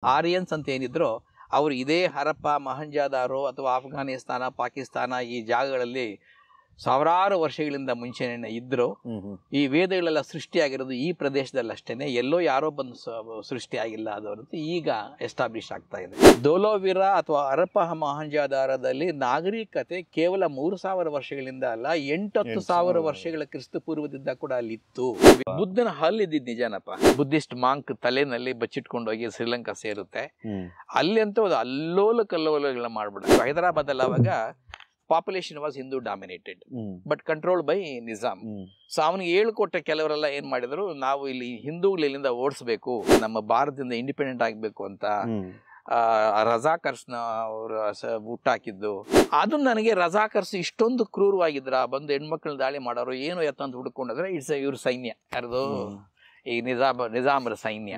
Aryans ಅಂತ ಏನಿದ್ರು ಅವರು ಇದೇ ಹರಪ್ಪ ಮೊಹಂಜದಾರೋ ಅಥವಾ ಅಫ್ಘಾನಿಸ್ತಾನ ಪಾಕಿಸ್ತಾನ ಈ ಜಾಗಗಳಲ್ಲಿ ಸಾವಿರಾರು ವರ್ಷಗಳಿಂದ ಮುಂಚೆನೆ ಇದ್ರು. ಈ ವೇದಗಳೆಲ್ಲ ಸೃಷ್ಟಿಯಾಗಿರೋದು ಈ ಪ್ರದೇಶದಲ್ಲಿ ಅಷ್ಟೇನೆ, ಎಲ್ಲೋ ಯಾರೋ ಬಂದು ಸೃಷ್ಟಿಯಾಗಿಲ್ಲ. ಅದು ಈಗ ಎಸ್ಟಾಬ್ಲಿಷ್ ಆಗ್ತಾ ಇದೆ. ಧೋಲಾವಿರಾ ಅಥವಾ ಹರಪ್ಪ ಮೊಹಂಜದಾರದಲ್ಲಿ ನಾಗರಿಕತೆ ಕೇವಲ 3000 ವರ್ಷಗಳಿಂದ ಅಲ್ಲ, 8,000 ವರ್ಷಗಳ ಕ್ರಿಸ್ತ ಪೂರ್ವದಿಂದ ಕೂಡ ಅಲ್ಲಿತ್ತು. ಬುದ್ಧನ ಹಲ್ ಇದ್ದಿದ್ದು ನಿಜನಪ್ಪ. ಬುದ್ಧಿಸ್ಟ್ ಮಾಂಕ್ ತಲೆನಲ್ಲಿ ಬಚ್ಚಿಟ್ಕೊಂಡು ಹೋಗಿ ಶ್ರೀಲಂಕಾ ಸೇರುತ್ತೆ. ಅಲ್ಲಿ ಅಂತ ಅಲ್ಲೋಲ ಕಲ್ಲೋಲಗಳನ್ನ ಮಾಡ್ಬಿಡ. ಹೈದರಾಬಾದ್ ಅಲ್ಲಿ ಅವಾಗ population was Hindu dominated but controlled by Nizam. So ಅವನಿಗೆ ಹೇಳ್ಕೊಟ್ಟ ಕೆಲವರೆಲ್ಲ ಏನ್ ಮಾಡಿದ್ರು, ನಾವು ಇಲ್ಲಿ ಹಿಂದೂಗಳು ಇಲ್ಲಿಂದ ಓಡಿಸ್ಬೇಕು, ನಮ್ಮ ಭಾರತದಿಂದ ಇಂಡಿಪೆಂಡೆಂಟ್ ಆಗ್ಬೇಕು ಅಂತ ರಜಾಕರ್ಸ್ನ ಅವರು ಹುಟ್ಟಾಕಿದ್ದು. ಅದು ನನಗೆ ರಜಾಕರ್ಸ್ ಇಷ್ಟೊಂದು ಕ್ರೂರವಾಗಿದ್ರ, ಬಂದು ಹೆಣ್ಮಕ್ಳನ್ನ ದಾಳಿ ಮಾಡೋರು ಏನು ಎತ್ತಂತ ಹುಡ್ಕೊಂಡ್ರೆ ಇವ್ರ ಸೈನ್ಯ ಯಾರ್ದು ಈ ನಿಜಾಮರ ಸೈನ್ಯ.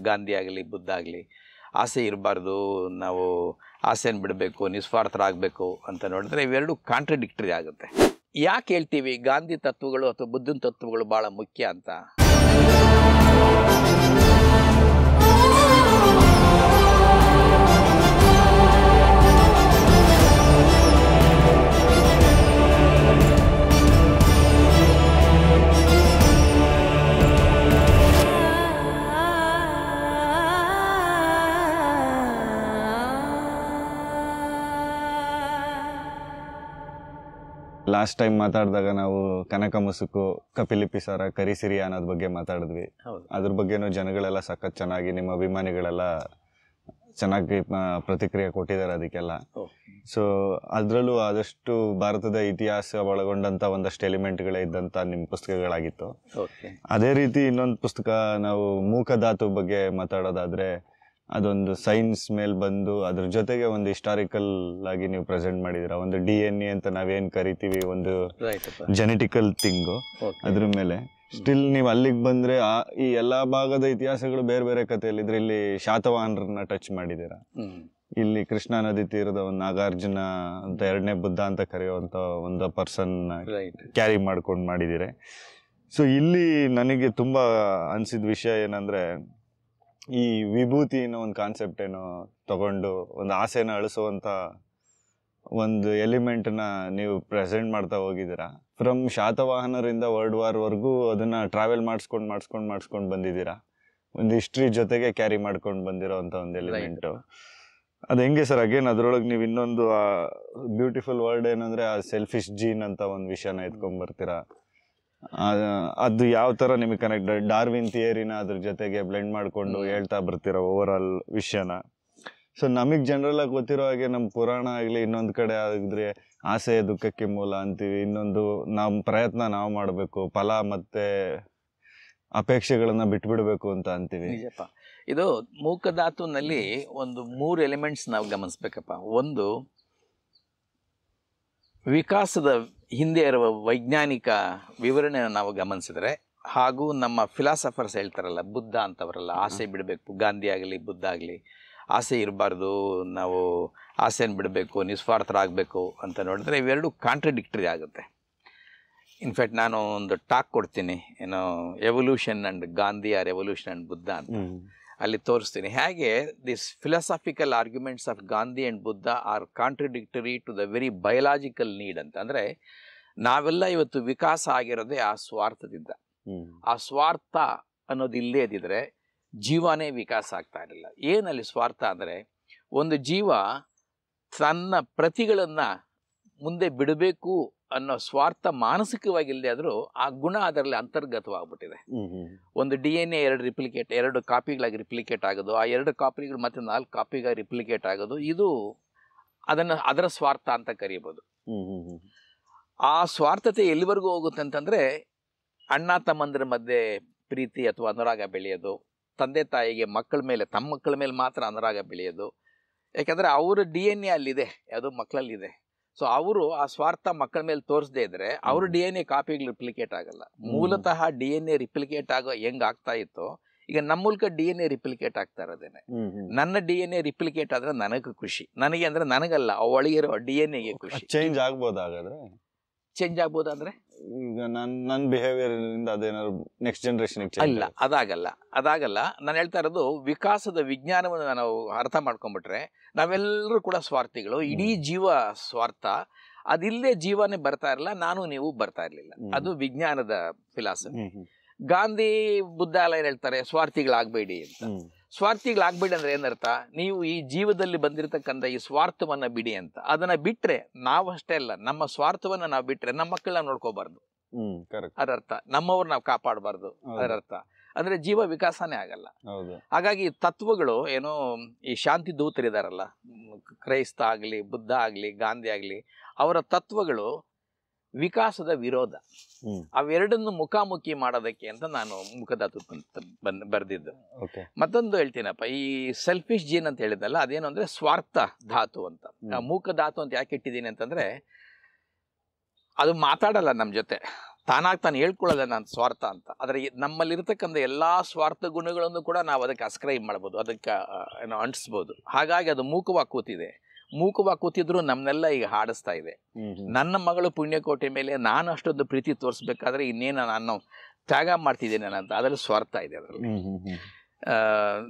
ಗಾಂಧಿ ಆಗಲಿ ಬುದ್ಧ ಆಗಲಿ ಆಸೆ ಇರಬಾರ್ದು, ನಾವು ಆಸೆನ ಬಿಡಬೇಕು, ನಿಸ್ವಾರ್ಥರಾಗಬೇಕು ಅಂತ ನೋಡಿದ್ರೆ ಇವೆರಡು ಕಾಂಟ್ರಡಿಕ್ಟರಿ ಆಗುತ್ತೆ. ಯಾಕೆ ಹೇಳ್ತೀವಿ ಗಾಂಧಿ ತತ್ವಗಳು ಅಥವಾ ಬುದ್ಧನ ತತ್ವಗಳು ಭಾಳ ಮುಖ್ಯ ಅಂತ? ಲಾಸ್ಟ್ ಟೈಮ್ ಮಾತಾಡಿದಾಗ ನಾವು ಕನಕ ಮುಸುಕು, ಕಪಿಲಿಪಿಸಾರ, ಕರಿಸಿರಿ ಅನ್ನೋದ್ ಬಗ್ಗೆ ಮಾತಾಡಿದ್ವಿ. ಅದ್ರ ಬಗ್ಗೆನೂ ಜನಗಳೆಲ್ಲ ಸಖತ್ ಚೆನ್ನಾಗಿ, ನಿಮ್ಮ ಅಭಿಮಾನಿಗಳೆಲ್ಲ ಚೆನ್ನಾಗಿ ಪ್ರತಿಕ್ರಿಯೆ ಕೊಟ್ಟಿದ್ದಾರೆ ಅದಕ್ಕೆಲ್ಲ. ಸೊ ಅದ್ರಲ್ಲೂ ಆದಷ್ಟು ಭಾರತದ ಇತಿಹಾಸ ಒಳಗೊಂಡಂತ ಒಂದಷ್ಟು ಎಲಿಮೆಂಟ್ಗಳೇ ಇದ್ದಂತ ನಿಮ್ಮ ಪುಸ್ತಕಗಳಾಗಿತ್ತು. ಅದೇ ರೀತಿ ಇನ್ನೊಂದು ಪುಸ್ತಕ ನಾವು ಮೂಕಧಾತು ಬಗ್ಗೆ ಮಾತಾಡೋದಾದ್ರೆ, ಅದೊಂದು ಸೈನ್ಸ್ ಮೇಲೆ ಬಂದು ಅದ್ರ ಜೊತೆಗೆ ಒಂದು ಹಿಸ್ಟಾರಿಕಲ್ ಆಗಿ ನೀವು ಪ್ರೆಸೆಂಟ್ ಮಾಡಿದಿರ. ಒಂದು DNA ಅಂತ ನಾವೇನ್ ಕರಿತೀವಿ, ಒಂದು ಜೆನೆಟಿಕಲ್ ಥಿಂಗು, ಅದ್ರ ಮೇಲೆ ಸ್ಟಿಲ್ ನೀವು ಅಲ್ಲಿಗೆ ಬಂದ್ರೆ ಈ ಎಲ್ಲಾ ಭಾಗದ ಇತಿಹಾಸಗಳು ಬೇರೆ ಬೇರೆ ಕಥೆಯಲ್ಲಿದ್ರೆ, ಇಲ್ಲಿ ಶಾತವಾಹನರನ್ನ ಟಚ್ ಮಾಡಿದೀರ. ಇಲ್ಲಿ ಕೃಷ್ಣಾ ನದಿ ತೀರದ ಒಂದು ನಾಗಾರ್ಜುನ ಅಂತ 2ನೇ ಬುದ್ಧ ಅಂತ ಕರೆಯುವಂತ ಒಂದು ಪರ್ಸನ್ ಕ್ಯಾರಿ ಮಾಡ್ಕೊಂಡು ಮಾಡಿದಿರೆ. ಸೊ ಇಲ್ಲಿ ನನಗೆ ತುಂಬಾ ಅನ್ಸಿದ ವಿಷಯ ಏನಂದ್ರೆ, ಈ ವಿಭೂತಿ ಅನ್ನೋ ಒಂದು ಕಾನ್ಸೆಪ್ಟ್ ಏನೋ ತಗೊಂಡು ಒಂದು ಆಸೆನ ಅಳಿಸುವಂತ ಒಂದು ಎಲಿಮೆಂಟ್ನ ನೀವು ಪ್ರೆಸೆಂಟ್ ಮಾಡ್ತಾ ಹೋಗಿದ್ದೀರಾ. ಫ್ರಮ್ ಶಾತವಾಹನರಿಂದ ವರ್ಲ್ಡ್ ವಾರ್ ವರ್ಗೂ ಅದನ್ನ ಟ್ರಾವೆಲ್ ಮಾಡಿಸ್ಕೊಂಡು ಬಂದಿದ್ದೀರಾ. ಒಂದು ಹಿಸ್ಟ್ರಿ ಜೊತೆಗೆ ಕ್ಯಾರಿ ಮಾಡ್ಕೊಂಡು ಬಂದಿರೋ ಅಂತ ಒಂದು ಎಲಿಮೆಂಟು. ಅದು ಹೆಂಗೆ ಸರ್? ಅಗೇನ್ ಅದ್ರೊಳಗೆ ನೀವು ಇನ್ನೊಂದು ಬ್ಯೂಟಿಫುಲ್ ವರ್ಡ್ ಏನಂದ್ರೆ ಆ ಸೆಲ್ಫಿಶ್ ಜೀನ್ ಅಂತ ಒಂದು ವಿಷಯನ ಎತ್ಕೊಂಡ್ ಬರ್ತೀರಾ. ಅದು ಯಾವ ತರ ನಿಮಗೆ ಕನೆಕ್ಟ್, ಡಾರ್ವಿನ್ ಥಿಯರಿನ ಅದ್ರ ಜೊತೆಗೆ ಬ್ಲೆಂಡ್ ಮಾಡ್ಕೊಂಡು ಹೇಳ್ತಾ ಬರ್ತೀರ ಓವರ್ ಆಲ್ ವಿಷಯನ. ಸೊ ನಮಗ್ ಜನರಲ್ ಆಗಿ ಗೊತ್ತಿರೋ ಹಾಗೆ ನಮ್ಮ ಪುರಾಣ ಆಗ್ಲಿ ಇನ್ನೊಂದ್ ಕಡೆ ಆಗಿದ್ರೆ ಆಸೆ ದುಃಖಕ್ಕೆ ಮೂಲ ಅಂತೀವಿ, ಇನ್ನೊಂದು ನಮ್ಮ ಪ್ರಯತ್ನ ನಾವು ಮಾಡಬೇಕು, ಫಲ ಮತ್ತೆ ಅಪೇಕ್ಷೆಗಳನ್ನ ಬಿಟ್ಬಿಡ್ಬೇಕು ಅಂತ ಅಂತೀವಿ. ನಿಜಪ್ಪ. ಇದು ಮೂಕಧಾತುನಲ್ಲಿ ಒಂದು 3 ಎಲಿಮೆಂಟ್ಸ್ ನಾವು ಗಮನಿಸ್ಬೇಕಪ್ಪ. ಒಂದು, ವಿಕಾಸದ ಹಿಂದೆ ಇರುವ ವೈಜ್ಞಾನಿಕ ವಿವರಣೆಯನ್ನು ನಾವು ಗಮನಿಸಿದ್ರೆ, ಹಾಗೂ ನಮ್ಮ ಫಿಲಾಸಫರ್ಸ್ ಹೇಳ್ತಾರಲ್ಲ, ಬುದ್ಧ ಅಂತವರಲ್ಲ, ಆಸೆ ಬಿಡಬೇಕು, ಗಾಂಧಿ ಆಗಲಿ ಬುದ್ಧ ಆಗಲಿ ಆಸೆ ಇರಬಾರ್ದು, ನಾವು ಆಸೆನ ಬಿಡಬೇಕು, ನಿಸ್ವಾರ್ಥರಾಗಬೇಕು ಅಂತ ನೋಡಿದ್ರೆ ಇವೆರಡು ಕಾಂಟ್ರಡಿಕ್ಟರಿ ಆಗುತ್ತೆ. ಇನ್ಫ್ಯಾಕ್ಟ್ ನಾನು ಒಂದು ಟಾಕ್ ಕೊಡ್ತೀನಿ, ಏನೋ evolution and Gandhi or evolution and Buddha ಅಂತ. ಅಲ್ಲಿ ತೋರಿಸ್ತೀನಿ ಹೇಗೆ this philosophical arguments of Gandhi and Buddha are contradictory to the very biological need ಅಂತ. ಅಂದರೆ ನಾವೆಲ್ಲ ಇವತ್ತು ವಿಕಾಸ ಆಗಿರೋದೇ ಆ ಸ್ವಾರ್ಥದಿಂದ. ಆ ಸ್ವಾರ್ಥ ಅನ್ನೋದು ಇಲ್ಲೇ ಇದ್ದಿದ್ರೆ ಜೀವನೇ ವಿಕಾಸ ಆಗ್ತಾ ಇರಲಿಲ್ಲ. ಏನಲ್ಲಿ ಸ್ವಾರ್ಥ ಅಂದರೆ, ಒಂದು ಜೀವ ತನ್ನ ಪ್ರತಿಗಳನ್ನು ಮುಂದೆ ಬಿಡಬೇಕು ಅನ್ನೋ ಸ್ವಾರ್ಥ ಮಾನಸಿಕವಾಗಿ ಇಲ್ಲದೆ ಆದರೂ ಆ ಗುಣ ಅದರಲ್ಲಿ ಅಂತರ್ಗತವಾಗ್ಬಿಟ್ಟಿದೆ. ಒಂದು DNA 2 ಕಾಪಿಗಳಾಗಿ ರಿಪ್ಲಿಕೇಟ್ ಆಗೋದು, ಆ 2 ಕಾಪಿಗಳು ಮತ್ತೆ 4 ಕಾಪಿಗಾಗಿ ರಿಪ್ಲಿಕೇಟ್ ಆಗೋದು, ಇದು ಅದರ ಸ್ವಾರ್ಥ ಅಂತ ಕರೀಬೋದು. ಆ ಸ್ವಾರ್ಥತೆ ಎಲ್ಲಿವರೆಗೂ ಹೋಗುತ್ತೆ ಅಂತಂದ್ರೆ, ಅಣ್ಣ ತಮ್ಮಂದಿರ ಮಧ್ಯೆ ಪ್ರೀತಿ ಅಥವಾ ಅನುರಾಗ ಬೆಳೆಯೋದು, ತಂದೆ ತಾಯಿಗೆ ತಮ್ಮ ಮಕ್ಕಳ ಮೇಲೆ ಮಾತ್ರ ಅನುರಾಗ ಬೆಳೆಯೋದು. ಯಾಕಂದ್ರೆ ಅವರ DNA ಅಲ್ಲಿದೆ, ಯಾವುದೋ ಮಕ್ಕಳಲ್ಲಿದೆ. ಸೊ ಅವರು ಆ ಸ್ವಾರ್ಥ ಮಕ್ಕಳ ಮೇಲೆ ತೋರಿಸದೇ ಇದ್ರೆ ಅವ್ರ DNA ಕಾಪಿಗಳು ರಿಪ್ಲಿಕೇಟ್ ಆಗಲ್ಲ. ಮೂಲತಃ DNA ರಿಪ್ಲಿಕೇಟ್ ಆಗೋ ಹೆಂಗ್ ಆಗ್ತಾ ಇತ್ತು, ಈಗ ನಮ್ಮ ಮೂಲಕ DNA ರಿಪ್ಲಿಕೇಟ್ ಆಗ್ತಾ ಇರೋದೇನೆ. ನನ್ನ DNA ರಿಪ್ಲಿಕೇಟ್ ಆದ್ರೆ ನನಗೆ ಖುಷಿ, ನನಗೆ ಅಂದ್ರೆ ನನಗಲ್ಲ, ಒಳಗಿರೋ DNA ಗೆ ಖುಷಿ. ಚೇಂಜ್ ಆಗ್ಬೋದು ಹಾಗಾದ್ರೆ. ಚೇಂಜ್ ಆಗ್ಬೋದು ಅಂದ್ರೆ ಈಗ ನನ್ನ ಬಿಹೇವಿಯರ್ ಇಂದ ಅದೇನಾದ್ರು ನೆಕ್ಸ್ಟ್ ಜನರೇಷನ್ ಅಲ್ಲ, ಅದಾಗಲ್ಲ. ನಾನು ಹೇಳ್ತಾ ಇರೋದು ವಿಕಾಸದ ವಿಜ್ಞಾನವನ್ನು ನಾವು ಅರ್ಥ ಮಾಡ್ಕೊಂಡ್ಬಿಟ್ರೆ ನಾವೆಲ್ಲರೂ ಕೂಡ ಸ್ವಾರ್ಥಿಗಳು. ಇಡೀ ಜೀವ ಸ್ವಾರ್ಥ. ಅದಿಲ್ಲದೆ ಜೀವನೇ ಬರ್ತಾ ಇರಲಿಲ್ಲ, ನಾನು ನೀವು ಬರ್ತಾ ಇರ್ಲಿಲ್ಲ. ಅದು ವಿಜ್ಞಾನದ ಫಿಲಾಸಫಿ. ಗಾಂಧಿ, ಬುದ್ಧ ಎಲ್ಲ ಏನ್ ಹೇಳ್ತಾರೆ, ಸ್ವಾರ್ಥಿಗಳಾಗಬೇಡಿ ಅಂತ. ಸ್ವಾರ್ಥಿಗಳಾಗಬೇಡಿ ಅಂದ್ರೆ ಏನರ್ಥ? ನೀವು ಈ ಜೀವದಲ್ಲಿ ಬಂದಿರತಕ್ಕಂಥ ಈ ಸ್ವಾರ್ಥವನ್ನ ಬಿಡಿ ಅಂತ. ಅದನ್ನ ಬಿಟ್ರೆ ನಾವಷ್ಟೇ ಅಲ್ಲ, ನಮ್ಮ ಸ್ವಾರ್ಥವನ್ನ ನಾವು ಬಿಟ್ರೆ ನಮ್ಮ ಮಕ್ಕಳನ್ನ ನೋಡ್ಕೋಬಾರ್ದು, ಅದರ್ಥ. ನಮ್ಮವ್ರು ನಾವು ಕಾಪಾಡಬಾರ್ದು, ಅದರರ್ಥ. ಅಂದ್ರೆ ಜೀವ ವಿಕಾಸನೇ ಆಗಲ್ಲ. ಹಾಗಾಗಿ ತತ್ವಗಳು ಏನೋ ಈ ಶಾಂತಿ ದೂತರಿದಾರಲ್ಲ, ಕ್ರೈಸ್ತ ಆಗ್ಲಿ, ಬುದ್ಧ ಆಗ್ಲಿ, ಗಾಂಧಿ ಆಗ್ಲಿ, ಅವರ ತತ್ವಗಳು ವಿಕಾಸದ ವಿರೋಧ. ಅವೆರಡನ್ನು ಮುಖಾಮುಖಿ ಮಾಡೋದಕ್ಕೆ ಅಂತ ನಾನು ಮುಖಧಾತು ಬರೆದಿದ್ದು. ಮತ್ತೊಂದು ಹೇಳ್ತೀನಪ್ಪ, ಈ ಸೆಲ್ಫಿಶ್ ಜೀನ್ ಅಂತ ಹೇಳಿದಲ್ಲ, ಅದೇನು ಅಂದ್ರೆ ಸ್ವಾರ್ಥ ಧಾತು ಅಂತ. ಮೂಕ ಧಾತು ಅಂತ ಯಾಕೆ ಇಟ್ಟಿದ್ದೀನಿ ಅಂತಂದ್ರೆ, ಅದು ಮಾತಾಡಲ್ಲ ನಮ್ಮ ಜೊತೆ, ತಾನಾಗಿ ತಾನು ಹೇಳ್ಕೊಳ್ಳೋದ ನಾನು ಸ್ವಾರ್ಥ ಅಂತ. ಆದರೆ ನಮ್ಮಲ್ಲಿರ್ತಕ್ಕಂಥ ಎಲ್ಲಾ ಸ್ವಾರ್ಥ ಗುಣಗಳನ್ನು ಕೂಡ ನಾವು ಅದಕ್ಕೆ ಅಸ್ಕ್ರೈಬ್ ಮಾಡ್ಬೋದು, ಅದಕ್ಕೆ ಏನೋ ಅಂಟಿಸ್ಬೋದು. ಹಾಗಾಗಿ ಅದು ಮೂಕವಾಗಿ ಕೂತಿದೆ. ಮೂಕವಾಗಿ ಕೂತಿದ್ರು ನಮ್ಮನ್ನೆಲ್ಲ ಈಗ ಹಾಡಿಸ್ತಾ ಇದೆ. ನನ್ನ ಮಗಳು ಪುಣ್ಯಕೋಟೆ ಮೇಲೆ ನಾನು ಅಷ್ಟೊಂದು ಪ್ರೀತಿ ತೋರಿಸ್ಬೇಕಾದ್ರೆ ಇನ್ನೇನು ನಾನು ತ್ಯಾಗ ಮಾಡ್ತಿದ್ದೇನೆ ಅಂತ, ಅದರಲ್ಲಿ ಸ್ವಾರ್ಥ ಇದೆ ಅದರಲ್ಲಿ.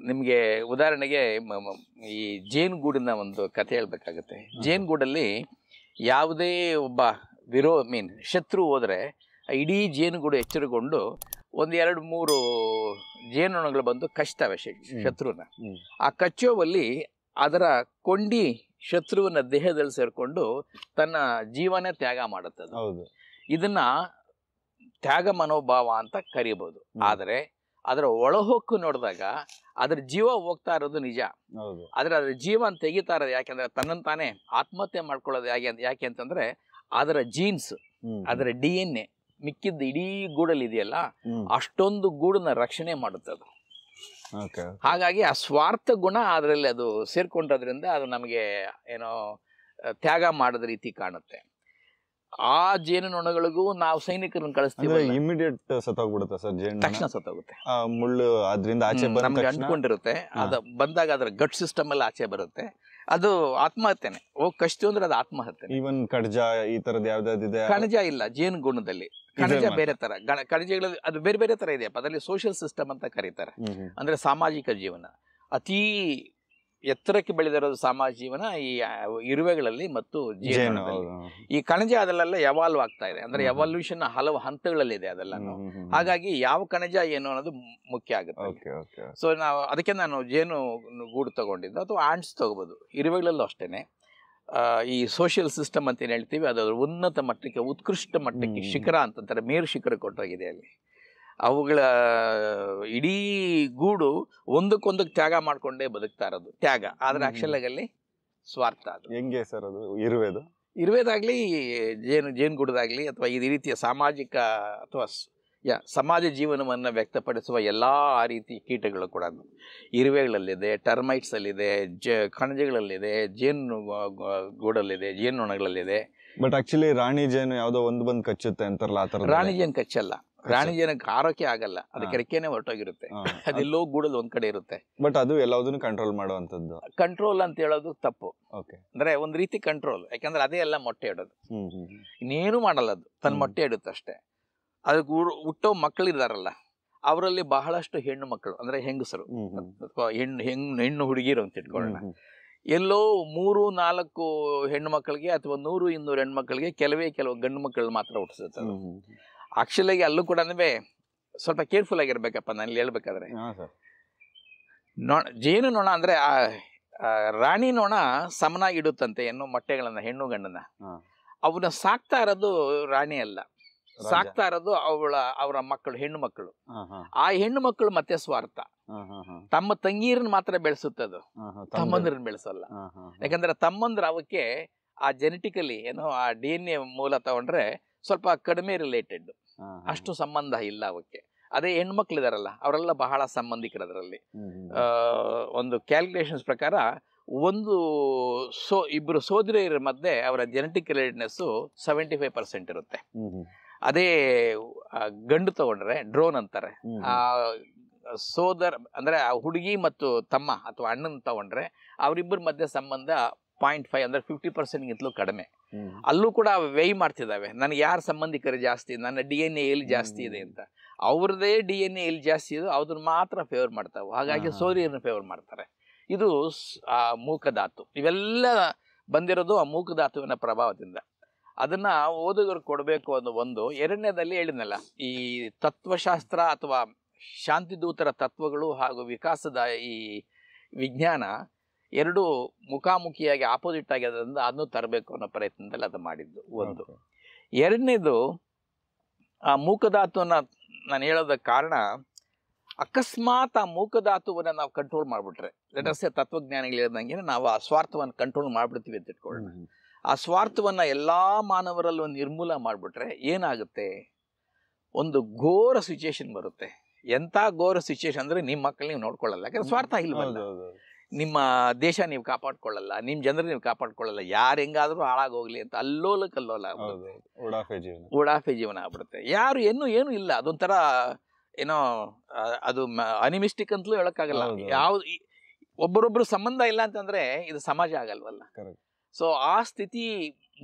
ನಿಮಗೆ ಉದಾಹರಣೆಗೆ ಈ ಜೇನುಗೂಡಿನ ಒಂದು ಕಥೆ ಹೇಳ್ಬೇಕಾಗತ್ತೆ. ಜೇನುಗೂಡಲ್ಲಿ ಯಾವುದೇ ಒಬ್ಬ ಶತ್ರು ಹೋದ್ರೆ ಇಡೀ ಜೇನುಗೂಡು ಎಚ್ಚರಗೊಂಡು 1-2-3 ಜೇನುನೊಣಗಳು ಬಂದು ಕಚ್ತವೆ ಶತ್ರುನ. ಆ ಕಚ್ಚೋವಲ್ಲಿ ಅದರ ಕೊಂಡಿ ಶತ್ರುವಿನ ದೇಹದಲ್ಲಿ ಸೇರ್ಕೊಂಡು ತನ್ನ ಜೀವನ ತ್ಯಾಗ ಮಾಡುತ್ತದೆ. ಇದನ್ನ ತ್ಯಾಗ ಮನೋಭಾವ ಅಂತ ಕರಿಬಹುದು. ಆದರೆ ಅದರ ಒಳಹೊಕ್ಕು ನೋಡಿದಾಗ ಅದ್ರ ಜೀವ ಹೋಗ್ತಾ ಇರೋದು ನಿಜ. ಆದ್ರೆ ಅದ್ರ ಜೀವ ತೆಗಿತಾ ಇರೋದು ಯಾಕೆಂದ್ರೆ ತನ್ನನ್ನು ತಾನೇ ಆತ್ಮಹತ್ಯೆ ಮಾಡ್ಕೊಳ್ಳೋದು ಯಾಕೆ ಅಂತಂದ್ರೆ ಅದರ ಜೀನ್ಸ್, ಅದರ DNA ಮಿಕ್ಕಿದ್ದ ಇಡೀ ಗೂಡಲ್ಲಿ ಇದೆಯಲ್ಲ, ಅಷ್ಟೊಂದು ಗೂಡನ್ನ ರಕ್ಷಣೆ ಮಾಡುತ್ತದೆ. ಹಾಗಾಗಿ ಆ ಸ್ವಾರ್ಥ ಗುಣ ಅದರಲ್ಲಿ ಅದು ಸೇರ್ಕೊಂಡ್ರದ್ರಿಂದ ಅದು ನಮಗೆ ಏನೋ ತ್ಯಾಗ ಮಾಡದ ರೀತಿ ಕಾಣುತ್ತೆ. ಆ ಜೇನುನೊಣಗಳಿಗೂ ನಾವು ಸೈನಿಕರನ್ನು ಕಳಿಸ್ತೀವಿ, ಇಮಿಡಿಯೇಟ್ ಸತ್ತೋಗ್ಬಿಡುತ್ತೆ ಸರ್, ತಕ್ಷಣ ಸತ್ತೋಗುತ್ತೆ. ಮುಳ್ಳು ಅದರಿಂದ ಆಚೆ ನಮ್ಗೆ ಅಂಟ್ಕೊಂಡಿರುತ್ತೆ. ಅದು ಬಂದಾಗ ಅದರ ಗಟ್ ಸಿಸ್ಟಮ್ ಎಲ್ಲ ಆಚೆ ಬರುತ್ತೆ. ಅದು ಆತ್ಮಹತ್ಯೆನೆ. ಕಷ್ಟ ಅಂದ್ರೆ ಅದು ಆತ್ಮಹತ್ಯೆ. ಈವನ್ ಕಣಜ ಈ ತರದ್ ಯಾವ್ದಾವ್ದಿದೆ? ಕಣಜ ಇಲ್ಲ ಜೇನುಗುಣದಲ್ಲಿ. ಕಣಜ ಬೇರೆ ತರ, ಕಣಜಗಳಲ್ಲಿ ಅದು ಬೇರೆ ಬೇರೆ ತರ ಇದೆಯಪ್ಪ. ಅದರಲ್ಲಿ ಸೋಷಿಯಲ್ ಸಿಸ್ಟಮ್ ಅಂತ ಕರೀತಾರೆ. ಅಂದ್ರೆ ಸಾಮಾಜಿಕ ಜೀವನ ಅತೀ ಎತ್ತರಕ್ಕೆ ಬೆಳೆದಿರೋದು ಸಾಮಾಜಿಕ ಜೀವನ ಈ ಇರುವೆಗಳಲ್ಲಿ ಮತ್ತು ಜೇನುಗಳಲ್ಲಿ. ಈ ಕಣಜ ಅದಲ್ಲೆಲ್ಲ ಎವಾಲ್ವ್ ಆಗ್ತಾ ಇದೆ. ಅಂದ್ರೆ ಎವಾಲ್ಯೂಷನ್ ಹಲವು ಹಂತಗಳಲ್ಲಿದೆ ಅದೆಲ್ಲ. ಹಾಗಾಗಿ ಯಾವ ಕಣಜ ಏನು ಅನ್ನೋದು ಮುಖ್ಯ ಆಗುತ್ತೆ. ಸೊ ಅದಕ್ಕೆ ನಾನು ಜೇನು ಗೂಡು ತಗೊಂಡಿದ್ದು, ಅಥವಾ ಆಂಟ್ಸ್ ತಗೋಬಹುದು. ಇರುವೆಗಳಲ್ಲೂ ಅಷ್ಟೇನೆ ಈ ಸೋಷಿಯಲ್ ಸಿಸ್ಟಮ್ ಅಂತ ಏನ್ ಹೇಳ್ತೀವಿ, ಅದು ಉನ್ನತ ಮಟ್ಟಕ್ಕೆ, ಉತ್ಕೃಷ್ಟ ಮಟ್ಟಕ್ಕೆ, ಶಿಖರ ಅಂತಂತಾರೆ, ಮೇರು ಶಿಖರ ಕೊಟ್ಟೋಗಿದೆ ಅಲ್ಲಿ. ಅವುಗಳ ಇಡೀ ಗೂಡು ಒಂದಕ್ಕೊಂದಕ್ಕೆ ತ್ಯಾಗ ಮಾಡ್ಕೊಂಡೇ ಬದುಕ್ತಾ ಇರೋದು, ತ್ಯಾಗ. ಆದ್ರೆ ಆಕ್ಚುಲಾಗಲ್ಲಿ ಸ್ವಾರ್ಥ. ಅದು ಹೆಂಗೆ ಸರ್ ಅದು ಇರುವೆದಾಗ್ಲಿ ಜೇನುಗೂಡದಾಗ್ಲಿ ಅಥವಾ ಈ ರೀತಿಯ ಸಾಮಾಜಿಕ ಅಥವಾ ಸಮಾಜ ಜೀವನವನ್ನು ವ್ಯಕ್ತಪಡಿಸುವ ಎಲ್ಲಾ ಆ ರೀತಿ ಕೀಟಗಳು ಕೂಡ ಇರುವೆಗಳಲ್ಲಿದೆ, ಟರ್ಮೈಟ್ಸ್ ಅಲ್ಲಿದೆ, ಕಣಜಗಳಲ್ಲಿದೆ, ಜೇನು ಗೂಡಲ್ಲಿದೆ, ಜೇನುನೊಣಗಳಲ್ಲಿದೆ. ಬಟ್ ಆಕ್ಚುಲಿ ರಾಣಿ ಜೇನು ಯಾವ್ದೋ ಒಂದು ಬಂದು ಕಚ್ಚುತ್ತೆ ಅಂತಾರಲ್ಲ, ಆ ತರ ರಾಣಿ ಜೇನು ಕಚ್ಚಲ್ಲ. ರಾಣಿ ಜೇನಕ್ಕೆ ಆರೋಗ್ಯ ಆಗಲ್ಲ, ಅದಕ್ಕೆ ರೆಕ್ಕೆನೆ ಹೊರಟೋಗಿರುತ್ತೆ. ಅದೆಲ್ಲೋ ಗೂಡಲ್ಲಿ ಒಂದ್ ಕಡೆ ಇರುತ್ತೆ. ಬಟ್ ಅದು ಎಲ್ಲದನ್ನು ಕಂಟ್ರೋಲ್ ಮಾಡುವಂತದ್ದು. ಕಂಟ್ರೋಲ್ ಅಂತ ಹೇಳೋದು ತಪ್ಪು. ಅಂದ್ರೆ ಒಂದ್ ರೀತಿ ಕಂಟ್ರೋಲ್, ಯಾಕಂದ್ರೆ ಅದೇ ಎಲ್ಲ ಮೊಟ್ಟೆ ಇಡೋದು, ಇನ್ನೇನು ಮಾಡಲ್ಲ. ಅದು ತನ್ನ ಮೊಟ್ಟೆ ಇಡುತ್ತೆ ಅಷ್ಟೇ. ಅದಕ್ಕೆ ಹುಟ್ಟೋ ಮಕ್ಕಳಿದಾರಲ್ಲ, ಅವರಲ್ಲಿ ಬಹಳಷ್ಟು ಹೆಣ್ಣು ಮಕ್ಕಳು, ಅಂದ್ರೆ ಹೆಂಗಸರು ಅಥವಾ ಹೆಣ್ಣು ಹುಡುಗಿರು ಅಂತ ಇಟ್ಕೊಳ್ಳೋಣ. ಎಲ್ಲೋ 3-4 ಹೆಣ್ಣು ಮಕ್ಕಳಿಗೆ ಅಥವಾ 100-200 ಹೆಣ್ಣು ಮಕ್ಕಳಿಗೆ ಕೆಲವು ಗಂಡು ಮಕ್ಕಳು ಮಾತ್ರ ಹುಟ್ಟಿಸುತ್ತೆ. ಆಕ್ಚುಲಾಗಿ ಅಲ್ಲೂ ಕೂಡ ಸ್ವಲ್ಪ ಕೇರ್ಫುಲ್ ಆಗಿರ್ಬೇಕಪ್ಪ ನಾನು ಹೇಳ್ಬೇಕಾದ್ರೆ. ಜೇನು ನೊಣ ಅಂದ್ರೆ ರಾಣಿ ನೊಣ ಸಮನಾಗಿ ಇಡುತ್ತಂತೆ ಮೊಟ್ಟೆಗಳನ್ನ, ಹೆಣ್ಣು ಗಂಡನ್ನ. ಅವನ್ನ ಸಾಕ್ತಾ ಇರೋದು ರಾಣಿ ಅಲ್ಲ, ಸಾಕ್ತಾ ಇರೋದು ಅವರ ಮಕ್ಕಳು, ಹೆಣ್ಣು ಮಕ್ಕಳು. ಆ ಹೆಣ್ಣು ಮಕ್ಕಳು ಮತ್ತೆ ಸ್ವಾರ್ಥ. ತಮ್ಮ ತಂಗೀರನ್ನ ಮಾತ್ರ ಬೆಳೆಸುತ್ತದು, ತಮ್ಮಂದ್ರನ್ನ ಬೆಳೆಸಲ್ಲ. ಯಾಕಂದ್ರೆ ತಮ್ಮಂದ್ರ ಅವಕ್ಕೆ ಆ ಜೆನೆಟಿಕಲಿ ಆ DNA ಮೂಲ ತಗೊಂಡ್ರೆ ಸ್ವಲ್ಪ ಕಡಿಮೆ ರಿಲೇಟೆಡ್, ಅಷ್ಟು ಸಂಬಂಧ ಇಲ್ಲ ಅವಕ್ಕೆ. ಅದೇ ಹೆಣ್ಮಕ್ಳು ಇದಾರಲ್ಲ, ಅವರೆಲ್ಲ ಬಹಳ ಸಂಬಂಧಿಕರದ್ರಲ್ಲಿ. ಒಂದು ಕ್ಯಾಲ್ಕುಲೇಷನ್ಸ್ ಪ್ರಕಾರ ಇಬ್ಬರು ಸೋದರಿಯರ ಮಧ್ಯೆ ಅವರ ಜೆನೆಟಿಕ್ ರಿಲೇಟೆಡ್ನೆಸ್ 75% ಇರುತ್ತೆ. ಅದೇ ಗಂಡು ತಗೊಂಡ್ರೆ ಡ್ರೋನ್ ಅಂತಾರೆ. ಆ ಸೋದರ ಅಂದ್ರೆ ಆ ಹುಡುಗಿ ಮತ್ತು ತಮ್ಮ ಅಥವಾ ಅಣ್ಣನ ತಗೊಂಡ್ರೆ ಅವರಿಬ್ಬರ ಮಧ್ಯೆ ಸಂಬಂಧ 0.5 ಅಂದರೆ 50%ಗಿಂತಲೂ ಕಡಿಮೆ. ಅಲ್ಲೂ ಕೂಡ ವೇಯ್ ಮಾಡ್ತಿದ್ದಾವೆ, ನನಗೆ ಯಾರ ಸಂಬಂಧಿಕರು ಜಾಸ್ತಿ, ನನ್ನ DNA ಎಲ್ಲಿ ಜಾಸ್ತಿ ಇದೆ ಅಂತ. ಅವ್ರದ್ದೇ DNA ಎಲ್ಲಿ ಜಾಸ್ತಿ ಇದೆ ಅದನ್ನ ಮಾತ್ರ ಫೇವರ್ ಮಾಡ್ತಾವೆ. ಹಾಗಾಗಿ ಸೂರ್ಯನ ಫೇವರ್ ಮಾಡ್ತಾರೆ. ಇದು ಆ ಮೂಕಧಾತು. ಇವೆಲ್ಲ ಬಂದಿರೋದು ಆ ಮೂಕಧಾತುವಿನ ಪ್ರಭಾವದಿಂದ. ಅದನ್ನ ಓದುಗರು ಕೊಡಬೇಕು ಅನ್ನೋ ಒಂದು. ಎರಡನೇದಲ್ಲಿ ಹೇಳಿದ್ನಲ್ಲ, ಈ ತತ್ವಶಾಸ್ತ್ರ ಅಥವಾ ಶಾಂತಿದೂತರ ತತ್ವಗಳು ಹಾಗೂ ವಿಕಾಸದ ಈ ವಿಜ್ಞಾನ ಎರಡು ಮುಖಾಮುಖಿಯಾಗಿ ಆಪೋಸಿಟ್ ಆಗಿರೋದ್ರಿಂದ ಅದನ್ನು ತರಬೇಕು ಅನ್ನೋ ಪ್ರಯತ್ನದಲ್ಲಿ ಅದು ಮಾಡಿದ್ದು ಒಂದು. ಎರಡನೇದು, ಆ ಮೂಕಧಾತುವನ್ನ ನಾನು ಹೇಳೋದಕ್ಕೆ ಕಾರಣ, ಅಕಸ್ಮಾತ್ ಆ ಮೂಕಧಾತುವನ್ನ ನಾವು ಕಂಟ್ರೋಲ್ ಮಾಡಿಬಿಟ್ರೆ, ಲೆಟರ್ಸೆ ತತ್ವಜ್ಞಾನಿಗಳು ಹೇಳ್ದಂಗೆ ನಾವು ಆ ಸ್ವಾರ್ಥವನ್ನು ಕಂಟ್ರೋಲ್ ಮಾಡಿಬಿಡ್ತೀವಿ ಅಂತ ಇಟ್ಕೊಳ್ಳೋಣ. ಆ ಸ್ವಾರ್ಥವನ್ನ ಎಲ್ಲಾ ಮಾನವರಲ್ಲೂ ನಿರ್ಮೂಲ ಮಾಡಿಬಿಟ್ರೆ ಏನಾಗುತ್ತೆ, ಒಂದು ಘೋರ ಸಿಚುಯೇಷನ್ ಬರುತ್ತೆ. ಎಂಥ ಘೋರ ಸಿಚುಯೇಷನ್ ಅಂದ್ರೆ, ನಿಮ್ಮ ಮಕ್ಕಳು ನೀವು ನೋಡ್ಕೊಳ್ಳಲ್ಲ, ಯಾಕಂದ್ರೆ ಸ್ವಾರ್ಥ ಇಲ್ವಲ್ಲ. ನಿಮ್ಮ ದೇಶ ನೀವು ಕಾಪಾಡ್ಕೊಳ್ಳಲ್ಲ, ನಿಮ್ಮ ಜನರು ನೀವು ಕಾಪಾಡ್ಕೊಳ್ಳಲ್ಲ, ಯಾರು ಹೆಂಗಾದ್ರೂ ಹಾಳಾಗೋಗ್ಲಿ ಅಂತ ಅಲ್ಲೋಲ ಕಲ್ಲೋಲ ಓಡಾಫೆ ಜೀವನ ಆಗ್ಬಿಡುತ್ತೆ. ಯಾರು ಏನು ಇಲ್ಲ, ಅದೊಂಥರ ಏನೋ ಅದು ಅನಿಮಿಸ್ಟಿಕ್ ಅಂತಲೂ ಹೇಳಕ್ಕಾಗಲ್ಲ. ಯಾವ್ದು ಒಬ್ಬರೊಬ್ರು ಸಂಬಂಧ ಇಲ್ಲ ಅಂತಂದ್ರೆ ಇದು ಸಮಾಜ ಆಗಲ್ವಲ್ಲ. ಸೊ ಆ ಸ್ಥಿತಿ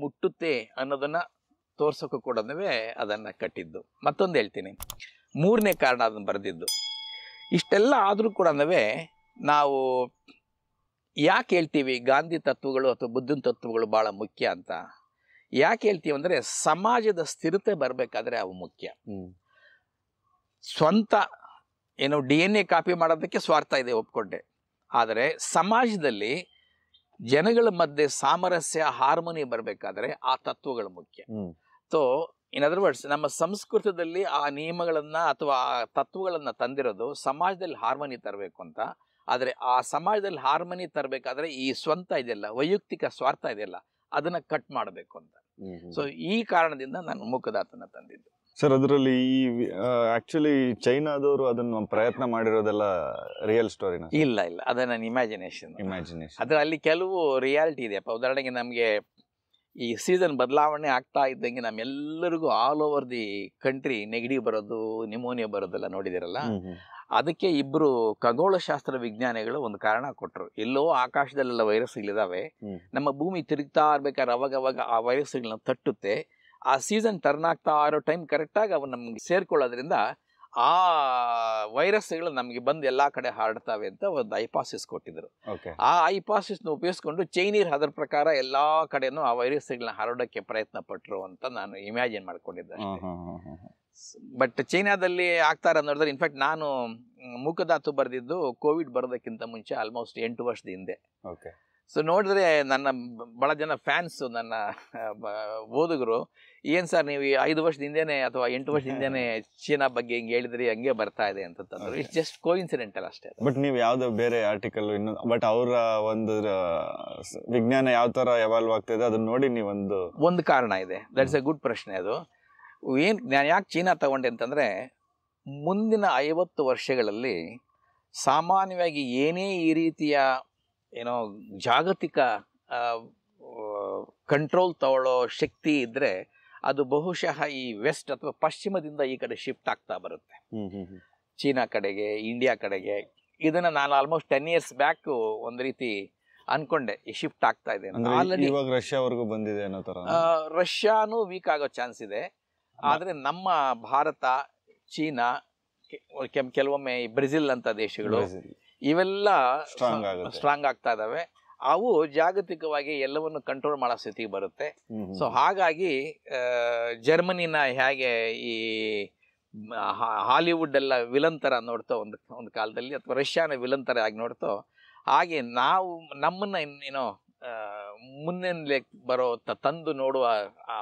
ಮುಟ್ಟುತ್ತೆ ಅನ್ನೋದನ್ನ ತೋರ್ಸೋಕೆ ಕೊಡೋದವೇ ಅದನ್ನ ಕಟ್ಟಿದ್ದು. ಮತ್ತೊಂದು ಹೇಳ್ತೀನಿ, ಮೂರನೇ ಕಾರಣ ಅದನ್ನು ಬರೆದಿದ್ದು. ಇಷ್ಟೆಲ್ಲ ಆದರೂ ಕೂಡ ನಾವು ಯಾಕೆ ಹೇಳ್ತೀವಿ ಗಾಂಧಿ ತತ್ವಗಳು ಅಥವಾ ಬುದ್ಧನ ತತ್ವಗಳು ಬಹಳ ಮುಖ್ಯ ಅಂತ? ಯಾಕೆ ಹೇಳ್ತೀವಿ ಅಂದರೆ, ಸಮಾಜದ ಸ್ಥಿರತೆ ಬರಬೇಕಾದ್ರೆ ಅವು ಮುಖ್ಯ. ಸ್ವಂತ ಏನು DNA ಕಾಪಿ ಮಾಡೋದಕ್ಕೆ ಸ್ವಾರ್ಥ ಇದೆ, ಒಪ್ಕೊಂಡೆ. ಆದರೆ ಸಮಾಜದಲ್ಲಿ ಜನಗಳ ಮಧ್ಯೆ ಸಾಮರಸ್ಯ, ಹಾರ್ಮೋನಿ ಬರಬೇಕಾದ್ರೆ ಆ ತತ್ವಗಳು ಮುಖ್ಯ. ಸೊ ಇನ್ ಅದರ್ ವರ್ಡ್ಸ್, ನಮ್ಮ ಸಂಸ್ಕೃತದಲ್ಲಿ ಆ ನಿಯಮಗಳನ್ನ ಅಥವಾ ಆ ತತ್ವಗಳನ್ನ ತಂದಿರೋದು ಸಮಾಜದಲ್ಲಿ ಹಾರ್ಮೋನಿ ತರಬೇಕು ಅಂತ. ಆದರೆ ಆ ಸಮಾಜದಲ್ಲಿ ಹಾರ್ಮೋನಿ ತರಬೇಕಾದ್ರೆ ಈ ಸ್ವಂತ ಇದೆಯಲ್ಲ, ವೈಯಕ್ತಿಕ ಸ್ವಾರ್ಥ ಇದೆಯಲ್ಲ, ಅದನ್ನ ಕಟ್ ಮಾಡಬೇಕು ಅಂತ. ಸೊ ಈ ಕಾರಣದಿಂದ ನಾನು ಮೂಕಧಾತುನ ತಂದಿದ್ದು. ಸರ್, ಅದರಲ್ಲಿ ಈ ಆಕ್ಚುಲಿ ಚೈನಾದವರು ಅದನ್ನ ಪ್ರಯತ್ನ ಮಾಡಿರೋದೆಲ್ಲ ರಿಯಲ್ ಸ್ಟೋರಿನ? ಇಲ್ಲ, ಅದ ನನ್ನ ಇಮ್ಯಾಜಿನೇಷನ್. ಅದ್ರ ಅಲ್ಲಿ ಕೆಲವು ರಿಯಾಲಿಟಿ ಇದೆಯಪ್ಪ. ಉದಾಹರಣೆಗೆ, ನಮಗೆ ಈ ಸೀಸನ್ ಬದಲಾವಣೆ ಆಗ್ತಾ ಇದ್ದಂಗೆ ನಮ್ಮೆಲ್ಲರಿಗೂ ಆಲ್ ಓವರ್ ದಿ ಕಂಟ್ರಿ ನೆಗಡಿ ಬರೋದು, ನಿಮೋನಿಯಾ ಬರೋದೆಲ್ಲ ನೋಡಿದಿರಲ್ಲ. ಅದಕ್ಕೆ ಇಬ್ರು ಖಗೋಳಶಾಸ್ತ್ರ ವಿಜ್ಞಾನಿಗಳು ಒಂದು ಕಾರಣ ಕೊಟ್ಟರು. ಎಲ್ಲೋ ಆಕಾಶದಲ್ಲೆಲ್ಲ ವೈರಸ್ಗಳಿದಾವೆ, ನಮ್ಮ ಭೂಮಿ ತಿರುಗ್ತಾ ಇರ್ಬೇಕಾದ್ರೆ ಅವಾಗ ಆ ವೈರಸ್ಗಳನ್ನ ತಟ್ಟುತ್ತೆ. ಆ ಸೀಸನ್ ಟರ್ನ್ ಆಗ್ತಾ ಇರೋ ಟೈಮ್ ಕರೆಕ್ಟಾಗಿ ಅವು ನಮ್ಗೆ ಸೇರ್ಕೊಳ್ಳೋದ್ರಿಂದ ಆ ವೈರಸ್ಗಳು ನಮಗೆ ಬಂದು ಎಲ್ಲಾ ಕಡೆ ಹರಡ್ತಾವೆ ಅಂತ ಒಂದು ಹೈಪಾಸಿಸ್ ಕೊಟ್ಟಿದ್ರು. ಆ ಹೈಪಾಸಿಸ್ನ ಉಪಯೋಗಿಸ್ಕೊಂಡು ಚೈನೀರ್ ಅದರ ಪ್ರಕಾರ ಎಲ್ಲಾ ಕಡೆನೂ ಆ ವೈರಸ್ಗಳನ್ನ ಹರಡೋಕ್ಕೆ ಪ್ರಯತ್ನ ಪಟ್ರು ಅಂತ ನಾನು ಇಮ್ಯಾಜಿನ್ ಮಾಡ್ಕೊಂಡಿದ್ದೆ. ಬಟ್ ಚೈನಾದಲ್ಲಿ ಆಗ್ತಾರೆ ನೋಡಿದ್ರೆ, ಇನ್ಫ್ಯಾಕ್ಟ್ ನಾನು ಮೂಕಧಾತು ಬರೆದಿದ್ದು ಕೋವಿಡ್ ಬರೋದಕ್ಕಿಂತ ಮುಂಚೆ ಆಲ್ಮೋಸ್ಟ್ 8 ವರ್ಷದ ಹಿಂದೆ. ಸೊ ನೋಡಿದ್ರೆ ನನ್ನ ಬಹಳ ಜನ ಫ್ಯಾನ್ಸ್, ನನ್ನ ಓದುಗರು, ಏನ್ ಸರ್ ನೀವು 5 ವರ್ಷದ ಹಿಂದೆನೆ ಅಥವಾ 8 ವರ್ಷದ ಹಿಂದೆನೆ ಚೀನಾ ಬಗ್ಗೆ ಹಿಂಗೆ ಹೇಳಿದ್ರಿ, ಹಂಗೆ ಬರ್ತಾ ಇದೆ ಅಂತಂದ್ರೆ ಇಟ್ಸ್ ಜಸ್ಟ್ ಕೋಇನ್ಸಿಡೆಂಟಲ್ ಅಷ್ಟೇ. ಬಟ್ ನೀವು ಯಾವ್ದೋ ಬೇರೆ ಆರ್ಟಿಕಲ್ ಇನ್ನು, ಬಟ್ ಅವರ ಒಂದು ವಿಜ್ಞಾನ ಯಾವ ತರ ಎವಾಲ್ವ್ ಆಗ್ತಿದೆ ಅದನ್ನ ನೋಡಿ ಒಂದು ಕಾರಣ ಇದೆ. ದಟ್ಸ್ ಎ ಗುಡ್ ಪ್ರಶ್ನೆ. ಅದು ನಾನು ಯಾಕೆ ಚೀನಾ ತಗೊಂಡೆ ಅಂತಂದ್ರೆ, ಮುಂದಿನ 50 ವರ್ಷಗಳಲ್ಲಿ ಸಾಮಾನ್ಯವಾಗಿ ಏನೇ ಈ ರೀತಿಯ ಏನೋ ಜಾಗತಿಕ ಕಂಟ್ರೋಲ್ ತಗೊಳ್ಳೋ ಶಕ್ತಿ ಇದ್ರೆ ಅದು ಬಹುಶಃ ಈ ವೆಸ್ಟ್ ಅಥವಾ ಪಶ್ಚಿಮದಿಂದ ಈ ಕಡೆ ಶಿಫ್ಟ್ ಆಗ್ತಾ ಬರುತ್ತೆ, ಚೀನಾ ಕಡೆಗೆ, ಇಂಡಿಯಾ ಕಡೆಗೆ. ಇದನ್ನ ನಾನು ಆಲ್ಮೋಸ್ಟ್ 10 years ಬ್ಯಾಕ್ ಒಂದು ರೀತಿ ಅನ್ಕೊಂಡೆ, ಈ ಶಿಫ್ಟ್ ಆಗ್ತಾ ಇದೆ. ರಷ್ಯಾವರೆಗೂ ಬಂದಿದೆ ಅನ್ನೋ ತರ. ರಷ್ಯಾನು ವೀಕ್ ಆಗೋ ಚಾನ್ಸ್ ಇದೆ. ಆದ್ರೆ ನಮ್ಮ ಭಾರತ, ಚೀನಾ, ಕೆಲವೊಮ್ಮೆ ಬ್ರೆಜಿಲ್ ಅಂತ ದೇಶಗಳು ಇವೆಲ್ಲ ಸ್ಟ್ರಾಂಗ್ ಆಗ್ತಾ ಇದಾವೆ. ಅವು ಜಾಗತಿಕವಾಗಿ ಎಲ್ಲವನ್ನು ಕಂಟ್ರೋಲ್ ಮಾಡೋ ಸ್ಥಿತಿಗೆ ಬರುತ್ತೆ. ಸೊ ಹಾಗಾಗಿ ಜರ್ಮನಿನ ಹೇಗೆ ಈ ಹಾಲಿವುಡ್ ಎಲ್ಲ ವಿಲನ್ ತರ ನೋಡ್ತೋ ಒಂದು ಕಾಲದಲ್ಲಿ, ಅಥವಾ ರಷ್ಯಾನ ವಿಲನ್ ತರ ಆಗಿ ನೋಡ್ತೋ, ಹಾಗೆ ನಾವು ನಮ್ಮನ್ನ ಏನೋ ಮುನ್ನೆಲೆ ಬರೋ ತಂದು ನೋಡುವ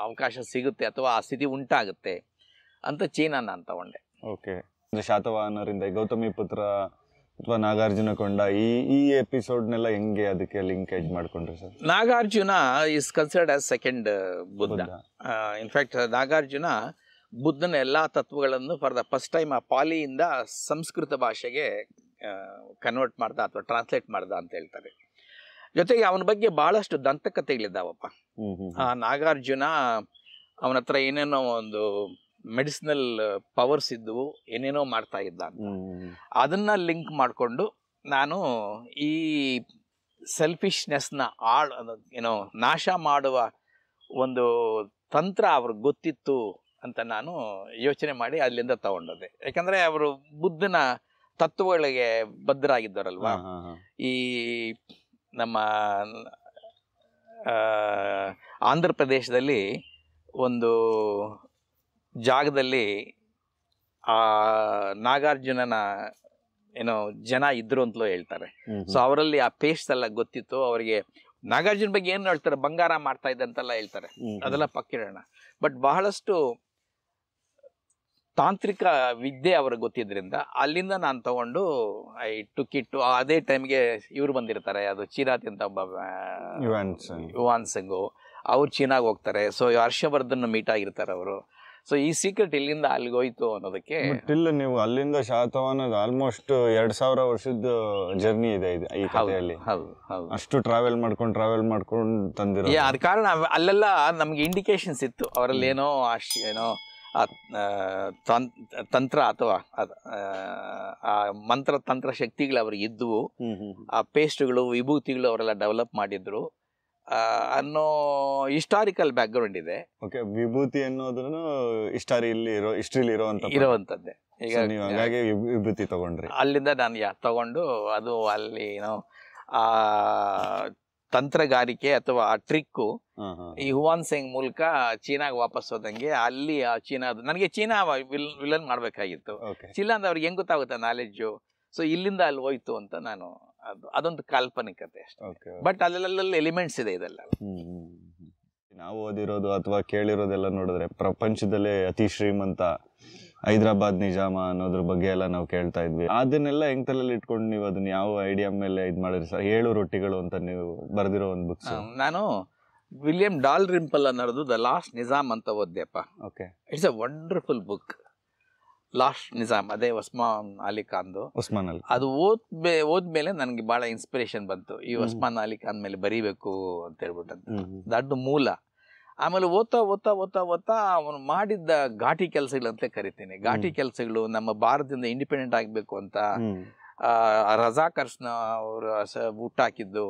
ಅವಕಾಶ ಸಿಗುತ್ತೆ ಅಥವಾ ಆ ಸ್ಥಿತಿ ಉಂಟಾಗುತ್ತೆ ಅಂತ ಚೀನಾ ನಾನು ತಗೊಂಡೆ. ಓಕೆ. ಶಾತವಾಹನರಿಂದ ಗೌತಮಿ ಪುತ್ರ ಅಥವಾ ನಾಗಾರ್ಜುನ ಕೊಂಡ ಈ ಎಪಿಸೋಡ್ನೆಲ್ಲ ಹೆಂಗೆ ಅದಕ್ಕೆ ಲಿಂಕೇಜ್ ಮಾಡ್ಕೊಂಡ್ರಿ sir? Nagarjuna is considered as second Buddha. In fact Nagarjuna ಬುದ್ಧನ ಎಲ್ಲಾ ತತ್ವಗಳನ್ನು ಫಾರ್ ದ ಫಸ್ಟ್ ಟೈಮ್ ಆ ಪಾಲಿಯಿಂದ ಸಂಸ್ಕೃತ ಭಾಷೆಗೆ ಕನ್ವರ್ಟ್ ಮಾಡ್ದ ಅಥವಾ ಟ್ರಾನ್ಸ್ಲೇಟ್ ಮಾಡ್ದ ಅಂತ ಹೇಳ್ತಾರೆ. ಜೊತೆಗೆ ಅವನ ಬಗ್ಗೆ ಬಹಳಷ್ಟು ದಂತಕಥೆಗಳಿದ್ದಾವಪ್ಪ. ಆ ನಾಗಾರ್ಜುನ ಅವನ ಹತ್ರ ಏನೇನೋ ಒಂದು ಮೆಡಿಸಿನಲ್ ಪವರ್ಸ್ ಇದ್ದವು, ಏನೇನೋ ಮಾಡ್ತಾ ಇದ್ದ ಅಂತ. ಅದನ್ನ ಲಿಂಕ್ ಮಾಡಿಕೊಂಡು ನಾನು ಈ ಸೆಲ್ಫಿಶ್ನೆಸ್ನ ಏನೋ ನಾಶ ಮಾಡುವ ಒಂದು ತಂತ್ರ ಅವ್ರಿಗೆ ಗೊತ್ತಿತ್ತು ಅಂತ ನಾನು ಯೋಚನೆ ಮಾಡಿ ಅಲ್ಲಿಂದ ತಗೊಂಡೋದೆ. ಯಾಕಂದ್ರೆ ಅವರು ಬುದ್ಧನ ತತ್ವಗಳಿಗೆ ಬದ್ಧರಾಗಿದ್ದಾರಲ್ವಾ. ಈ ನಮ್ಮ ಆಂಧ್ರ ಪ್ರದೇಶದಲ್ಲಿ ಒಂದು ಜಾಗದಲ್ಲಿ ಆ ನಾಗಾರ್ಜುನನ ಏನೋ ಜನ ಇದ್ರು ಅಂತಲೂ ಹೇಳ್ತಾರೆ. ಸೊ ಅವರಲ್ಲಿ ಆ ಪೇಸ್ಟ್ ಎಲ್ಲ ಗೊತ್ತಿತ್ತು ಅವರಿಗೆ. ನಾಗಾರ್ಜುನ ಬಗ್ಗೆ ಏನು ಹೇಳ್ತಾರೆ, ಬಂಗಾರ ಮಾಡ್ತಾ ಇದ್ದ ಅಂತೆಲ್ಲ ಹೇಳ್ತಾರೆ, ಅದೆಲ್ಲ ಪಕ್ಕಿಡೋಣ. ಬಟ್ ಬಹಳಷ್ಟು ತಾಂತ್ರಿಕ ವಿದ್ಯೆ ಅವ್ರಿಗೆ ಗೊತ್ತಿದ್ರಿಂದ ಅಲ್ಲಿಂದ ನಾನು ತಗೊಂಡು ಐ ಟುಕ್ ಇಟ್ಟು. ಅದೇ ಟೈಮ್ಗೆ ಇವ್ರು ಬಂದಿರ್ತಾರೆ, ಅದು ಚೀನಾತಿ ಅಂತ ಒಬ್ಬ ಯುವಾನ್ ಸೆಂಗು, ಅವ್ರು ಚೀನಾಗ ಹೋಗ್ತಾರೆ. ಸೊ ಹರ್ಷವರ್ಧನ್ ಮೀಟ್ ಆಗಿರ್ತಾರೆ ಅವರು. ಸೊ ಈ ಸೀಕ್ರೆಟ್ ಇಲ್ಲಿಂದ ಅಲ್ಲಿಗೆ ಹೋಯ್ತು ಅನ್ನೋದಕ್ಕೆ. ಇಲ್ಲ, ನೀವು ಅಲ್ಲಿಂದ ಶಾತವಾಹನ ಆಲ್ಮೋಸ್ಟ್ 2000 ವರ್ಷದ ಜರ್ನಿ ಇದೆ ಈ ಕಥೆಯಲ್ಲಿ. ಅಷ್ಟು ಟ್ರಾವೆಲ್ ಮಾಡ್ಕೊಂಡು ತಂದಿರೋ. ಅದ ಕಾರಣ ಅಲ್ಲೆಲ್ಲ ನಮ್ಗೆ ಇಂಡಿಕೇಶನ್ಸ್ ಇತ್ತು ಅವರಲ್ಲಿ ಏನೋ ಏನೋ ತಂತ್ರ ಅಥವಾ ಆ ಮಂತ್ರ ತಂತ್ರ ಶಕ್ತಿಗಳು ಅವ್ರಿಗೆ ಇದ್ವು. ಆ ಪೇಸ್ಟ್ಗಳು ವಿಭೂತಿಗಳು ಅವರೆಲ್ಲ ಡೆವಲಪ್ ಮಾಡಿದ್ರು ಅನ್ನೋ ಹಿಸ್ಟಾರಿಕಲ್ ಬ್ಯಾಕ್ ಗ್ರೌಂಡ್ ಇದೆ. ಓಕೆ, ವಿಭೂತಿ ಅನ್ನೋದನ್ನು ಹಿಸ್ಟ್ರಿಲಿ ಇರೋವಂಥದ್ದೇ. ಈಗ ಹಾಗಾಗಿ ವಿಭೂತಿ ತಗೊಂಡ್ರಿ. ಅಲ್ಲಿಂದ ನಾನು ತಗೊಂಡು ಅದು ಅಲ್ಲಿ ಏನೋ ಆ ತಂತ್ರಗಾರಿಕೆ ಅಥವಾ ಆ ಟ್ರಿಕ್ಕು ಈ ಹುವಾನ್ ಸೆಂಗ್ ಮೂಲಕ ಚೀನಾಗ ವಾಪಸ್ ಹೋದಂಗೆ ಅಲ್ಲಿ ಆ ಚೀನಾದ ನನಗೆ ಚೀನಾ ವಿಲನ್ ಮಾಡ್ಬೇಕಾಗಿತ್ತು. ಚೀನಾ ಅಂದ್ರೆ ಅವ್ರಿಗೆ ಹೆಂಗ್ ಗೊತ್ತಾಗುತ್ತೆ ನಾಲೆಡ್ಜು. ಸೊ ಇಲ್ಲಿಂದ ಅಲ್ಲಿ ಹೋಯ್ತು ಅಂತ ನಾನು ಅದೊಂದು ಕಾಲ್ಪನಿಕತೆ ಅಷ್ಟೇ. ಬಟ್ ಅಲ್ಲೆಲ್ಲ ಎಲಿಮೆಂಟ್ಸ್ ಇದೆ ಇದೆಲ್ಲ. ನಾವು ಓದಿರೋದು ಅಥವಾ ಕೇಳಿರೋದೆಲ್ಲ ನೋಡಿದ್ರೆ ಪ್ರಪಂಚದಲ್ಲೇ ಅತಿ ಶ್ರೀಮಂತ ಹೈದರಾಬಾದ್ ನಿಜಾಮ ಅನ್ನೋದ್ರ ಬಗ್ಗೆ ಎಲ್ಲ ನಾವು ಕೇಳ್ತಾ ಇದ್ವಿ. ಅದನ್ನೆಲ್ಲ ಹೆಂಗ್ ತಲೆಯಲ್ಲಿ ಇಟ್ಕೊಂಡು ನೀವು ಅದನ್ನ ಯಾವ ಐಡಿಯಾ ಮೇಲೆ ಇದು ಮಾಡಿದ್ರಿ ಸರ್? 7 ರೊಟ್ಟಿಗಳು ಅಂತ ನೀವು ಬರೆದಿರೋ ಒಂದು ಬುಕ್ಸ್. ನಾನು ವಿಲಿಯಂ ಡಾಲ್ರಿಂಪಲ್ ಅನ್ನೋದು ದ ಲಾಸ್ಟ್ ನಿಜಾಮ್ ಅಂತ ಓದ್ದೆಪ್ಪ. Okay, it's a wonderful book. Last Nizam, ಅದೇ ಉಸ್ಮಾನ್ ಅಲಿ ಖಾನ್ದು. ಉಸ್ಮಾನ್ ಅಲಿ. ಅದು ಓದ್ಮೇಲೆ ನನಗೆ ಬಹಳ ಇನ್ಸ್ಪಿರೇಷನ್ ಬಂತು, ಈ ಉಸ್ಮಾನ್ ಅಲಿ ಖಾನ್ ಮೇಲೆ ಬರೀಬೇಕು ಅಂತ ಹೇಳ್ಬಿಟ್ಟು. ದೊಡ್ಡ ಮೂಲ. ಆಮೇಲೆ ಓದ್ತಾ ಅವನು ಮಾಡಿದ್ದ ಘಾಟಿ ಕೆಲಸಗಳಂತಲೇ ಕರಿತೀನಿ. ಘಾಟಿ ಕೆಲಸಗಳು ನಮ್ಮ ಭಾರತದಿಂದ ಇಂಡಿಪೆಂಡೆಂಟ್ ಆಗಬೇಕು ಅಂತ ರಜಾಕರ್ಸ್ನ ಅವರು ಹುಟ್ಟಾಕಿದ್ದು,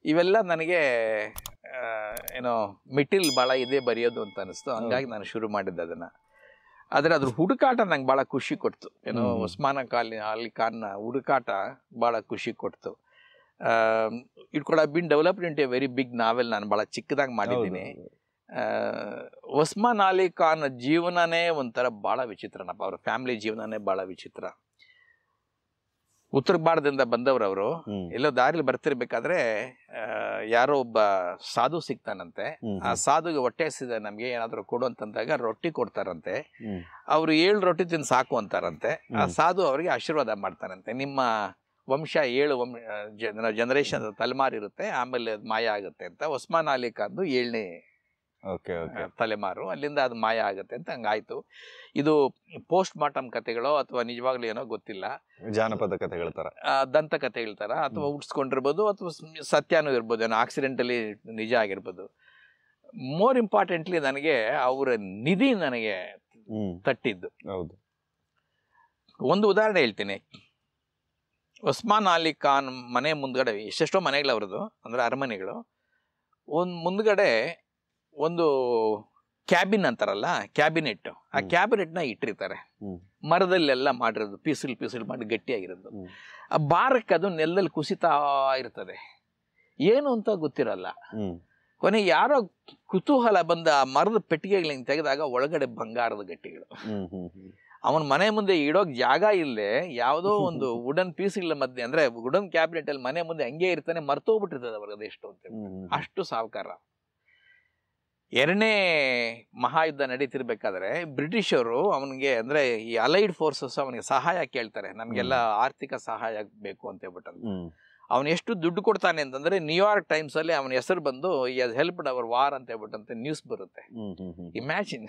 ಇವೆಲ್ಲ ನನಗೆ ಏನೋ ಮಿಟಿಲ್ ಭಾಳ ಇದೆ ಬರೆಯೋದು ಅಂತ ಅನಿಸ್ತು. ಹಂಗಾಗಿ ನಾನು ಶುರು ಮಾಡಿದ್ದೆ ಅದನ್ನು. ಆದರೆ ಅದ್ರ ಹುಡುಕಾಟ ನಂಗೆ ಭಾಳ ಖುಷಿ ಕೊಡ್ತು. ಏನೋ ಉಸ್ಮಾನ್ ಅಲಿ ಖಾನ್ನ ಹುಡುಕಾಟ ಭಾಳ ಖುಷಿ ಕೊಡ್ತು. It could have been developed into a very big novel. ನಾನು ಭಾಳ ಚಿಕ್ಕದಾಗಿ ಮಾಡಿದ್ದೀನಿ. ಉಸ್ಮಾನ್ ಅಲಿ ಖಾನ್ ಜೀವನನೇ ಒಂಥರ ಭಾಳ ವಿಚಿತ್ರನಪ್ಪ. ಅವ್ರ ಫ್ಯಾಮಿಲಿ ಜೀವನನೇ ಭಾಳ ವಿಚಿತ್ರ. ಉತ್ತರ ಭಾರತದಿಂದ ಬಂದವ್ರವರು. ಎಲ್ಲೋ ದಾರಿಲಿ ಬರ್ತಿರ್ಬೇಕಾದ್ರೆ ಯಾರೋ ಒಬ್ಬ ಸಾಧು ಸಿಗ್ತಾನಂತೆ. ಆ ಸಾಧುಗೆ ಹೊಟ್ಟೆ ಹಸಿದೆ, ನಮ್ಗೆ ಏನಾದ್ರು ಕೊಡು ಅಂತಂದಾಗ ರೊಟ್ಟಿ ಕೊಡ್ತಾರಂತೆ. ಅವ್ರು 7 ರೊಟ್ಟಿ ತಿಂದು ಸಾಕು ಅಂತಾರಂತೆ. ಆ ಸಾಧು ಅವರಿಗೆ ಆಶೀರ್ವಾದ ಮಾಡ್ತಾರಂತೆ, ನಿಮ್ಮ ವಂಶ 7 ಜನರೇಷನ್ ತಲೆಮಾರು ಇರುತ್ತೆ, ಆಮೇಲೆ ಅದು ಮಾಯ ಆಗುತ್ತೆ ಅಂತ. ಉಸ್ಮಾನ್ ಅಲಿ ಖಾನ್ದು 7ನೇ ತಲೆಮಾರು, ಅಲ್ಲಿಂದ ಅದು ಮಾಯ ಆಗುತ್ತೆ ಅಂತ ಹಂಗಾಯ್ತು. ಇದು ಪೋಸ್ಟ್ ಮಾರ್ಟಮ್ ಕಥೆಗಳೋ ಅಥವಾ ನಿಜವಾಗ್ಲೂ ಏನೋ ಗೊತ್ತಿಲ್ಲ, ಜಾನಪದ ಕಥೆಗಳ ತರ, ದಂತ ಕಥೆಗಳ ತರ, ಅಥವಾ ಉಡ್ಸ್ಕೊಂಡಿರ್ಬೋದು ಅಥವಾ ಸತ್ಯನೂ ಇರ್ಬೋದು, ಏನೋ ಆಕ್ಸಿಡೆಂಟಲಿ ನಿಜ ಆಗಿರ್ಬೋದು. ಮೋರ್ ಇಂಪಾರ್ಟೆಂಟ್ಲಿ ನನಗೆ ಅವರ ನಿಧಿ ನನಗೆ ತಟ್ಟಿದ್ದು. ಹೌದು. ಒಂದು ಉದಾಹರಣೆ ಹೇಳ್ತೀನಿ. ಉಸ್ಮಾನ್ ಅಲಿ ಖಾನ್ ಮನೆ ಮುಂದ್ಗಡೆ ಎಷ್ಟೆಷ್ಟೋ ಮನೆಗಳು ಅವ್ರದ್ದು, ಅಂದ್ರೆ ಅರಮನೆಗಳು. ಒಂದು ಮುಂದ್ಗಡೆ ಒಂದು ಕ್ಯಾಬಿನ್ ಅಂತಾರಲ್ಲ, ಕ್ಯಾಬಿನೆಟ್, ಆ ಕ್ಯಾಬಿನೆಟ್ನ ಇಟ್ಟಿರ್ತಾರೆ. ಮರದಲ್ಲೆಲ್ಲ ಮಾಡಿರೋದು, ಪೀಸಲ್ ಮಾಡಿ ಗಟ್ಟಿಯಾಗಿರೋದು. ಆ ಬಾರಕ್ಕೆ ಅದು ನೆಲದಲ್ಲಿ ಕುಸಿತಾ ಇರ್ತದೆ, ಏನು ಅಂತ ಗೊತ್ತಿರಲ್ಲ. ಕೊನೆಗೆ ಯಾರೋ ಕುತೂಹಲ ಬಂದ ಆ ಮರದ ಪೆಟ್ಟಿಗೆಗಳನ್ನ ತೆಗೆದಾಗ ಒಳಗಡೆ ಬಂಗಾರದ ಗಟ್ಟಿಗಳು. ಅವನ ಮನೆ ಮುಂದೆ ಇಡೋಕ್ ಜಾಗ ಇಲ್ಲದೆ ಯಾವುದೋ ಒಂದು ವುಡನ್ ಪೀಸ್ಗಳ ಮಧ್ಯೆ, ಅಂದ್ರೆ ವುಡನ್ ಕ್ಯಾಬಿನೆಟ್ ಅಲ್ಲಿ ಮನೆ ಮುಂದೆ ಹಂಗೆ ಇರ್ತಾನೆ, ಮರ್ತೋಗ್ಬಿಟ್ಟಿರ್ತದೆ ಅವ್ರಿಗೆ ಅದೆಷ್ಟು ಅಂತ. ಅಷ್ಟು ಸಾವುಕಾರ. 2ನೇ ಮಹಾಯುದ್ಧ ನಡೀತಿರ್ಬೇಕಾದ್ರೆ ಬ್ರಿಟಿಷರು ಅವನಿಗೆ, ಅಂದ್ರೆ ಈ ಅಲೈಡ್ ಫೋರ್ಸಸ್ ಅವನಿಗೆ ಸಹಾಯ ಕೇಳ್ತಾರೆ, ನಮ್ಗೆಲ್ಲ ಆರ್ಥಿಕ ಸಹಾಯ ಬೇಕು ಅಂತ ಹೇಳ್ಬಿಟ್ಟು. ಅವನು ಎಷ್ಟು ದುಡ್ಡು ಕೊಡ್ತಾನೆ ಅಂತಂದ್ರೆ ನ್ಯೂಯಾರ್ಕ್ ಟೈಮ್ಸ್ ಅಲ್ಲಿ ಅವನ ಹೆಸರು ಬಂದು ಈ ಹ್ಯಾಸ್ ಹೆಲ್ಪ್ಡ್ ಅವರ್ ವಾರ್ ಅಂತ ಹೇಳ್ಬಿಟ್ಟಂತೆ ನ್ಯೂಸ್ ಬರುತ್ತೆ. ಇಮ್ಯಾಜಿನ್.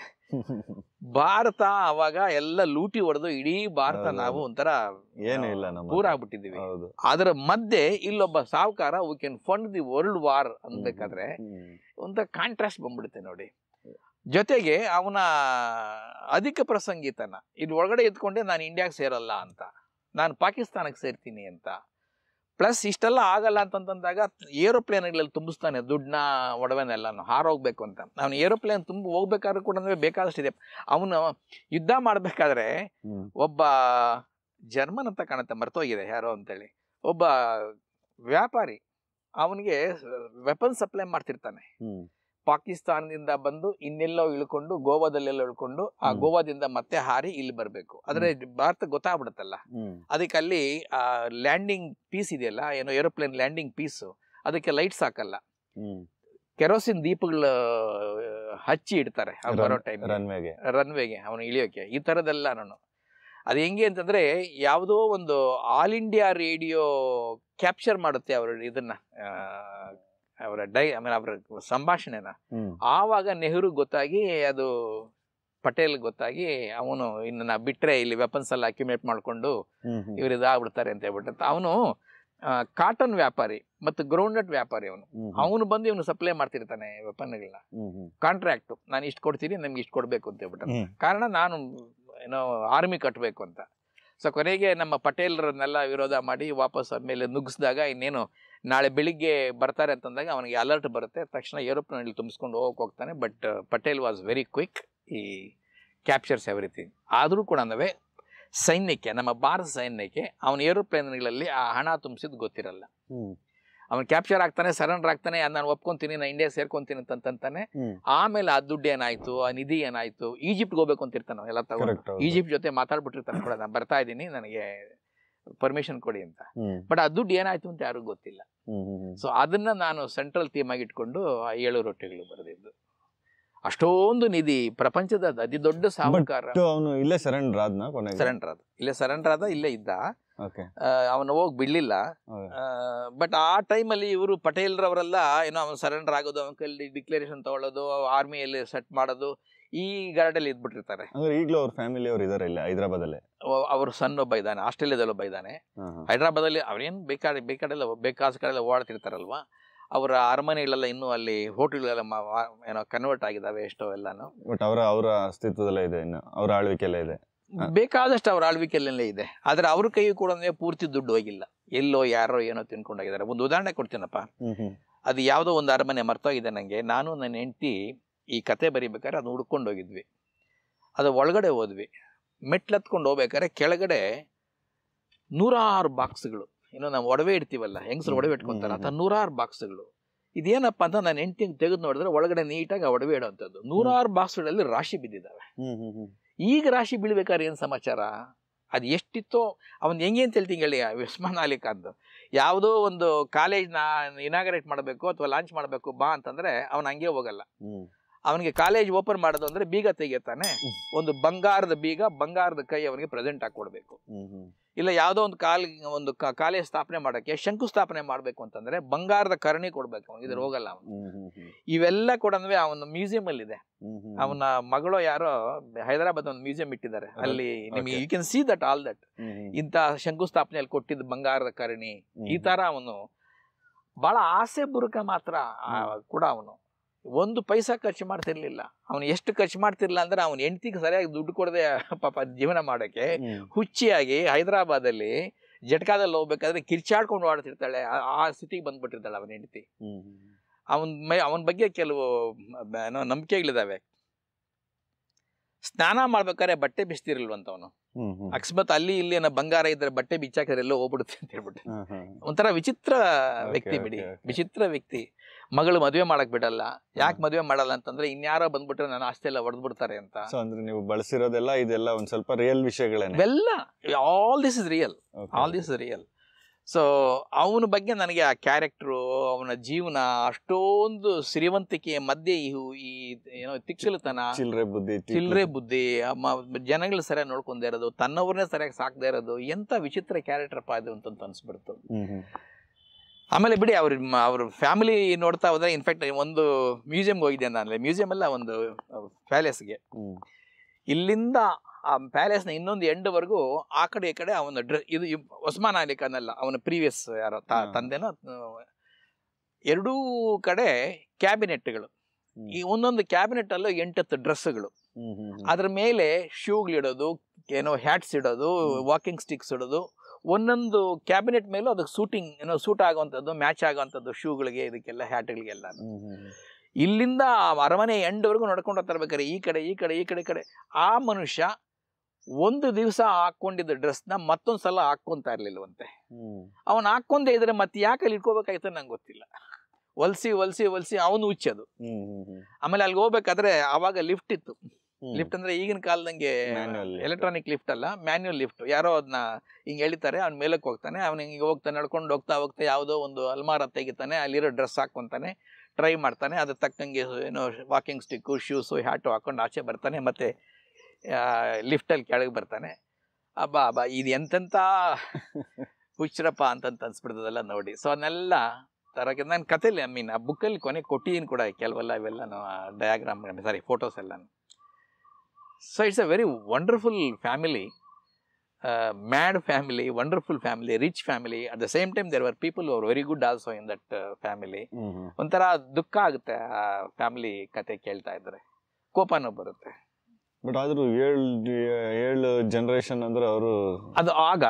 ಭಾರತ ಅವಾಗ ಎಲ್ಲ ಲೂಟಿ ಹೊಡೆದು ಇಡೀ ಭಾರತ ನಾವು ಒಂಥರ ಪೂರ ಆಗ್ಬಿಟ್ಟಿದೀವಿ. ಅದರ ಮಧ್ಯೆ ಇಲ್ಲೊಬ್ಬ ಸಾವುಕಾರ we can fund the world war ಅನ್ಬೇಕಾದ್ರೆ ಒಂಥರ ಕಾಂಟ್ರಾಸ್ಟ್ ಬಂದ್ಬಿಡುತ್ತೆ ನೋಡಿ. ಜೊತೆಗೆ ಅವನ ಅಧಿಕ ಪ್ರಸಂಗಿತನ ಇಲ್ಲಿ ಒಳಗಡೆ ಎತ್ಕೊಂಡೆ, ನಾನು ಇಂಡಿಯಾಗೆ ಸೇರಲ್ಲ ಅಂತ, ನಾನು ಪಾಕಿಸ್ತಾನಕ್ಕೆ ಸೇರ್ತೀನಿ ಅಂತ. ಪ್ಲಸ್ ಇಷ್ಟೆಲ್ಲ ಆಗಲ್ಲ ಅಂತಂದಾಗ ಏರೋಪ್ಲೇನ್ಗಳಲ್ಲಿ ತುಂಬಿಸ್ತಾನೆ ದುಡ್ಡನ್ನ ಒಡವೆನೆಲ್ಲಾನು ಹಾರೋಗ್ಬೇಕು ಅಂತ. ಅವನು ಏರೋಪ್ಲೇನ್ ಹೋಗ್ಬೇಕಾದ್ರೂ ಕೂಡ ಬೇಕಾದಷ್ಟಿದೆ. ಅವನು ಯುದ್ಧ ಮಾಡಬೇಕಾದ್ರೆ ಒಬ್ಬ ಜರ್ಮನ್ ಅಂತ ಕಾಣುತ್ತೆ, ಮರ್ತೋಗಿದೆ ಯಾರೋ ಅಂತೇಳಿ, ಒಬ್ಬ ವ್ಯಾಪಾರಿ ಅವನಿಗೆ ವೆಪನ್ ಸಪ್ಲೈ ಮಾಡ್ತಿರ್ತಾನೆ. ಪಾಕಿಸ್ತಾನದಿಂದ ಬಂದು ಇನ್ನೆಲ್ಲೋ ಇಳ್ಕೊಂಡು ಗೋವಾದಲ್ಲೆಲ್ಲೋ ಇಳ್ಕೊಂಡು ಆ ಗೋವಾದಿಂದ ಮತ್ತೆ ಹಾರಿ ಇಲ್ಲಿ ಬರಬೇಕು. ಆದ್ರೆ ಭಾರತ ಗೊತ್ತಾಗ್ಬಿಡುತ್ತಲ್ಲ, ಅದಕ್ಕೆ ಅಲ್ಲಿ ಆ ಲ್ಯಾಂಡಿಂಗ್ ಪೀಸ್ ಇದೆಯಲ್ಲ, ಏನೋ ಏರೋಪ್ಲೇನ್ ಲ್ಯಾಂಡಿಂಗ್ ಪೀಸು, ಅದಕ್ಕೆ ಲೈಟ್ಸ್ ಹಾಕಲ್ಲ, ಕೆರೋಸಿನ್ ದೀಪಗಳು ಹಚ್ಚಿ ಇಡ್ತಾರೆ ಬರೋ ಟೈಮ್ ರನ್ವೇಗೆ ಅವನು ಇಳಿಯೋಕೆ. ಈ ಥರದ್ದೆಲ್ಲ ನಾನು ಅದು ಹೆಂಗೆ ಅಂತಂದ್ರೆ ಯಾವುದೋ ಒಂದು ಆಲ್ ಇಂಡಿಯಾ ರೇಡಿಯೋ ಕ್ಯಾಪ್ಚರ್ ಮಾಡುತ್ತೆ ಅವರು ಇದನ್ನ, ಅವರ ಅವರ ಸಂಭಾಷಣೆನ. ಆವಾಗ ನೆಹರು ಗೊತ್ತಾಗಿ, ಅದು ಪಟೇಲ್ ಗೊತ್ತಾಗಿ, ಅವನು ಇನ್ನು ನಾ ಬಿಟ್ರೆ ಇಲ್ಲಿ ವೆಪನ್ಸ್ ಎಲ್ಲ ಅಕ್ಯುಮೇಟ್ ಮಾಡ್ಕೊಂಡು ಇವ್ರು ಇದಾಗ್ಬಿಡ್ತಾರೆ ಅಂತ ಹೇಳ್ಬಿಟ್ಟು ಅವನು ಕಾಟನ್ ವ್ಯಾಪಾರಿ ಮತ್ತು ಗ್ರೌಂಡ್ನಟ್ ವ್ಯಾಪಾರಿ ಅವನು ಬಂದು ಇವನು ಸಪ್ಲೈ ಮಾಡ್ತಿರ್ತಾನೆ ವೆಪನ್ಗಳನ್ನ. ಕಾಂಟ್ರಾಕ್ಟ್, ನಾನು ಇಷ್ಟು ಕೊಡ್ತೀನಿ, ನಮ್ಗೆ ಇಷ್ಟು ಕೊಡ್ಬೇಕು ಅಂತ ಹೇಳ್ಬಿಟ್ಟು. ಕಾರಣ ನಾನು ಏನೋ ಆರ್ಮಿ ಕಟ್ಟಬೇಕು ಅಂತ. ಸೊ ಕೊನೆಗೆ ನಮ್ಮ ಪಟೇಲ್ರನ್ನೆಲ್ಲ ವಿರೋಧ ಮಾಡಿ ವಾಪಸ್ ಆದ್ಮೇಲೆ ನುಗ್ಗಿಸಿದಾಗ, ಇನ್ನೇನು ನಾಳೆ ಬೆಳಿಗ್ಗೆ ಬರ್ತಾರೆ ಅಂತಂದಾಗ ಅವನಿಗೆ ಅಲರ್ಟ್ ಬರುತ್ತೆ, ತಕ್ಷಣ ಏರೋಪ್ಲೇನಲ್ಲಿ ತುಂಬಿಸ್ಕೊಂಡು ಹೋಗ್ತಾನೆ. But Patel was very quick, ಈ ಕ್ಯಾಪ್ಚರ್ಸ್ ಎವ್ರಿಥಿಂಗ್. ಆದರೂ ಕೂಡ ಸೈನ್ಯಕ್ಕೆ, ನಮ್ಮ ಭಾರತ ಸೈನ್ಯಕ್ಕೆ ಅವನ ಏರೋಪ್ಲೇನ್ಗಳಲ್ಲಿ ಆ ಹಣ ತುಂಬಿಸಿದ್ ಗೊತ್ತಿರಲ್ಲ. ಅವನು ಕ್ಯಾಪ್ಚರ್ ಆಗ್ತಾನೆ, ಸರೆಂಡರ್ ಆಗ್ತಾನೆ, ನಾನು ಒಪ್ಕೊಂತೀನಿ, ನಾನು ಇಂಡಿಯಾ ಸೇರ್ಕೊಂತೀನಿ ಅಂತಂತಾನೆ. ಆಮೇಲೆ ಆ ದುಡ್ಡು ಏನಾಯ್ತು, ಆ ನಿಧಿ ಏನಾಯ್ತು, ಈಜಿಪ್ಟ್ಗೆ ಹೋಗ್ಬೇಕು ಅಂತಿರ್ತಾನೆ ಎಲ್ಲ ತಗೊಂಡು. ಈಜಿಪ್ಟ್ ಜೊತೆ ಮಾತಾಡ್ಬಿಟ್ಟಿರ್ತಾನೆ ಕೂಡ, ನಾನು ಬರ್ತಾ ಇದ್ದೀನಿ, ನನಗೆ ಪರ್ಮಿಷನ್ ಕೊಡಿ ಅಂತ. ಬಟ್ ಆ ದುಡ್ಡು ಏನಾಯ್ತು ಅಂತ ಯಾರಿಗೂ ಗೊತ್ತಿಲ್ಲ. ಸೊ ಅದನ್ನ ನಾನು ಸೆಂಟ್ರಲ್ ಥೀಮ್ ಆಗಿ ಇಟ್ಕೊಂಡು ಆ 7 ರೊಟ್ಟಿಗಳು ಬರೆದಿದ್ದು. ಅಷ್ಟೊಂದು ನಿಧಿ, ಪ್ರಪಂಚದ ಅತಿ ದೊಡ್ಡ ಸಾಹುಕಾರ. ಅವನು ಇಲ್ಲೇ ಸರೆಂಡರ್ ಆದ, ಇಲ್ಲೇ ಇದ್ದ. ಅವನು ಹೋಗಿ ಬಿಡ್ಲಿಲ್ಲ. ಬಟ್ ಆ ಟೈಮಲ್ಲಿ ಇವರು ಪಟೇಲ್ರವರೆಲ್ಲ ಏನೋ ಅವನು ಸರೆಂಡರ್ ಆಗೋದು, ಅವನ ಕೈಲಿ ಡಿಕ್ಲರೇಷನ್ ತಗೊಳ್ಳೋದು, ಆರ್ಮಿಯಲ್ಲಿ ಸೆಟ್ ಮಾಡೋದು, ಈ ಗಾರ್ಡಲ್ಲಿ ಇದ್ಬಿಟ್ಟಿರ್ತಾರೆ. ಈಗಲೂ ಅವ್ರ ಫ್ಯಾಮಿಲಿ ಅವ್ರು ಇದಾರೆ ಇಲ್ಲ ಹೈದರಾಬಾದಲ್ಲಿ. ಅವ್ರ ಸನ್ ಒಬ್ಬ ಇದ್ದಾನೆ, ಆಸ್ಟ್ರೇಲಿಯಾದಲ್ಲಿ ಒಬ್ಬ ಇದ್ದಾನೆ. ಹೈದರಾಬಾದಲ್ಲಿ ಅವ್ರೇನು ಬೇಕಾದ ಕಡೆಲ್ಲ ಓಡಾಡ್ತಿರ್ತಾರಲ್ವಾ. ಅವರ ಅರಮನೆಗಳೆಲ್ಲ ಇನ್ನೂ ಅಲ್ಲಿ ಹೋಟೆಲ್ಗಳೆಲ್ಲ ಏನೋ ಕನ್ವರ್ಟ್ ಆಗಿದಾವೆ ಎಷ್ಟೋ ಎಲ್ಲಾನು. ಬಟ್ ಅವರ ಅಸ್ತಿತ್ವದಲ್ಲೇ ಇದೆ, ಇನ್ನು ಅವರ ಆಳ್ವಿಕೆಲ್ಲ ಇದೆ, ಬೇಕಾದಷ್ಟು ಅವ್ರ ಆಳ್ವಿಕೆಯಲ್ಲೇ ಇದೆ. ಆದ್ರೆ ಅವ್ರ ಕೈ ಕೂಡ ಪೂರ್ತಿ ದುಡ್ಡು ಹೋಗಿಲ್ಲ, ಎಲ್ಲೋ ಯಾರೋ ಏನೋ ತಿನ್ಕೊಂಡೋಗಿದ್ದಾರೆ. ಒಂದು ಉದಾಹರಣೆ ಕೊಡ್ತೀನಪ್ಪ. ಅದು ಯಾವುದೋ ಒಂದು ಅರಮನೆ ಮರ್ತೋಗಿದೆ ನನಗೆ. ನಾನು ನನ್ನ ಹೆಂಡತಿ ಈ ಕತೆ ಬರಿಬೇಕಾದ್ರೆ ಅದು ಹುಡ್ಕೊಂಡು ಹೋಗಿದ್ವಿ. ಅದು ಒಳಗಡೆ ಹೋದ್ವಿ, ಮೆಟ್ಲು ಹತ್ಕೊಂಡು ಹೋಗ್ಬೇಕಾದ್ರೆ ಕೆಳಗಡೆ 106 ಬಾಕ್ಸ್ಗಳು, ಏನೋ ನಾವು ಒಡವೆ ಇಡ್ತೀವಲ್ಲ, ಹೆಂಗಸರು ಒಡವೆ ಇಟ್ಕೊಂತಾರ ಅಂತ 106 ಬಾಕ್ಸ್ಗಳು. ಇದೇನಪ್ಪ ಅಂತ ನಾನು ಹೆಂಡತಿ ತೆಗೆದು ನೋಡಿದ್ರೆ ಒಳಗಡೆ ನೀಟಾಗಿ ಒಡವೆ ಇಡೋವಂಥದ್ದು 106 ಬಾಕ್ಸ್ಗಳಲ್ಲಿ ರಾಶಿ ಬಿದ್ದಿದ್ದಾವೆ. ಈಗ ರಾಶಿ ಬೀಳ್ಬೇಕಾದ್ರೆ ಏನು ಸಮಾಚಾರ, ಅದು ಎಷ್ಟಿತ್ತೋ. ಅವನು ಹೆಂಗೆ ಅಂತ ಹೇಳ್ತೀನಿ ಹೇಳಿ, ಉಸ್ಮಾನ್ ಅಲಿ ಖಾನ್ ಯಾವುದೋ ಒಂದು ಕಾಲೇಜ್ನ ಇನಾಗರೇಟ್ ಮಾಡಬೇಕು ಅಥವಾ ಲಾಂಚ್ ಮಾಡಬೇಕು ಬಾ ಅಂತಂದ್ರೆ ಅವನು ಹಂಗೆ ಹೋಗಲ್ಲ. ಅವನಿಗೆ ಕಾಲೇಜ್ ಓಪನ್ ಮಾಡೋದು ಅಂದ್ರೆ ಬೀಗ ತೆಗಿತಾನೆ, ಒಂದು ಬಂಗಾರದ ಬೀಗ, ಬಂಗಾರದ ಕೈ ಅವನಿಗೆ ಪ್ರೆಸೆಂಟ್ ಆಗಿ ಕೊಡ್ಬೇಕು. ಇಲ್ಲ ಯಾವುದೋ ಒಂದು ಕಾಲೇಜ್ ಸ್ಥಾಪನೆ ಮಾಡೋಕ್ಕೆ ಶಂಕುಸ್ಥಾಪನೆ ಮಾಡಬೇಕು ಅಂತಂದ್ರೆ ಬಂಗಾರದ ಕರ್ಣಿ ಕೊಡ್ಬೇಕು, ಅವನಿಗೆ ಇದ್ರ ಹೋಗಲ್ಲ ಅವನು. ಇವೆಲ್ಲ ಕೂಡ ಅವನ ಮ್ಯೂಸಿಯಂ ಅಲ್ಲಿ ಇದೆ. ಅವನ ಮಗಳು ಯಾರೋ ಹೈದರಾಬಾದ್ ಒಂದು ಮ್ಯೂಸಿಯಂ ಇಟ್ಟಿದ್ದಾರೆ, ಅಲ್ಲಿ ನಿಮಗೆ you can see that all that. ಇಂಥ ಶಂಕುಸ್ಥಾಪನೆಯಲ್ಲಿ ಕೊಟ್ಟಿದ್ದ ಬಂಗಾರದ ಕರ್ಣಿ, ಈ ತರ ಅವನು ಬಹಳ ಆಸೆ ಬುರುಕ ಮಾತ್ರ ಕೂಡ ಅವನು 1 ಪೈಸಾ ಖರ್ಚು ಮಾಡ್ತಿರ್ಲಿಲ್ಲ. ಅವನು ಎಷ್ಟು ಖರ್ಚು ಮಾಡ್ತಿರ್ಲಿಲ್ಲ ಅಂದ್ರೆ ಅವನ ಹೆಂಡತಿಗೆ ಸರಿಯಾಗಿ ದುಡ್ಡು ಕೊಡದೆ ಪಾಪ ಜೀವನ ಮಾಡೋಕ್ಕೆ ಹುಚ್ಚಿಯಾಗಿ ಹೈದರಾಬಾದಲ್ಲಿ ಜಟ್ಕಾದಲ್ಲಿ ಹೋಗ್ಬೇಕಾದ್ರೆ ಕಿರ್ಚಾಡ್ಕೊಂಡು ಓಡ್ತಿರ್ತಾಳೆ. ಆ ಸ್ಥಿತಿಗೆ ಬಂದ್ಬಿಟ್ಟಿರ್ತಾಳೆ ಅವನ ಹೆಂಡತಿ. ಅವನ ಬಗ್ಗೆ ಕೆಲವು ನಂಬಿಕೆಗಳಿದಾವೆ. ಸ್ನಾನ ಮಾಡ್ಬೇಕಾದ್ರೆ ಬಟ್ಟೆ ಬಿಚ್ತಿರ್ಲಿಲ್ವಂತ ಅವನು. ಅಕಸ್ಮಾತ್ ಅಲ್ಲಿ ಇಲ್ಲಿ ಏನೋ ಬಂಗಾರ ಇದ್ರೆ ಬಟ್ಟೆ ಬಿಚ್ಚಾಕಿದ್ರೆ ಎಲ್ಲೋ ಹೋಗ್ಬಿಡುತ್ತೆ ಅಂತ ಹೇಳ್ಬಿಟ್ಟು ಒಂಥರ ವಿಚಿತ್ರ ವ್ಯಕ್ತಿ ಬಿಡಿ, ವಿಚಿತ್ರ ವ್ಯಕ್ತಿ. ಮಗಳು ಮದುವೆ ಮಾಡಕ್ ಬಿಡಲ್ಲ. ಯಾಕೆ ಮದುವೆ ಮಾಡಲ್ಲ ಅಂತಂದ್ರೆ ಇನ್ಯಾರೋ ಬಂದ್ಬಿಟ್ರೆ ನಾನು ಆಸ್ತಿ ಎಲ್ಲ ಹೊಡೆದ್ಬಿಡ್ತಾರೆ ಅಂತ. ಅಂದ್ರೆ ನೀವು ಬಳಸಿರೋದೆಲ್ಲ ಇದೆಲ್ಲ ಒಂದ್ ಸ್ವಲ್ಪ ರಿಯಲ್ ವಿಷಯಗಳೇ, ಇವೆಲ್ಲ all this is real. So ಅವನ ಬಗ್ಗೆ ನನಗೆ ಆ ಕ್ಯಾರೆಕ್ಟ್ರು, ಅವನ ಜೀವನ, ಅಷ್ಟೊಂದು ಶ್ರೀಮಂತಿಕೆಯ ಮಧ್ಯೆ ಈ ಏನೋ ತಿಕ್ಕಲತನ, ಚಿಲ್ಲರೆ ಬುದ್ಧಿ, ಜನಗಳು ಸರಿಯಾಗಿ ನೋಡ್ಕೊಂಡೇ ಇರೋದು, ತನ್ನವ್ರನ್ನೇ ಸರಿಯಾಗಿ ಸಾಕದೇ ಇರೋದು, ಎಂತ ವಿಚಿತ್ರ ಕ್ಯಾರೆಕ್ಟರ್ ಇದು ಅಂತ ಅನ್ಸ್ಬಿಡ್ತು. ಆಮೇಲೆ ಬಿಡಿ ಅವ್ರ ಫ್ಯಾಮಿಲಿ ನೋಡ್ತಾ ಹೋದ್ರೆ, ಇನ್ಫ್ಯಾಕ್ಟ್ ಒಂದು ಮ್ಯೂಸಿಯಂಗೆ ಹೋಗಿದ್ದೆ ನಾನು. ಮ್ಯೂಸಿಯಂ ಅಲ್ಲ, ಒಂದು ಪ್ಯಾಲೇಸ್ಗೆ. ಇಲ್ಲಿಂದ ಆ ಪ್ಯಾಲೇಸ್ನ ಇನ್ನೊಂದು ಎಂಡ್ವರೆಗೂ ಆ ಕಡೆ ಈ ಕಡೆ ಅವನ ಇದು ಉಸ್ಮಾನ್ ಅಲಿ ಖಾನ್ ಅಲ್ಲ, ಅವನ ಪ್ರೀವಿಯಸ್ ಯಾರೋ ತಂದೆನೋ, 2 ಕಡೆ ಕ್ಯಾಬಿನೆಟ್ಗಳು. ಈ ಒಂದೊಂದು ಕ್ಯಾಬಿನೆಟ್ ಅಲ್ಲೂ 8-10 ಡ್ರೆಸ್ಗಳು. ಅದ್ರ ಮೇಲೆ ಶೂಗಳಿಡೋದು, ಏನೋ ಹ್ಯಾಟ್ಸ್ ಇಡೋದು, ವಾಕಿಂಗ್ ಸ್ಟಿಕ್ಸ್ ಇಡೋದು, ಒಂದೊಂದು ಕ್ಯಾಬಿನೆಟ್ ಮೇಲೂ ಅದಕ್ಕೆ ಸೂಟ್ ಆಗುವಂಥದ್ದು, ಮ್ಯಾಚ್ ಆಗುವಂಥದ್ದು, ಶೂಗಳಿಗೆ, ಇದಕ್ಕೆಲ್ಲ, ಹ್ಯಾಟ್ಗಳಿಗೆಲ್ಲ. ಇಲ್ಲಿಂದ ಅರಮನೆ ಎಂಡ್ವರೆಗೂ ನಡ್ಕೊಂಡು ಹೋಗ್ತಾ ಇರ್ಬೇಕಾದ್ರೆ ಈ ಕಡೆ ಈ ಕಡೆ ಈ ಕಡೆ ಈ ಕಡೆ. ಆ ಮನುಷ್ಯ ಒಂದು ದಿವಸ ಹಾಕೊಂಡಿದ್ದ ಡ್ರೆಸ್ನ ಮತ್ತೊಂದು ಸಲ ಹಾಕ್ಕೊಂತ ಇರ್ಲಿಲ್ವಂತೆ. ಅವನು ಹಾಕೊಂಡೇ ಇದ್ರೆ ಮತ್ತೆ ಯಾಕೆ ಅಲ್ಲಿ ಇಟ್ಕೋಬೇಕಾಯ್ತು ನಂಗೆ ಗೊತ್ತಿಲ್ಲ. ಹೊಲ್ಸಿ ಹೊಲ್ಸಿ ಹೊಲ್ಸಿ ಅವನು ಹುಚ್ಚದು. ಆಮೇಲೆ ಅಲ್ಲಿಗೆ ಹೋಗ್ಬೇಕಾದ್ರೆ ಅವಾಗ ಲಿಫ್ಟ್ ಇತ್ತು. ಲಿಫ್ಟ್ ಅಂದ್ರೆ ಈಗಿನ ಕಾಲದಂಗೆ ಎಲೆಕ್ಟ್ರಾನಿಕ್ ಲಿಫ್ಟ್ ಅಲ್ಲ, ಮ್ಯಾನ್ಯುಯಲ್ ಲಿಫ್ಟ್. ಯಾರೋ ಅದನ್ನ ಹಿಂಗೆ ಎಳಿತಾರೆ, ಅವ್ನ ಮೇಲಕ್ಕೆ ಹೋಗ್ತಾನೆ, ಅವ್ನು ಹಿಂಗೆ ಹೋಗ್ತಾನೆ, ನಡ್ಕೊಂಡು ಹೋಗ್ತಾ ಯಾವುದೋ ಒಂದು ಅಲ್ಮಾರ ತೆಗಿತಾನೆ, ಅಲ್ಲಿರೋ ಡ್ರೆಸ್ ಹಾಕೊಂತಾನೆ, ಟ್ರೈ ಮಾಡ್ತಾನೆ, ಅದ್ರ ತಕ್ಕಂಗೆ ಏನೋ ವಾಕಿಂಗ್ ಸ್ಟಿಕ್ಕು, ಶೂಸು, ಹ್ಯಾಟು ಹಾಕೊಂಡು ಆಚೆ ಬರ್ತಾನೆ, ಮತ್ತೆ ಲಿಫ್ಟಲ್ಲಿ ಕೆಳಗೆ ಬರ್ತಾನೆ. ಅಬ್ಬಾ ಇದು ಎಂತೆಂಥ ಹುಚ್ಚರಪ್ಪ ಅಂತ ಅನ್ಸ್ಬಿಡ್ತದಲ್ಲ ನೋಡಿ. ಸೊ ಅದನ್ನೆಲ್ಲ ತರಕ್ಕೆ ನಾನು ಕಥೆಲಿ ಆ ಬುಕ್ಕಲ್ಲಿ ಕೊನೆಗೆ ಕೊಟ್ಟಿದ್ದೀನಿ ಕೂಡ ಕೆಲವೆಲ್ಲ, ಇವೆಲ್ಲ ಡಯಾಗ್ರಾಮ್, ಫೋಟೋಸ್ ಎಲ್ಲ. So it's a very wonderful family, mad family, wonderful family, rich family. At the same time there were people who are very good also in that family. ಒಂಥರ ದುಃಖ ಆಗುತ್ತೆ ಆ ಫ್ಯಾಮಿಲಿ ಕತೆ ಕೇಳ್ತಾ ಇದ್ರೆ, ಕೋಪನೂ ಬರುತ್ತೆ. ಬಟ್ ಆದ್ರೂ 7 ಜನರೇಷನ್ ಅಂದ್ರೆ ಅವರು ಅದು ಆಗ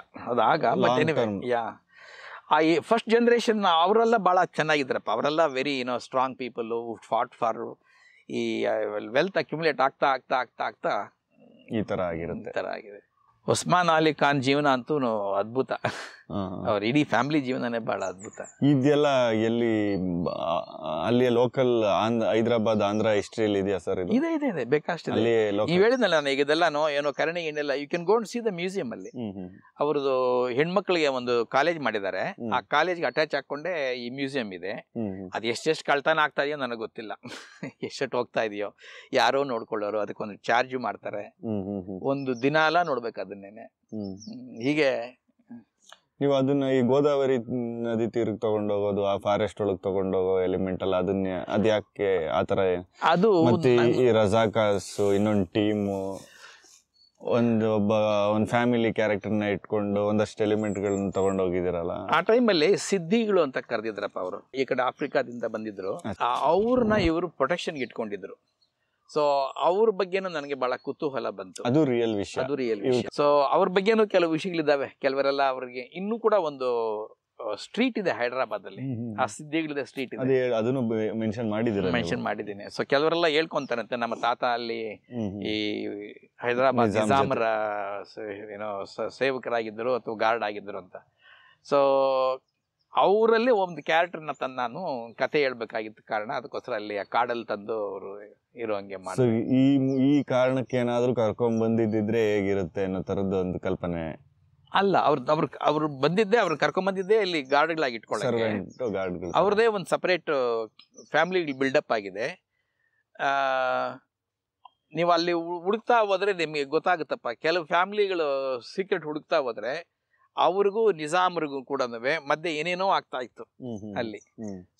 ಬಟ್ ಎನಿವೆ ಆ ಫಸ್ಟ್ ಜನರೇಷನ್ ಅವರೆಲ್ಲ ಭಾಳ ಚೆನ್ನಾಗಿದ್ರಪ್ಪ. ಅವರೆಲ್ಲ very strong people, fought for ಈ ವೆಲ್ತ್ ಅಕ್ಯುಮುಲೇಟ್ ಆಗ್ತಾ ಆಗ್ತಾ ಆಗ್ತಾ ಆಗ್ತಾ ಈ ತರ ಆಗಿದೆ. ಉಸ್ಮಾನ್ ಅಲಿ ಖಾನ್ ಜೀವನ ಅಂತೂ ಅದ್ಭುತ. ಅವ್ರ ಇಡೀ ಫ್ಯಾಮಿಲಿ ಜೀವನನೇ ಬಹಳ ಅದ್ಭುತ. ಇದೆಲ್ಲ ಎಲ್ಲಿ ಅಲ್ಲಿ ಲೋಕಲ್ ಹೈದರಾಬಾದ್ ಆಂಧ್ರ ಹಿಸ್ಟ್ರಿಯಲ್ಲಿ ಇದೆಯಾ ಸರ್? ಇದೆ ಬೇಕಷ್ಟಿದೆ. ನೀವು ಹೇಳಿದ್ನಲ್ಲ ನಾನು, ಈಗ ಇದೆಲ್ಲ ಏನೋ ಕರಣಿ ಏನೆಲ್ಲ you can go and see the museum ಅಲ್ಲಿ. ಅವ್ರದ್ದು ಹೆಣ್ಮಕ್ಳಿಗೆ ಒಂದು ಕಾಲೇಜ್ ಮಾಡಿದ್ದಾರೆ, ಆ ಕಾಲೇಜ್ಗೆ ಅಟ್ಯಾಚ್ ಹಾಕೊಂಡೆ ಈ ಮ್ಯೂಸಿಯಂ ಇದೆ. ಅದು ಎಷ್ಟೆಷ್ಟು ಕಳ್ತನ ಆಗ್ತಾ ಇದೆಯೋ ನನಗೆ ಗೊತ್ತಿಲ್ಲ, ಎಷ್ಟೆಷ್ಟು ಹೋಗ್ತಾ ಇದೆಯೋ, ಯಾರೋ ನೋಡ್ಕೊಳ್ಳೋರು, ಅದಕ್ಕೊಂದು ಚಾರ್ಜ್ ಮಾಡ್ತಾರೆ, ಒಂದು ದಿನ ಎಲ್ಲ ನೋಡ್ಬೇಕು ಅದನ್ನೇನೆ. ಹೀಗೆ ನೀವು ಅದನ್ನ ಈ ಗೋದಾವರಿ ನದಿ ತೀರಕ್ಕೆ ತಗೊಂಡೋಗೋದು, ಆ ಫಾರೆಸ್ಟ್ ಒಳಗೆ ತಗೊಂಡೋಗೋ ಎಲಿಮೆಂಟ್ ಅಲ್ಲ, ಅದನ್ನ ಅದ್ಯಾಕೆ ಆತರ? ಅದು ಮತ್ತೆ ಈ ರಜಾಕಾಸ್ ಇನ್ನೊಂದು ಟೀಮು, ಒಂದು ಫ್ಯಾಮಿಲಿ ಕ್ಯಾರೆಕ್ಟರ್ನ ಇಟ್ಕೊಂಡು ಒಂದಷ್ಟು ಎಲಿಮೆಂಟ್ಗಳನ್ನ ತಗೊಂಡೋಗಿದಿರಲ್ಲ. ಆ ಟೈಮಲ್ಲಿ ಸಿದ್ಧಿಗಳು ಅಂತ ಕರೆದಿದ್ರಪ್ಪ ಅವರು. ಈ ಕಡೆ ಆಫ್ರಿಕಾದಿಂದ ಬಂದಿದ್ರು, ಅವ್ರನ್ನ ಇವರು ಪ್ರೊಟೆಕ್ಷನ್ಗೆ ಇಟ್ಕೊಂಡಿದ್ರು. ಸೊ ಅವ್ರ ಬಗ್ಗೆನೂ ನನಗೆ ಬಹಳ ಕುತೂಹಲ ಬಂತು. ಅದು ರಿಯಲ್ ವಿಷಯ. ಸೊ ಅವ್ರ ಬಗ್ಗೆನೂ ಕೆಲವು ವಿಷಯಗಳಿದ್ದಾವೆ. ಕೆಲವರೆಲ್ಲ ಅವ್ರಿಗೆ ಇನ್ನೂ ಕೂಡ ಒಂದು ಸ್ಟ್ರೀಟ್ ಇದೆ ಹೈದರಾಬಾದ್ ಅಲ್ಲಿ, ಆ ಸಿದ್ಧಿಗಳಿದೆ ಸ್ಟ್ರೀಟ್ ಇದೆ, ಅದನ್ನು ಮೆನ್ಷನ್ ಮಾಡಿದ್ದೀನಿ. ಸೊ ಕೆಲವರೆಲ್ಲ ಹೇಳ್ಕೊಂತಾರಂತೆ, ನಮ್ಮ ತಾತ ಅಲ್ಲಿ ಈ ಹೈದರಾಬಾದ್ ನಿಜಾಮರ ಸೇವಕರಾಗಿದ್ದರು ಅಥವಾ ಗಾರ್ಡ್ ಆಗಿದ್ದರು ಅಂತ. ಸೊ ಅವರಲ್ಲಿ ಒಂದು ಕ್ಯಾರೆಕ್ಟರ್ನ ತಂದು ನಾನು ಕತೆ ಹೇಳ್ಬೇಕಾಗಿದ್ದ ಕಾರಣ ಅದಕ್ಕೋಸ್ಕರ ಅಲ್ಲಿ ಆ ಕಾಡಲ್ಲಿ ತಂದು ಅವರು ಇರೋಂಗೆ ಮಾಡಿ. ಈ ಕಾರಣಕ್ಕೆ ಏನಾದ್ರು ಕರ್ಕೊಂಡ್ ಬಂದಿದ್ದಿದ್ರೆ ಹೇಗಿರುತ್ತೆ ಅನ್ನೋ ತರದ್ದು ಒಂದು ಕಲ್ಪನೆ ಅಲ್ಲ. ಅವ್ರು ಬಂದಿದ್ದೆ, ಅವ್ರು ಕರ್ಕೊಂಡ್ ಬಂದಿದ್ದೆ ಇಲ್ಲಿ ಗಾರ್ಡ್ಗಳಾಗಿ ಇಟ್ಕೊಳ್ಳೋಕೆ. ಅವ್ರದೇ ಒಂದು ಸಪರೇಟ್ ಫ್ಯಾಮಿಲಿ ಬಿಲ್ಡಪ್ ಆಗಿದೆ. ನೀವು ಅಲ್ಲಿ ಹುಡುಕ್ತಾ ಹೋದ್ರೆ ನಿಮಗೆ ಗೊತ್ತಾಗುತ್ತಪ್ಪ, ಕೆಲವು ಫ್ಯಾಮಿಲಿಗಳು ಸೀಕ್ರೆಟ್ ಹುಡುಕ್ತಾ ಹೋದ್ರೆ ಅವ್ರಿಗೂ ನಿಜಾಮ್ರಿಗೂ ಕೂಡ ಮಧ್ಯೆ ಏನೇನೋ ಆಗ್ತಾ ಇತ್ತು ಅಲ್ಲಿ.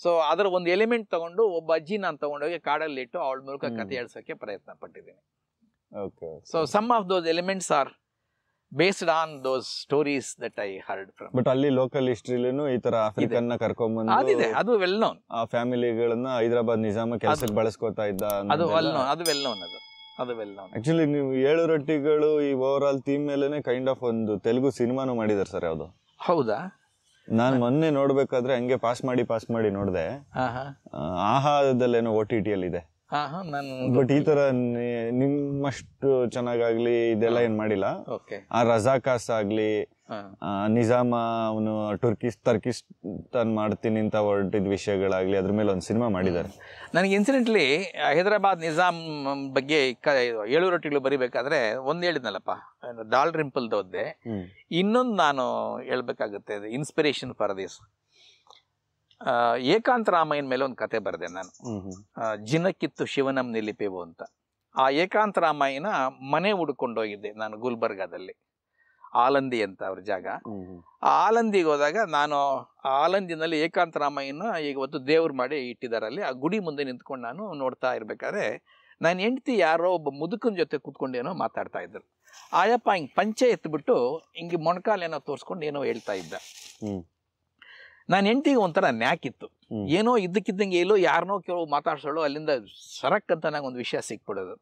ಸೊ ಅದರ ಒಂದು ಎಲಿಮೆಂಟ್ ತಗೊಂಡು ಒಬ್ಬ ಅಜ್ಜಿ ನಾನು ತಗೊಂಡೋಗಿ ಕಾಡಲ್ಲಿ ಇಟ್ಟು ಅವಳ ಮೂಲಕ ಕತೆ ಹೇಳ್ಸೋಕೆ ಪ್ರಯತ್ನ ಪಟ್ಟಿದ್ದೀನಿ. So some of those elements are based on those stories that I heard from. But ಅಲ್ಲಿ ಲೋಕಲ್ ಹಿಸ್ಟ್ರಿಲಿನೂ ಈ ತರ ಆಫ್ರಿಕನ್ ನ ಕರ್ಕೊಂಡ್ಬಂದು ಅದಿದೆ, ಅದು ವೆಲ್ ನೋನ್. ಆ ಫ್ಯಾಮಿಲಿಗಳನ್ನ ಹೈದರಾಬಾದ್ ನಿಜಾಮ ಕೆಲಸಕ್ಕೆ ಬಳಸ್ಕೊತಾ ಇದ್ದ, ಅದು ವೆಲ್ ನೋನ್. ಆಕ್ಚುಲಿ ನೀವು 7 ರೊಟ್ಟಿಗಳು ಈ ಓವರ್ ಆಲ್ ಥೀಮ್ ಮೇಲೆನೆ ಕೈಂಡ್ ಆಫ್ ಒಂದು ತೆಲುಗು ಸಿನಿಮಾನು ಮಾಡಿದಾರೆ ಸರ್. ಯಾವ್ದು? ಹೌದಾ? ನಾನ್ ಮೊನ್ನೆ ನೋಡ್ಬೇಕಾದ್ರೆ ಹಂಗೆ ಪಾಸ್ ಮಾಡಿ ನೋಡ್ದೆ. ಆಹಾದಲ್ಲೇನೋ OTT ಅಲ್ಲಿ ಇದೆ. ಬಟ್ ಈ ತರ ನಿಮ್ಮಷ್ಟು ಚೆನ್ನಾಗಾಗ್ಲಿ ಇದೆಲ್ಲ ಏನ್ ಮಾಡಿಲ್ಲ. ಆ ರಜಾಕಾಸ್ ಆಗ್ಲಿ, ನಿಜಾಮ ಅವನು ಟರ್ಕಿಸ್ತಾನ್ ಮಾಡ್ತೀನಿ ಅಂತ ಹೊರಟಿದ್ ವಿಷಯಗಳಾಗ್ಲಿ, ಅದ್ರ ಮೇಲೆ ಒಂದು ಸಿನಿಮಾ ಮಾಡಿದ್ದಾರೆ. ನನಗೆ ಇನ್ಸಿಡೆಂಟ್ಲಿ ಹೈದರಾಬಾದ್ ನಿಜಾಮ್ ಬಗ್ಗೆ 7 ರೊಟ್ಟಿಗಳು ಬರಿಬೇಕಾದ್ರೆ ಒಂದ್ ಹೇಳಿದ್ನಲ್ಲಪ್ಪ, ಡಾಲ್ ರಿಂಪಲ್ದು ಓದ್ದೆ. ಇನ್ನೊಂದು ನಾನು ಹೇಳ್ಬೇಕಾಗುತ್ತೆ, ಇನ್ಸ್ಪಿರೇಷನ್ ಫಾರ್ ದಿಸ್. ಏಕಾಂತ ರಾಮಯ್ಯನ ಮೇಲೆ ಒಂದು ಕತೆ ಬರೆದೆ ನಾನು, ಜಿನಕ್ಕಿತ್ತು ಶಿವನಂ ನಿಲಿಪೇವು ಅಂತ. ಆ ಏಕಾಂತ ರಾಮಯ್ಯನ ಮನೆ ಹುಡ್ಕೊಂಡು ಹೋಗಿದ್ದೆ ನಾನು ಗುಲ್ಬರ್ಗಾದಲ್ಲಿ, ಆಲಂದಿ ಅಂತ ಅವ್ರ ಜಾಗ. ಆ ಆಲಂದಿಗೆ ಹೋದಾಗ ನಾನು ಆ ಆಲಂದಿನಲ್ಲಿ ಏಕಾಂತ ರಾಮಯ್ಯನ ಈಗ ಹೊತ್ತು ದೇವ್ರು ಮಾಡಿ ಇಟ್ಟಿದಾರಲ್ಲಿ, ಆ ಗುಡಿ ಮುಂದೆ ನಿಂತ್ಕೊಂಡು ನಾನು ನೋಡ್ತಾ ಇರ್ಬೇಕಾದ್ರೆ ನಾನು ಹೆಂಡ್ತಿ ಯಾರೋ ಒಬ್ಬ ಮುದುಕನ ಜೊತೆ ಕೂತ್ಕೊಂಡೇನೋ ಮಾತಾಡ್ತಾ ಇದ್ರು. ಆಯಪ್ಪ ಹಿಂಗೆ ಪಂಚೆ ಎತ್ಬಿಟ್ಟು ಹಿಂಗೆ ಮೊಣಕಾಲೇನೋ ತೋರಿಸ್ಕೊಂಡು ಏನೋ ಹೇಳ್ತಾ ಇದ್ದ. ನಾನು ಹೆಂಡ್ತಿಗೆ ಒಂಥರ ನ್ಯಾಕಿತ್ತು, ಏನೋ ಇದ್ದಕ್ಕಿದ್ದಂಗೆ ಎಲ್ಲೋ ಯಾರನೋ ಕೆಲವು ಮಾತಾಡ್ಸೋಳು, ಅಲ್ಲಿಂದ ಸರಕ್ ಅಂತ ನಂಗೆ ಒಂದು ವಿಷಯ ಸಿಕ್ಬಿಡೋದು.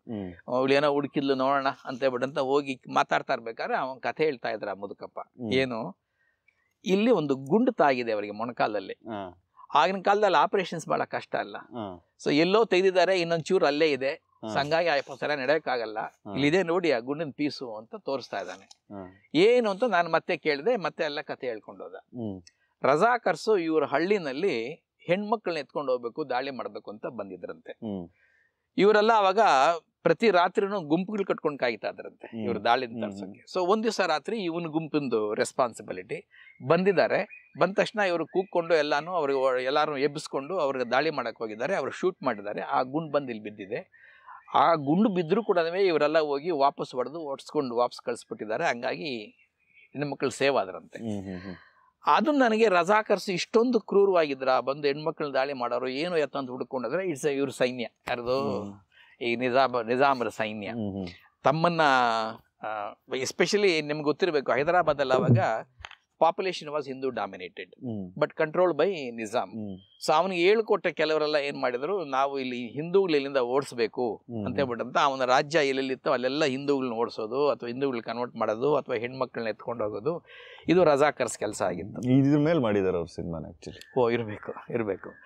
ಅವಳು ಏನೋ ಹುಡುಕಿದ್ಲು ನೋಡೋಣ ಅಂತ ಹೇಳ್ಬಿಟ್ಟಂತ ಹೋಗಿ ಮಾತಾಡ್ತಾ ಇರ್ಬೇಕಾದ್ರೆ ಅವನ್ ಕಥೆ ಹೇಳ್ತಾ ಇದ್ರ ಮುದುಕಪ್ಪ. ಏನು ಇಲ್ಲಿ ಒಂದು ಗುಂಡು ತಾಗಿದೆ ಅವರಿಗೆ ಮೊಣಕಾಲಲ್ಲಿ. ಆಗಿನ ಕಾಲದಲ್ಲಿ ಆಪರೇಷನ್ಸ್ ಬಹಳ ಕಷ್ಟ ಅಲ್ಲ. ಸೊ ಎಲ್ಲೋ ತೆಗೆದಿದ್ದಾರೆ, ಇನ್ನೊಂದ್ ಚೂರು ಅಲ್ಲೇ ಇದೆ. ಹಂಗಾಗಿ ಸಲ ನಡೆಯಕ್ಕಾಗಲ್ಲ, ಇಲ್ಲಿದೆ ನೋಡಿ ಆ ಗುಂಡಿನ ಪೀಸು ಅಂತ ತೋರಿಸ್ತಾ ಇದ್ದಾನೆ. ಏನು ಅಂತ ನಾನು ಮತ್ತೆ ಕೇಳಿದೆ, ಮತ್ತೆ ಎಲ್ಲ ಕತೆ ಹೇಳ್ಕೊಂಡು ಹೋದ. ರಜಾಕರ್ಸು ಇವ್ರ ಹಳ್ಳಿನಲ್ಲಿ ಹೆಣ್ಮಕ್ಳನ್ನ ಎತ್ಕೊಂಡು ಹೋಗ್ಬೇಕು, ದಾಳಿ ಮಾಡ್ಬೇಕು ಅಂತ ಬಂದಿದ್ರಂತೆ. ಇವರೆಲ್ಲ ಅವಾಗ ಪ್ರತಿ ರಾತ್ರಿನೂ ಗುಂಪುಗಳು ಕಟ್ಕೊಂಡು ಕಾಯ್ತಾ ಇದ್ರಂತೆ ಇವ್ರು ದಾಳಿ ತರ್ಸೋಕೆ. ಸೊ ಒಂದ್ ದಿವಸ ರಾತ್ರಿ ಇವನ್ ಗುಂಪಿಂದು ರೆಸ್ಪಾನ್ಸಿಬಿಲಿಟಿ ಬಂದಿದ್ದಾರೆ. ಬಂದ ತಕ್ಷಣ ಇವರು ಕೂಗ್ಕೊಂಡು ಎಲ್ಲಾನು ಅವ್ರಿಗೆ ಎಲ್ಲಾರು ಎಬ್ಬಿಸ್ಕೊಂಡು ಅವ್ರಿಗೆ ದಾಳಿ ಮಾಡಕ್ ಹೋಗಿದ್ದಾರೆ. ಅವ್ರು ಶೂಟ್ ಮಾಡಿದ್ದಾರೆ. ಆ ಗುಂಡು ಬಂದು ಇಲ್ಲಿ ಬಿದ್ದಿದೆ. ಆ ಗುಂಡು ಬಿದ್ದರೂ ಕೂಡ ಇವರೆಲ್ಲ ಹೋಗಿ ವಾಪಸ್ ಹೊಡೆದು ಓಡಿಸ್ಕೊಂಡು ವಾಪಸ್ ಕಳಿಸ್ಬಿಟ್ಟಿದ್ದಾರೆ. ಹಂಗಾಗಿ ಹೆಣ್ಮಕ್ಳು ಸೇವ್ ಆದ್ರಂತೆ. ಅದು ನನಗೆ ರಜಾಕರ್ಸ್ ಇಷ್ಟೊಂದು ಕ್ರೂರವಾಗಿದ್ರ, ಬಂದು ಹೆಣ್ಮಕ್ಳನ್ನ ದಾಳಿ ಮಾಡೋರು ಏನು ಎತ್ತ ಅಂತ ಹುಡ್ಕೊಂಡ್ರೆ ಇಟ್ಸ್ ಇವ್ರ ಸೈನ್ಯ, ಯಾರ್ದು ಈ ನಿಜಾಮರ ಸೈನ್ಯ ತಮ್ಮನ್ನ ಎಸ್ಪೆಷಲಿ ನಿಮ್ಗೆ ಗೊತ್ತಿರಬೇಕು, ಹೈದರಾಬಾದಲ್ಲಿ ಅವಾಗ population was Hindu dominated but controlled by Nizam. So ಅವನಿಗೆ ಹೇಳ್ಕೊಟ್ಟ ಕೆಲವರೆಲ್ಲ ಏನ್ ಮಾಡಿದ್ರು, ನಾವು ಇಲ್ಲಿ ಹಿಂದೂಗಳು ಇಲ್ಲಿಂದ ಓಡಿಸ್ಬೇಕು ಅಂತ ಹೇಳ್ಬಿಟ್ಟಂತ ಅವನ ರಾಜ್ಯ ಎಲ್ಲೆಲ್ಲಿತ್ತು ಅಲ್ಲೆಲ್ಲ ಹಿಂದೂಗಳನ್ನ ಓಡಿಸೋದು ಅಥವಾ ಹಿಂದೂಗಳು ಕನ್ವರ್ಟ್ ಮಾಡೋದು ಅಥವಾ ಹೆಣ್ಮಕ್ಳನ್ನ ಎತ್ಕೊಂಡು ಹೋಗೋದು, ಇದು ರಜಾಕರ್ಸ್ ಕೆಲಸ ಆಗಿತ್ತು. ಇದ್ರ ಮೇಲೆ ಮಾಡಿದಾರೆ ಅವ್ರ ಸಿನಿಮಾನ ಆಕ್ಚುಲಿ. ಇರಬೇಕು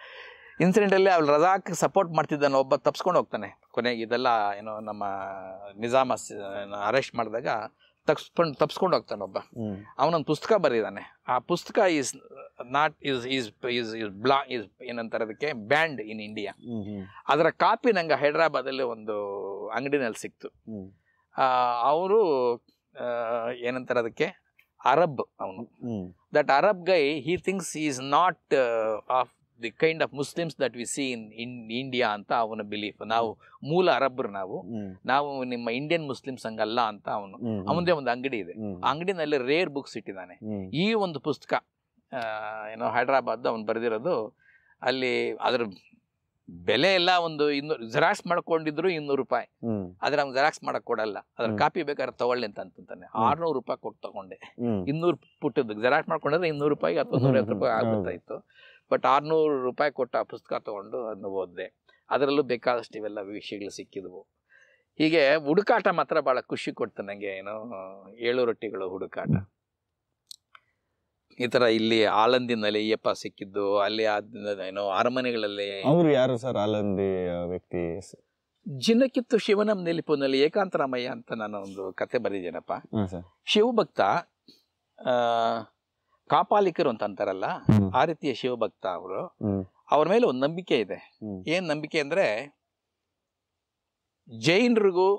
ಇನ್ಸಿಡೆಂಟ್ ಅಲ್ಲಿ ಅವ್ಳು ರಜಾಕ್ ಸಪೋರ್ಟ್ ಮಾಡ್ತಿದ್ದಾನೆ, ಒಬ್ಬ ತಪ್ಸ್ಕೊಂಡು ಹೋಗ್ತಾನೆ. ಕೊನೆಗೆ ಇದೆಲ್ಲ ಏನೋ ನಮ್ಮ ನಿಜಾಮ ಅರೆಸ್ಟ್ ಮಾಡಿದಾಗ ತಪ್ಸ್ಕೊಂಡು ಹೋಗ್ತಾನೆ ಒಬ್ಬ. ಅವನೊಂದು ಪುಸ್ತಕ ಬರೆದಿದ್ದಾನೆ. ಆ ಪುಸ್ತಕ ಈಸ್ ನಾಟ್ ಏನಂತಾರೆ ಅದಕ್ಕೆ ಬ್ಯಾಂಡ್ ಇನ್ ಇಂಡಿಯಾ. ಅದರ ಕಾಪಿ ನಂಗೆ ಹೈದರಾಬಾದಲ್ಲಿ ಒಂದು ಅಂಗಡಿನಲ್ಲಿ ಸಿಕ್ತು. ಅವರು ಏನಂತಾರೆ ಅದಕ್ಕೆ ಅರಬ್ ಅವನು. That Arab Guy he thinks is not of the kind of Muslims that we C in India ಅಂತ ಅವನ ಬಿಲೀಫ್. ನಾವು ಮೂಲ ಅರಬ್ರು, ನಾವು ನಿಮ್ಮ ಇಂಡಿಯನ್ ಮುಸ್ಲಿಮ್ಸ್ ಹಂಗಲ್ಲ ಅಂತ ಅವನದೇ ಒಂದು ಅಂಗಡಿ ಇದೆ. ಆ ಅಂಗಡಿನಲ್ಲಿ ರೇರ್ ಬುಕ್ಸ್ ಇಟ್ಟಿದ್ದಾನೆ. ಈ ಒಂದು ಪುಸ್ತಕ ಏನೋ ಹೈದರಾಬಾದ್ ಅವನು ಬರೆದಿರೋದು. ಅಲ್ಲಿ ಅದ್ರ ಬೆಲೆ ಎಲ್ಲ ಒಂದು 200 ಜೆರಾಕ್ಸ್ ಮಾಡ್ಕೊಂಡಿದ್ರು 200 ರೂಪಾಯಿ. ಆದ್ರೆ ಅವ್ನು ಜೆರಾಕ್ಸ್ ಮಾಡಕ್ ಕೊಡಲ್ಲ. ಅದ್ರ ಕಾಪಿ ಬೇಕಾದ್ರೆ ತಗೊಳ್ಳಿ ಅಂತ ಅಂತಾನೆ. 600 ರೂಪಾಯಿ ಕೊಟ್ಟು ತಗೊಂಡೆ. 200 ಪುಟ್ಟದ್ದು ಜೆರಾಕ್ಸ್ ಮಾಡ್ಕೊಂಡಿದ್ರೆ 200 ರೂಪಾಯಿ ಅಥವಾ 150 ರೂಪಾಯಿ ಆಗ್ಬಿಡ್ತಾ ಇತ್ತು. ಬಟ್ 600 ರೂಪಾಯಿ ಕೊಟ್ಟು ಆ ಪುಸ್ತಕ ತಗೊಂಡು ಅದನ್ನು ಓದಿದೆ. ಅದರಲ್ಲೂ ಬೇಕಾದಷ್ಟು ಇವೆಲ್ಲ ವಿಷಯಗಳು ಸಿಕ್ಕಿದ್ವು. ಹೀಗೆ ಹುಡುಕಾಟ ಮಾತ್ರ ಬಹಳ ಖುಷಿ ಕೊಡ್ತು ನನಗೆ. ಏನೋ 7 ರೊಟ್ಟಿಗಳು ಹುಡುಕಾಟ ಈ ತರ ಇಲ್ಲಿ ಆಳಂದಿನಲ್ಲಿ ಅಯ್ಯಪ್ಪ ಸಿಕ್ಕಿದ್ದು. ಅಲ್ಲಿ ಏನೋ ಅರಮನೆಗಳಲ್ಲಿ. ಅವರು ಯಾರು ಸರ್ ಆಳಂದಿ ವ್ಯಕ್ತಿ? ಜಿನಕಿತ್ತು ಶಿವನಂ ನಿಲಿಪುನಲ್ಲಿ ಏಕಾಂತರಾಮಯ್ಯ ಅಂತ ನಾನು ಒಂದು ಕತೆ ಬರೆದಿದ್ದೇನಪ್ಪ. ಶಿವಭಕ್ತ, ಕಾಪಾಲಿಕರು ಅಂತ ಅಂತಾರಲ್ಲ, ಆ ರೀತಿಯ ಶಿವಭಕ್ತ ಅವರು. ಅವ್ರ ಮೇಲೆ ಒಂದು ನಂಬಿಕೆ ಇದೆ. ಏನ್ ನಂಬಿಕೆ ಅಂದ್ರೆ, ಜೈನರಿಗೂ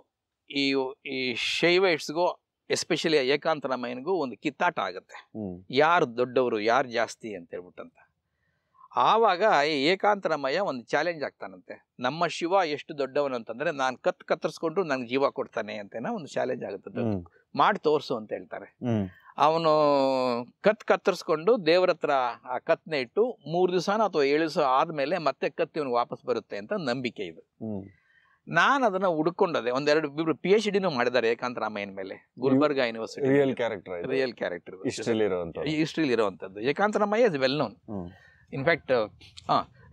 ಈ ಶೈವೈಟ್ಸ್ಗೂ ಎಸ್ಪೆಷಲಿ ಏಕಾಂತರಾಮಯ್ಯನಿಗೂ ಒಂದು ಕಿತ್ತಾಟ ಆಗುತ್ತೆ, ಯಾರು ದೊಡ್ಡವರು ಯಾರು ಜಾಸ್ತಿ ಅಂತ ಹೇಳ್ಬಿಟ್ಟಂತ. ಆವಾಗ ಈ ಏಕಾಂತರಾಮಯ್ಯ ಒಂದು ಚಾಲೆಂಜ್ ಆಗ್ತಾನಂತೆ. ನಮ್ಮ ಶಿವ ಎಷ್ಟು ದೊಡ್ಡವನು ಅಂತಂದ್ರೆ ನಾನು ಕತ್ತರಿಸ್ಕೊಂಡ್ರು ನನ್ಗೆ ಜೀವ ಕೊಡ್ತಾನೆ ಅಂತೇನೋ ಒಂದು ಚಾಲೆಂಜ್ ಆಗುತ್ತೆ. ಮಾಡಿ ತೋರ್ಸು ಅಂತ ಹೇಳ್ತಾರೆ. ಅವನು ಕತ್ತರಿಸ್ಕೊಂಡು ದೇವ್ರ ಹತ್ರ ಆ ಕತ್ನ ಇಟ್ಟು 3 ದಿವಸನೋ ಅಥವಾ 7 ದಿವಸ ಆದ್ಮೇಲೆ ಮತ್ತೆ ಕತ್ತಿ ಇವನು ವಾಪಸ್ ಬರುತ್ತೆ ಅಂತ ನಂಬಿಕೆ ಇದು. ನಾನು ಅದನ್ನ ಹುಡ್ಕೊಂಡದೆ. ಒಂದೆರಡು PhD ಮಾಡಿದ್ದಾರೆ ಏಕಾಂತರಾಮಯ್ಯನ ಮೇಲೆ, ಗುಲ್ಬರ್ಗಾ ಯೂನಿವರ್ಸಿಟಿ. ರಿಯಲ್ ಕ್ಯಾರೆಕ್ಟರ್ ಹಿಸ್ಟ್ರಿಲಿ ಇರುವಂತದ್ದು. ಏಕಾಂತರಾಮಯ್ಯ ಇಸ್ ವೆಲ್ ನೋನ್. ಇನ್ಫ್ಯಾಕ್ಟ್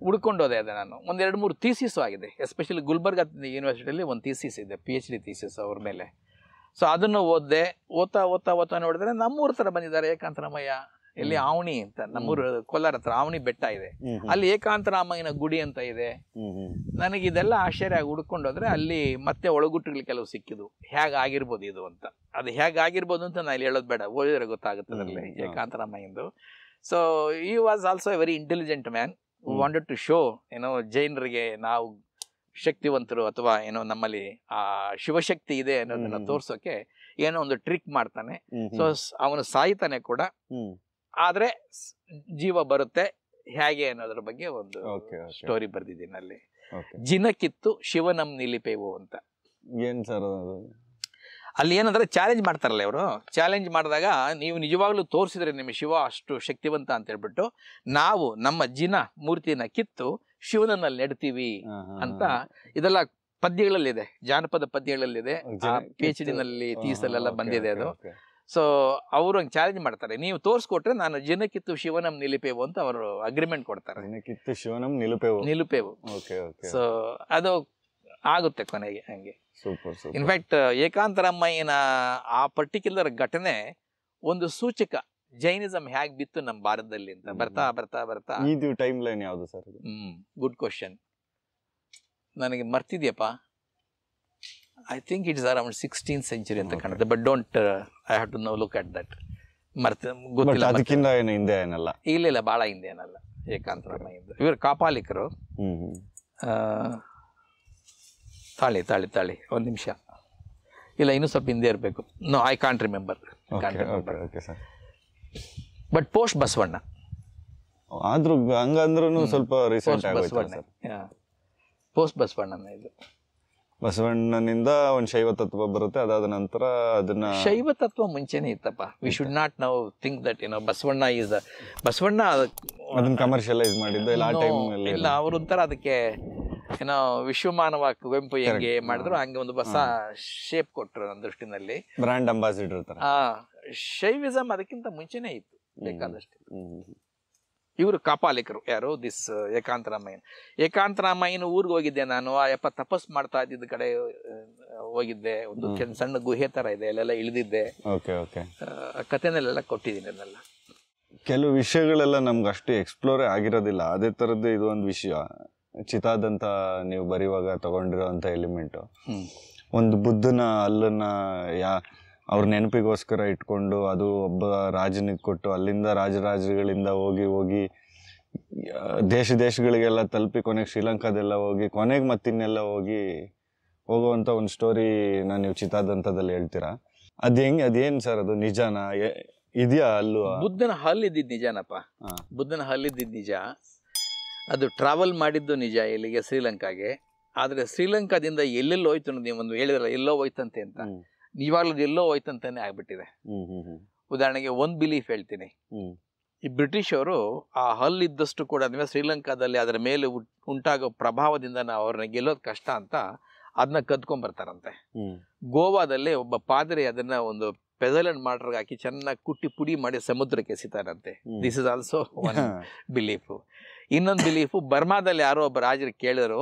ಹುಡ್ಕೊಂಡೋದೆ ಅದೇ ನಾನು. 1-2-3 ಥೀಸಿಸ್ ಆಗಿದೆ. ಎಸ್ಪೆಷಲಿ ಗುಲ್ಬರ್ಗಾ ಯೂನಿವರ್ಸಿಟಿಯಲ್ಲಿ ಒಂದು ಥೀಸಿಸ್ ಇದೆ, PhD ಥೀಸಿಸ್ ಅವ್ರ ಮೇಲೆ. ಸೊ ಅದನ್ನು ಓದ್ದೆ. ಓದ್ತಾ ನೋಡಿದ್ರೆ ನಮ್ಮೂರ ಹತ್ರ ಬಂದಿದ್ದಾರೆ ಏಕಾಂತರಾಮಯ್ಯ. ಇಲ್ಲಿ ಆವಣಿ ಅಂತ, ನಮ್ಮೂರು ಕೋಲಾರ ಹತ್ರ ಆವಣಿ ಬೆಟ್ಟ ಇದೆ, ಅಲ್ಲಿ ಏಕಾಂತರಾಮಯ್ಯನ ಗುಡಿ ಅಂತ ಇದೆ. ನನಗೆ ಇದೆಲ್ಲ ಆಶ್ಚರ್ಯ ಆಗಿ ಹುಡ್ಕೊಂಡೋದ್ರೆ ಅಲ್ಲಿ ಮತ್ತೆ ಒಳಗುಟ್ಟುಗಳು ಕೆಲವು ಸಿಕ್ಕಿದ್ವು. ಹೇಗಾಗಿರ್ಬೋದು ಇದು ಅಂತ. ಅದು ಹೇಗಾಗಿರ್ಬೋದು ಅಂತ ನಾನು ಹೇಳೋದು ಬೇಡ, ಓದಿದ್ರೆ ಗೊತ್ತಾಗುತ್ತೆ ಅದರಲ್ಲಿ ಏಕಾಂತರಾಮಯ್ಯಂದು. So he was also a very intelligent man who wanted to show ಏನೋ ಜೈನರಿಗೆ ನಾವು ಶಕ್ತಿವಂತರು ಅಥವಾ ಏನೋ ನಮ್ಮಲ್ಲಿ ಆ ಶಿವಶಕ್ತಿ ಇದೆ ಅನ್ನೋದನ್ನ ತೋರ್ಸೋಕೆ ಏನೋ ಒಂದು ಟ್ರಿಕ್ ಮಾಡ್ತಾನೆ. ಸೊ ಅವನು ಸಾಯ್ತಾನೆ ಕೂಡ, ಆದ್ರೆ ಜೀವ ಬರುತ್ತೆ ಹೇಗೆ ಅನ್ನೋದ್ರ ಬಗ್ಗೆ ಒಂದು ಸ್ಟೋರಿ ಬರ್ದಿದ್ದೀನಿ ಅಲ್ಲಿ. ಜಿನಕಿತ್ತು ಶಿವನಂ ನಿಲಿಪೇವು ಅಂತ. ಏನ್ ಸರ್ ಅಲ್ಲಿ ಏನಂದ್ರೆ ಚಾಲೆಂಜ್ ಮಾಡ್ತಾರಲ್ಲ ಇವರು. ಚಾಲೆಂಜ್ ಮಾಡಿದಾಗ ನೀವು ನಿಜವಾಗ್ಲೂ ತೋರಿಸಿದ್ರೆ ನಿಮ್ಮ ಶಿವ ಅಷ್ಟು ಶಕ್ತಿವಂತ ಅಂತ ಹೇಳ್ಬಿಟ್ಟು ನಾವು ನಮ್ಮ ಜಿನ ಮೂರ್ತಿನ ಕಿತ್ತು ಶಿವನಲ್ಲಿ ನೆಡ್ತೀವಿ ಅಂತ. ಇದೆಲ್ಲ ಪದ್ಯಗಳಲ್ಲಿದೆ, ಜಾನಪದ ಪದ್ಯಗಳಲ್ಲಿದೆ. PhD ನಲ್ಲಿ ಥೀಸಲ್ಲೆಲ್ಲ ಬಂದಿದೆ ಅದು. ಸೊ ಅವರು ಹಂಗೆ ಚಾಲೆಂಜ್ ಮಾಡ್ತಾರೆ, ನೀವು ತೋರಿಸ್ಕೊಟ್ರೆ ನಾನು ಜಿನಕಿತ್ತು ಶಿವನಂ ನಿಲಿಪೇವು ಅಂತ ಅವರು ಅಗ್ರಿಮೆಂಟ್ ಕೊಡ್ತಾರೆ. ಶಿವನಂ ನಿಲುಪೇವು. ಸೊ ಅದು ಆಗುತ್ತೆ ಕೊನೆಗೆ ಹಂಗೆ. ಇನ್ಫ್ಯಾಕ್ಟ್ ಏಕಾಂತರಾಮಯ್ಯನ ಆ ಪರ್ಟಿಕ್ಯುಲರ್ ಘಟನೆ ಒಂದು ಸೂಚಕ ಜೈನಿಸಮ್ ಹೇಗೆ ಬಿತ್ತು ನಮ್ಮ ಭಾರತದಲ್ಲಿ ಅಂತ ಬರ್ತಾ ಬರ್ತಾ ಬರ್ತಾ. ಇದು ಟೈಮ್ ಲೈನ್ ಯಾವುದು ಸರ್? ಗುಡ್ ಕ್ವಶನ್, ನನಗೆ ಮರ್ತಿದ್ಯಪ್ಪ. I think it's around 16th century ಅಂತ ಕಾಣುತ್ತೆ, but don't I have to know look at that. ಗೊತ್ತಿಲ್ಲ. ಅದಕ್ಕಿಂತ ಏನು ಹಿಂದೆ ಏನಲ್ಲ? ಇಲ್ಲ ಭಾಳ ಹಿಂದೆ ಏನಲ್ಲ. ಏಕಾಂತರಾಮಯ್ಯ ಇವರು ಕಾಪಾಲಿಕರು. ತಾಳಿ ಒಂದು ನಿಮಿಷ. ಇಲ್ಲ, ಇನ್ನೂ ಸ್ವಲ್ಪ ಹಿಂದೆ ಇರಬೇಕು. No, I can't remember. But post Basavanna. ಆದ್ರೂ ಹಂಗಂದ್ರೂ ಸ್ವಲ್ಪ ರೀಸೆಂಟ್ ಬಸವಣ್ಣ. ಪೋಸ್ಟ್ ಬಸವಣ್ಣನ ಇದು. ಬಸವಣ್ಣನಿಂದ ಒಂದು ಶೈವ ತತ್ವ ಬರುತ್ತೆ, ಅದಾದ ನಂತರ ಅದನ್ನ ಶೈವ ತತ್ವ ಮುಂಚೆನೆ ಇತ್ತಪ್ಪ. We should not now think that Basavanna Basavanna ಅದನ್ನ ಕಮರ್ಷಿಯಲೈಸ್ ಮಾಡಿದ್ದು ಇಲ್ಲ ಆ ಟೈಮ್ ಅಲ್ಲಿ. ಇಲ್ಲ, ಅವರೊಂಥರ ಅದಕ್ಕೆ ವಿಶ್ವಮಾನವ ಕುವೆಂಪು ಹೆಂಗೆ ಮಾಡಿದ್ರು ಹಂಗೆ ಒಂದು ಹೊಸ ಶೇಪ್ ಕೊಟ್ರು ನನ್ನ ದೃಷ್ಟಿನಲ್ಲಿ. ಬ್ರಾಂಡ್ ಅಂಬಾಸಿಡರ್ ತರ. ಶೈವಿಸಮ್ ಅದಕ್ಕಿಂತ ಮುಂಚೆನೆ ಇತ್ತು ಬೇಕಾದಷ್ಟು. ಇವರು ಕಾಪಾಲಿಕರು ಯಾರು? ದಿಸ್ ಏಕಾಂತರಾಮಯ್ಯನ ಊರಿಗೆ ಹೋಗಿದ್ದೆ ನಾನು. ಆ ತಪಸ್ ಮಾಡ್ತಾ ಇದ್ದಿದ್ದ ಕಡೆ ಹೋಗಿದ್ದೆ. ಒಂದು ಸಣ್ಣ ಗುಹೆ ತರ ಇದೆ, ಅಲ್ಲೆಲ್ಲ ಇಳಿದಿದ್ದೆ. ಕಥೆನೆಲ್ಲ ಕೊಟ್ಟಿದ್ದೀನಿ ಅದನ್ನೆಲ್ಲ. ಕೆಲವು ವಿಷಯಗಳೆಲ್ಲ ನಮ್ಗೆ ಅಷ್ಟು ಎಕ್ಸ್ಪ್ಲೋರೇ ಆಗಿರೋದಿಲ್ಲ. ಅದೇ ತರದ್ದು ಇದು ಒಂದು ವಿಷಯ. ಚಿತಾದಂತ ನೀವು ಬರೆಯುವಾಗ ತಗೊಂಡಿರೋಂಥ ಎಲಿಮೆಂಟು, ಒಂದು ಬುದ್ಧನ ಹಲ್ಲನ್ನ ಅವ್ರ ನೆನಪಿಗೋಸ್ಕರ ಇಟ್ಕೊಂಡು ಅದು ಒಬ್ಬ ರಾಜನಿಗೆ ಕೊಟ್ಟು ಅಲ್ಲಿಂದ ರಾಜರುಗಳಿಂದ ಹೋಗಿ ದೇಶಗಳಿಗೆಲ್ಲ ತಲುಪಿ ಕೊನೆಗೆ ಶ್ರೀಲಂಕಾದೆಲ್ಲ ಹೋಗಿ ಕೊನೆಗೆ ಮತ್ತಿನ್ನೆಲ್ಲ ಹೋಗುವಂಥ ಒಂದು ಸ್ಟೋರಿನ ನೀವು ಚಿತಾದಂತದಲ್ಲಿ ಹೇಳ್ತೀರಾ. ಅದೇನು ಸರ್? ಅದು ನಿಜಾನ ಇದೆಯಾ? ಅಲ್ಲೂ ಬುದ್ಧನ ಹಲ್ಲಿದ್ದಿದ್ದು ನಿಜಾನಪ್ಪ. ಬುದ್ಧನ ಹಲ್ಲಿದ್ದಿದ್ದು ನಿಜ. ಅದು ಟ್ರಾವೆಲ್ ಮಾಡಿದ್ದು ನಿಜ ಇಲ್ಲಿಗೆ ಶ್ರೀಲಂಕಾಗೆ. ಆದರೆ ಶ್ರೀಲಂಕಾದಿಂದ ಎಲ್ಲೆಲ್ಲೋ ಹೋಯ್ತು, ನೀವು ಒಂದು ಹೇಳಿದ್ರಲ್ಲ ಎಲ್ಲೋ ಹೋಯ್ತಂತೆ ಅಂತ. ಇವಾಗಲೂ ಎಲ್ಲೋ ಹೋಯ್ತಂತಾನೆ ಆಗ್ಬಿಟ್ಟಿದೆ. ಉದಾಹರಣೆಗೆ ಒಂದು ಬಿಲೀಫ್ ಹೇಳ್ತೀನಿ. ಈ ಬ್ರಿಟಿಷ್ ಅವರು ಆ ಹಲ್ಲಿದ್ದಷ್ಟು ಕೂಡ ಶ್ರೀಲಂಕಾದಲ್ಲಿ ಅದರ ಮೇಲೆ ಉಂಟಾಗೋ ಪ್ರಭಾವದಿಂದ ಅವ್ರನ್ನ ಗೆಲ್ಲೋದು ಕಷ್ಟ ಅಂತ ಅದನ್ನ ಕದ್ಕೊಂಡ್ಬರ್ತಾರಂತೆ. ಗೋವಾದಲ್ಲಿ ಒಬ್ಬ ಪಾದ್ರಿ ಅದನ್ನ ಒಂದು ಪೆದಲ್ ಮಾರ್ಟರ್ಗೆ ಹಾಕಿ ಚೆನ್ನಾಗಿ ಕುಟ್ಟಿ ಪುಡಿ ಮಾಡಿ ಸಮುದ್ರಕ್ಕೆ ಎಸಿತಾರಂತೆ. This is also one belief. ಇನ್ನೊಂದು ಬಿಲೀಫು, ಬರ್ಮಾದಲ್ಲಿ ಯಾರೋ ಒಬ್ಬ ರಾಜರು ಕೇಳಿದ್ರು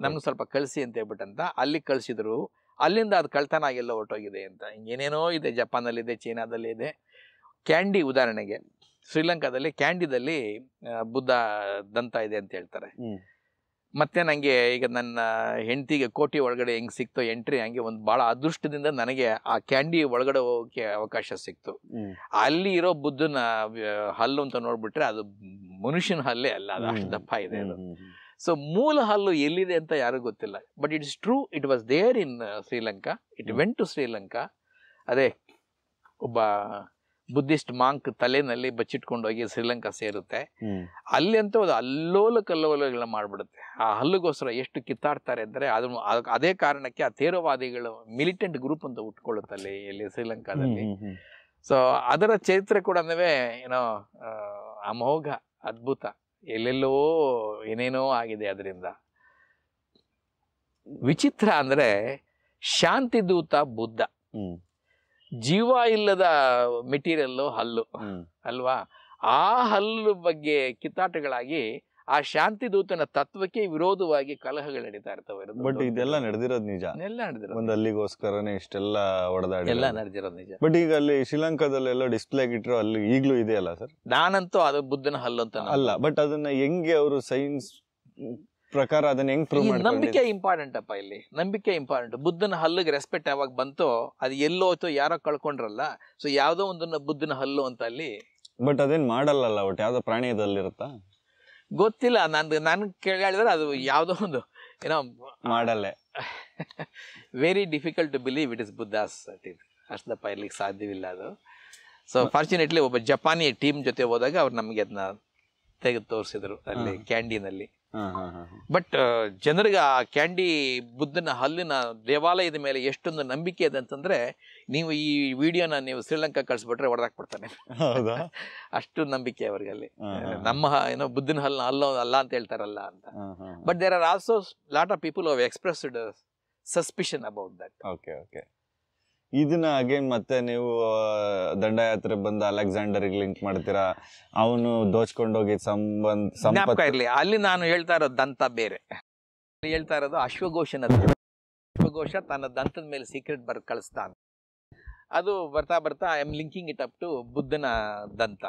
ನಮ್ಗೆ ಸ್ವಲ್ಪ ಕಳಿಸಿ ಅಂತ ಹೇಳ್ಬಿಟ್ಟಂತ. ಅಲ್ಲಿ ಕಳಿಸಿದ್ರು. ಅಲ್ಲಿಂದ ಅದು ಕಳ್ತನ ಆಗೆಲ್ಲ ಹೊರಟೋಗಿದೆ ಅಂತ. ಹಿಂಗೇನೇನೋ ಇದೆ, ಜಪಾನಲ್ಲಿದೆ, ಚೀನಾದಲ್ಲಿ ಇದೆ. ಕ್ಯಾಂಡಿ ಉದಾಹರಣೆಗೆ, ಶ್ರೀಲಂಕಾದಲ್ಲಿ ಕ್ಯಾಂಡಿದಲ್ಲಿ ಬುದ್ಧ ದಂತ ಇದೆ ಅಂತ ಹೇಳ್ತಾರೆ. ಮತ್ತೆ ನನಗೆ ಈಗ ನನ್ನ ಹೆಂಡತಿಗೆ ಕೋಟಿ ಒಳಗಡೆ ಹೆಂಗೆ ಸಿಕ್ತೋ ಎಂಟ್ರಿ, ಹಂಗೆ ಒಂದು ಭಾಳ ಅದೃಷ್ಟದಿಂದ ನನಗೆ ಆ ಕ್ಯಾಂಡಿ ಒಳಗಡೆ ಹೋಗೋಕ್ಕೆ ಅವಕಾಶ ಸಿಕ್ತು. ಅಲ್ಲಿ ಇರೋ ಬುದ್ಧನ ಹಲ್ಲು ಅಂತ ನೋಡ್ಬಿಟ್ರೆ ಅದು ಮನುಷ್ಯನ ಹಲ್ಲೇ ಅಲ್ಲ, ಅದು ಅಷ್ಟು ದಪ್ಪ ಇದೆ ಅದು. ಸೊ ಮೂಲ ಹಲ್ಲು ಎಲ್ಲಿದೆ ಅಂತ ಯಾರಿಗೂ ಗೊತ್ತಿಲ್ಲ. But it's true, it was there in Sri Lanka. It went to Sri Lanka. ಅದೇ ಒಬ್ಬ ಬುದ್ಧಿಸ್ಟ್ ಮಾಂಕ್ ತಲೆನಲ್ಲಿ ಬಚ್ಚಿಟ್ಕೊಂಡು ಹೋಗಿ ಶ್ರೀಲಂಕಾ ಸೇರುತ್ತೆ. ಅಲ್ಲಿ ಅಂತೂ ಅದು ಅಲ್ಲೋಲ ಕಲ್ಲೋಲಗಳನ್ನ ಮಾಡ್ಬಿಡುತ್ತೆ. ಆ ಹಲ್ಲುಗೋಸ್ಕರ ಎಷ್ಟು ಕಿತ್ತಾಡ್ತಾರೆ ಅಂದರೆ ಅದೇ ಕಾರಣಕ್ಕೆ ಆ ತೀವ್ರವಾದಿಗಳು ಮಿಲಿಟೆಂಟ್ ಗ್ರೂಪ್ ಅಂತ ಉಟ್ಕೊಳ್ಳುತ್ತೆ ಇಲ್ಲಿ ಶ್ರೀಲಂಕಾದಲ್ಲಿ. ಸೊ ಅದರ ಚರಿತ್ರೆ ಕೂಡ ಏನೋ ಅಮೋಘ, ಅದ್ಭುತ. ಎಲ್ಲೆಲ್ಲೋ ಏನೇನೋ ಆಗಿದೆ. ಅದರಿಂದ ವಿಚಿತ್ರ ಅಂದ್ರೆ ಶಾಂತಿ ದೂತ ಬುದ್ಧ, ಜೀವ ಇಲ್ಲದ ಮೆಟೀರಿಯಲ್ಲು ಹಲ್ಲು ಅಲ್ವಾ. ಆ ಹಲ್ಲು ಬಗ್ಗೆ ಕಿತ್ತಾಟಗಳಾಗಿ ಆ ಶಾಂತಿ ದೂತನ ತತ್ವಕ್ಕೆ ವಿರೋಧವಾಗಿ ಕಲಹಗಳು ನಡೀತಾ ಇರ್ತವೆ. ಬಟ್ ಇದೆಲ್ಲ ನಡೆದಿರೋದು ನಿಜ. ಎಲ್ಲ ನಡೆದಿರೋದು ಒಂದು ಅಲ್ಲಿಗೋಸ್ಕರನೇ ಇಷ್ಟೆಲ್ಲ ಹೊಡೆದಾಡಿ ಎಲ್ಲ ನಡೆದಿರೋದು ನಿಜ. ಬಟ್ ಈಗ ಅಲ್ಲಿ ಶ್ರೀಲಂಕಾದಲ್ಲೆಲ್ಲ ಡಿಸ್ಪ್ಲೇ ಇಟ್ಟರು ಅಲ್ಲಿ ಈಗಲೂ ಇದೆಯಲ್ಲ ಸರ್? ನಾನಂತೂ ಅದು ಬುದ್ಧನ ಹಲ್ಲು ಅಂತ ಅಲ್ಲ, ಬಟ್ ಅದನ್ನ ಹೆಂಗೆ ಅವರು ಸೈನ್ಸ್ ಪ್ರಕಾರ ಅದನ್ನ ಹೆಂಗ್ ಪ್ರೂವ್ ಮಾಡ್ತಾರೆ? ನಂಬಿಕೆ ಇಂಪಾರ್ಟೆಂಟ್ ಅಪ್ಪ. ಇಲ್ಲಿ ನಂಬಿಕೆ ಇಂಪಾರ್ಟೆಂಟ್. ಬುದ್ಧನ ಹಲ್ಲಿಗೆ ರೆಸ್ಪೆಕ್ಟ್ ಯಾವಾಗ ಬಂತೋ ಅದು ಎಲ್ಲೋಯ್ತೋ ಯಾರೋ ಕಳ್ಕೊಂಡ್ರಲ್ಲ. ಸೊ ಯಾವ್ದೋ ಒಂದನ್ನ ಬುದ್ಧನ ಹಲ್ಲು ಅಂತ ಅಲ್ಲಿ. ಬಟ್ ಅದೇನ್ ಮಾಡಲ್ಲ ಒಟ್ಟು ಯಾವ್ದೋ ಪ್ರಾಣಿಯದಲ್ಲಿರುತ್ತಾ ಗೊತ್ತಿಲ್ಲ. ನಾನು ಕೇಳಿದ್ರೆ ಅದು ಯಾವುದೋ ಒಂದು ಏನೋ ಮಾಡಲ್ಲೇ. Very difficult to believe it is Buddha's. ಅಷ್ಟಪ್ಪ ಇರ್ಲಿಕ್ಕೆ ಸಾಧ್ಯವಿಲ್ಲ ಅದು. ಸೊ ಫಾರ್ಚುನೇಟ್ಲಿ ಒಬ್ಬ ಜಪಾನಿ ಟೀಮ್ ಜೊತೆ ಹೋದಾಗ ಅವ್ರು ನಮಗೆ ಅದನ್ನ ತೆಗೆದು ತೋರಿಸಿದ್ರು ಅಲ್ಲಿ ಕ್ಯಾಂಡಿನಲ್ಲಿ. ಬಟ್ ಜನರಿಗೆ ಆ ಕ್ಯಾಂಡಿ ಬುದ್ಧನ ಹಲ್ಲಿನ ದೇವಾಲಯದ ಮೇಲೆ ಎಷ್ಟೊಂದು ನಂಬಿಕೆ ಇದೆ ಅಂತಂದ್ರೆ, ನೀವು ಈ ವಿಡಿಯೋನ ನೀವು ಶ್ರೀಲಂಕಾ ಕಳಿಸ್ಬಿಟ್ರೆ ಹೊಡೆದಾಕ್ಬಿಡ್ತಾನೆ. ಅಷ್ಟು ನಂಬಿಕೆ ಅವ್ರಿಗೆ ಅಲ್ಲಿ. ನಮ್ಮ ಏನೋ ಬುದ್ಧನ ಹಲ್ಲು ಅಲ್ಲ ಅಂತ ಹೇಳ್ತಾರಲ್ಲ ಅಂತ. But there are also lot of people have expressed suspicion about that. Okay okay. ಇದನ್ನ ಅಗೇನ್ ಮತ್ತೆ ನೀವು ದಂಡಯಾತ್ರೆ ಬಂದ ಅಲೆಕ್ಸಾಂಡರ್ಗೆ ಲಿಂಕ್ ಮಾಡ್ತೀರಾ? ಅವನು ದೋಚ್ಕೊಂಡೋಗಿ ಸಂಪತ್ತ ಇರ್ಲಿ. ಅಲ್ಲಿ ನಾನು ಹೇಳ್ತಾ ಇರೋದು ದಂತ ಬೇರೆ, ಹೇಳ್ತಾ ಇರೋದು ಅಶ್ವಘೋಷನ. ಅಶ್ವಘೋಷ ತನ್ನ ದಂತದ ಮೇಲೆ ಸೀಕ್ರೆಟ್ ಬರ್ದು ಕಳಿಸ್ತಾನೆ. ಅದು ಬರ್ತಾ ಬರ್ತಾ I am linking it up to ಬುದ್ಧನ ದಂತ.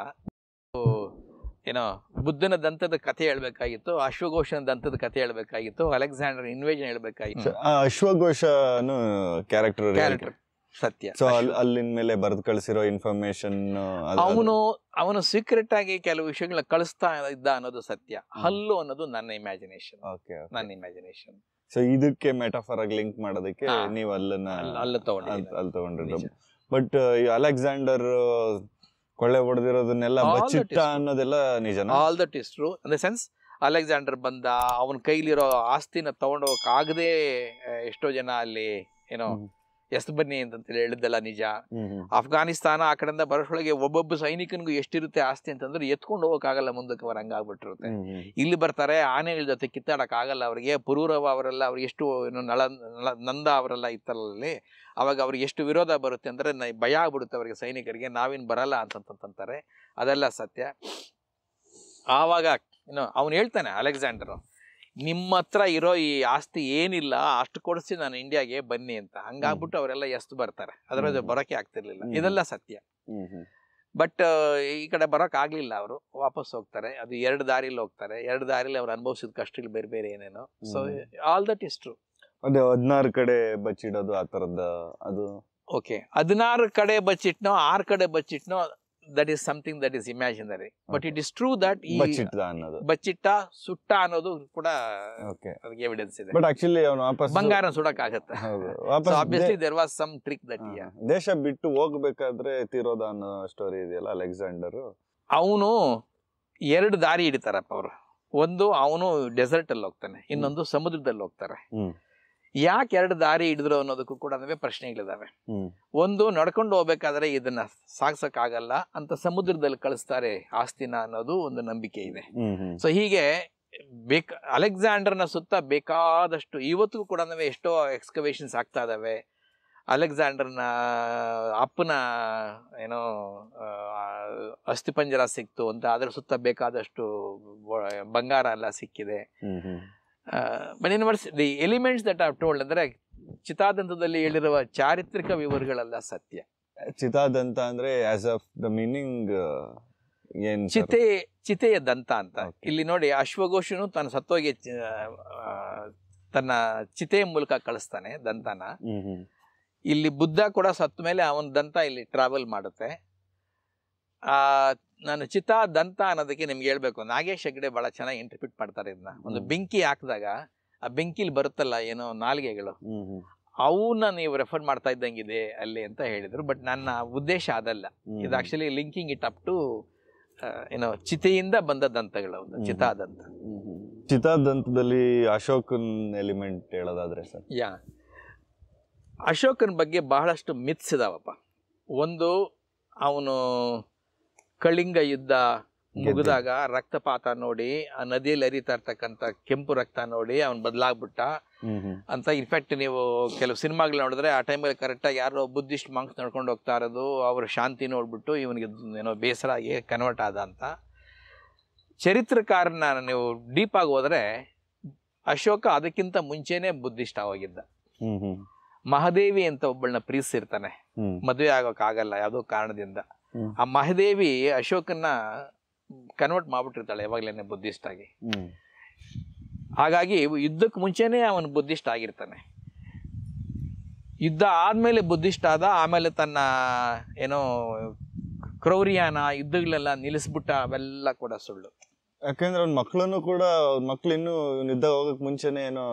ಏನೋ ಬುದ್ಧನ ದಂತದ ಕಥೆ ಹೇಳ್ಬೇಕಾಗಿತ್ತು, ಅಶ್ವಘೋಷನ ದಂತದ ಕಥೆ ಹೇಳ್ಬೇಕಾಗಿತ್ತು, ಅಲೆಕ್ಸಾಂಡರ್ ಇನ್ವೇಷನ್ ಹೇಳ್ಬೇಕಾಗಿತ್ತು. ಅಶ್ವಘೋಷನು ಕ್ಯಾರೆಕ್ಟರ್ ಸತ್ಯ. ಸೊ ಅಲ್ಲಿನ ಮೇಲೆ ಬರೆದು ಕಳಿಸಿರೋ ಇನ್ಫಾರ್ಮೇಶನ್ ಅವನು ಸೀಕ್ರೆಟ್ ಆಗಿ ಕೆಲವು ವಿಷಯಗಳನ್ನ ಕಳಿಸ್ತಾ ಇದ್ದ ಅನ್ನೋದು ಸತ್ಯ. ಹಲ್ಲು ಅನ್ನೋದು ನನ್ನ ಇಮ್ಯಾಜಿನೇಷನ್. ಸೊ ಇದಕ್ಕೆ ಮೆಟಾಫರ್ ಆಗಿ ಲಿಂಕ್ ಮಾಡೋದಕ್ಕೆ ನೀವು ಅಲ್ಲಿ ತಗೊಂಡಿರೋದು. ಬಟ್ ಅಲೆಕ್ಸಾಂಡರ್ ಕೊಳ್ಳೆ ಹೊಡೆದಿರೋದನ್ನೆಲ್ಲ ಬಚ್ಚಿಟ್ಟ ಅನ್ನೋದೆಲ್ಲ ನಿಜನಾ? All that is true. In the sense Alexander ಬಂದ, ಅವನ ಕೈಲಿರೋ ಆಸ್ತಿನ ತಗೊಂಡೋಗಕ್ ಆಗದೆ ಎಷ್ಟೋ ಜನ ಅಲ್ಲಿ ಏನೋ ಬನ್ನಿ ಅಂತೇಳಿ ಹೇಳಿದ್ದೆಲ್ಲ ನಿಜ. ಅಫ್ಘಾನಿಸ್ತಾನ ಆ ಕಡೆಯಿಂದ ಬರೋಷ್ಟೊಳಗೆ ಒಬ್ಬೊಬ್ಬ ಸೈನಿಕನಿಗೂ ಎಷ್ಟಿರುತ್ತೆ ಆಸ್ತಿ ಅಂತಂದ್ರೆ ಎತ್ಕೊಂಡು ಹೋಗಕ್ಕಾಗಲ್ಲ, ಮುಂದಕ್ಕೆ ಅವ್ರ ಹಂಗಾಗ್ಬಿಟ್ಟಿರುತ್ತೆ. ಇಲ್ಲಿ ಬರ್ತಾರೆ, ಆನೆಗಳ ಜೊತೆ ಕಿತ್ತಾಡಕ್ ಆಗಲ್ಲ ಅವ್ರಿಗೆ. ಪುರೂರವ ಅವರೆಲ್ಲ ಅವ್ರಿಗೆ ಎಷ್ಟು ನಂದ ಅವರೆಲ್ಲ ಇತ್ತರಲ್ಲಿ, ಅವಾಗ ಅವ್ರಿಗೆ ಎಷ್ಟು ವಿರೋಧ ಬರುತ್ತೆ ಅಂದ್ರೆ ಭಯ ಆಗ್ಬಿಡುತ್ತೆ ಅವ್ರಿಗೆ, ಸೈನಿಕರಿಗೆ. ನಾವೇನು ಬರಲ್ಲ ಅಂತಂತಾರೆ. ಅದೆಲ್ಲ ಸತ್ಯ. ಆವಾಗ ಅವನು ಹೇಳ್ತಾನೆ ಅಲೆಕ್ಸಾಂಡರ್, ನಿಮ್ಮ ಹತ್ರ ಇರೋ ಈ ಆಸ್ತಿ ಏನಿಲ್ಲ ಅಷ್ಟು ಕೊಡಿಸಿ ನಾನು ಇಂಡಿಯಾಗೆ ಬನ್ನಿ ಅಂತ. ಹಂಗಾಗ್ಬಿಟ್ಟು ಅವರೆಲ್ಲ ಬರ್ತಾರೆ, ಅದರ ಬರೋಕೆ ಆಗ್ತಿರ್ಲಿಲ್ಲ. ಇದೆಲ್ಲ ಸತ್ಯ. ಬಟ್ ಈ ಕಡೆ ಬರೋಕ್ ಆಗ್ಲಿಲ್ಲ, ಅವರು ವಾಪಸ್ ಹೋಗ್ತಾರೆ. ಅದು 2 ದಾರಿಲಿ ಹೋಗ್ತಾರೆ. 2 ದಾರಿಲಿ ಅವ್ರು ಅನುಭವಿಸಿದ ಕಷ್ಟಗಳು ಬೇರೆ ಬೇರೆ ಏನೇನೋ. So all that is true. ಅದೇ 16 ಕಡೆ ಬಚ್ಚಿಡೋದು ಆ ತರದ ಅದು ಓಕೆ. 16 ಕಡೆ ಬಚ್ಚಿಟ್ನೋ 6 ಕಡೆ ಬಚ್ಚಿಟ್ನೋ that is something that is imaginary, but it is true that ಬಚ್ಚಿಟ್ಟ ಸುಟ್ಟ ಅನ್ನೋದು ಕೂಡ ಅದಕ್ಕೆ ಎವಿಡೆನ್ಸ್ ಇದೆ. ಬಟ್ ಆಕ್ಚುಲಿ ಅವನು ವಾಪಸ್ ಬಂಗಾರ ಸುಡಕ್ ಆಗತ್ತೆ. So obviously there was some trick that he had. ದೇಶ ಬಿಟ್ಟು ಹೋಗ್ಬೇಕಾದ್ರೆ ತೀರೋದ ಅನ್ನೋ ಸ್ಟೋರಿ ಇದೆಯಲ್ಲ ಅಲೆಕ್ಸಾಂಡರ್. ಅವನು 2 ದಾರಿ ಹಿಡಿತಾರಪ್ಪ ಅವರು. ಒಂದು ಅವನು ಡೆಸರ್ಟ್ ಅಲ್ಲಿ ಹೋಗ್ತಾನೆ, ಇನ್ನೊಂದು ಸಮುದ್ರದಲ್ಲಿ ಹೋಗ್ತಾರೆ. ಯಾಕೆ 2 ದಾರಿ ಹಿಡಿದ್ರು ಅನ್ನೋದಕ್ಕೂ ಕೂಡ ಪ್ರಶ್ನೆಗಳಿದಾವೆ. ಒಂದು, ನಡ್ಕೊಂಡು ಹೋಗ್ಬೇಕಾದ್ರೆ ಇದನ್ನ ಸಾಗ್ಸಕ್ ಆಗಲ್ಲ ಅಂತ ಸಮುದ್ರದಲ್ಲಿ ಕಳಿಸ್ತಾರೆ ಆಸ್ತಿನ ಅನ್ನೋದು ಒಂದು ನಂಬಿಕೆ ಇದೆ. ಸೊ ಹೀಗೆ ಅಲೆಕ್ಸಾಂಡರ್ನ ಸುತ್ತ ಬೇಕಾದಷ್ಟು ಇವತ್ತಿಗೂ ಕೂಡ ಎಷ್ಟೋ ಎಕ್ಸ್ಕವೇಷನ್ಸ್ ಆಗ್ತಾ ಇದಾವೆ. ಅಲೆಕ್ಸಾಂಡರ್ನ ಅಪ್ಪನ ಏನೋ ಅಸ್ಥಿಪಂಜರ ಸಿಕ್ತು ಅಂತ, ಅದ್ರ ಸುತ್ತ ಬೇಕಾದಷ್ಟು ಬಂಗಾರ ಎಲ್ಲ ಸಿಕ್ಕಿದೆ. The elements that are told ಅಂದ್ರೆ ಚಿತಾದಂತದಲ್ಲಿ ಹೇಳಿರುವ ಚಾರಿತ್ರಿಕ ವಿವರಗಳೆಲ್ಲ ಸತ್ಯ. ಚಿತಾದಂತ ಅಂದ್ರೆ ಆಸ್ ಆಫ್ ದ ಮೀನಿಂಗ್ ಏನ್? ಚಿತೆಯ ದಂತ ಅಂತ. ಇಲ್ಲಿ ನೋಡಿ, ಅಶ್ವಘೋಷನು ತನ್ನ ಸತ್ತೋಗಿ ತನ್ನ ಚಿತೆಯ ಮೂಲಕ ಕಳಿಸ್ತಾನೆ ದಂತನ. ಇಲ್ಲಿ ಬುದ್ಧ ಕೂಡ ಸತ್ತ ಮೇಲೆ ಅವನ ದಂತ ಇಲ್ಲಿ ಟ್ರಾವೆಲ್ ಮಾಡುತ್ತೆ. ನಾನು ಚಿತಾ ದಂತ ಅನ್ನೋದಕ್ಕೆ ನಿಮ್ಗೆ ಹೇಳ್ಬೇಕು, ನಾಗೇಶ್ ಹೆಗ್ಡೆ ಬಹಳ ಚೆನ್ನಾಗಿ ಇಂಟರ್ಪ್ರಿಟ್ ಮಾಡ್ತಾರೆ ಇದನ್ನ. ಒಂದು ಬೆಂಕಿ ಹಾಕಿದಾಗ ಆ ಬೆಂಕಿಲಿ ಬರುತ್ತಲ್ಲ ಏನೋ ನಾಲ್ಗೆಗಳು, ಅವನ್ನ ನೀವು ರೆಫರ್ ಮಾಡ್ತಾ ಇದ್ದಂಗಿದೆ ಅಲ್ಲಿ ಅಂತ ಹೇಳಿದ್ರು. ಬಟ್ ನನ್ನ ಉದ್ದೇಶ ಅದಲ್ಲ. ಇದು actually linking it up to ಏನೋ ಚಿತೆಯಿಂದ ಬಂದ ದಂತಗಳು, ಚಿತಾದಂತ. ಚಿತಾದಂತದಲ್ಲಿ ಅಶೋಕನ್ ಎಲಿಮೆಂಟ್ ಹೇಳೋದಾದ್ರೆ ಸರ್? ಅಶೋಕನ ಬಗ್ಗೆ ಬಹಳಷ್ಟು ಮಿತ್ಸ್ ಇದಾವಪ್ಪ. ಒಂದು, ಅವನು ಕಳಿಂಗ ಯುದ್ಧ ಮುಗಿದಾಗ ರಕ್ತಪಾತ ನೋಡಿ, ಆ ನದಿಯಲ್ಲಿ ಹರಿತಾ ಇರ್ತಕ್ಕಂಥ ಕೆಂಪು ರಕ್ತ ನೋಡಿ ಅವನು ಬದಲಾಗ್ಬಿಟ್ಟ ಅಂತ. ಇನ್ಫ್ಯಾಕ್ಟ್ ನೀವು ಕೆಲವು ಸಿನಿಮಾಗಳು ನೋಡಿದ್ರೆ ಆ ಟೈಮಲ್ಲಿ ಕರೆಕ್ಟಾಗಿ ಯಾರೋ ಬುದ್ಧಿಸ್ಟ್ ಮಾಂಕ್ಸ್ ನಡ್ಕೊಂಡು ಹೋಗ್ತಾ ಇರೋದು, ಅವ್ರ ಶಾಂತಿ ನೋಡ್ಬಿಟ್ಟು ಇವನಿಗೆ ಏನೋ ಬೇಸರ ಆಗಿ ಕನ್ವರ್ಟ್ ಆದ ಅಂತ. ಚರಿತ್ರಕಾರನ ನೀವು ಡೀಪ್ ಆಗಿ ಹೋದ್ರೆ ಅಶೋಕ ಅದಕ್ಕಿಂತ ಮುಂಚೆನೆ ಬುದ್ಧಿಸ್ಟ್ ಆಗೋಗಿದ್ದ. ಮಹಾದೇವಿ ಅಂತ ಒಬ್ಬಳನ್ನ ಪ್ರೀತಿಸಿರ್ತಾನೆ, ಮದುವೆ ಆಗೋಕ್ಕಾಗಲ್ಲ ಯಾವುದೋ ಕಾರಣದಿಂದ. ಆ ಮಹಾದೇವಿ ಅಶೋಕನ್ನ ಕನ್ವರ್ಟ್ ಮಾಡ್ಬಿಟ್ಟಿರ್ತಾಳೆ ಯಾವಾಗ್ಲೇನೆ ಬುದ್ಧಿಸ್ಟ್ ಆಗಿ. ಹಾಗಾಗಿ ಯುದ್ಧಕ್ಕೆ ಮುಂಚೆನೆ ಅವನು ಬುದ್ಧಿಸ್ಟ್ ಆಗಿರ್ತಾನೆ. ಯುದ್ಧ ಆದ್ಮೇಲೆ ಬುದ್ಧಿಸ್ಟ್ ಆದ. ಆಮೇಲೆ ತನ್ನ ಏನೋ ಕ್ರೌರ್ಯನ ಯುದ್ಧಗಳೆಲ್ಲ ನಿಲ್ಲಿಸ್ಬಿಟ್ಟ. ಅವೆಲ್ಲ ಕೂಡ ಸುಳ್ಳು. ಯಾಕಂದ್ರೆ ಅವ್ನ ಮಕ್ಕಳನ್ನು ಕೂಡ, ಮಕ್ಳು ಇನ್ನು ಯುದ್ಧ ಹೋಗಕ್ ಮುಂಚೆನೆ ಏನೋ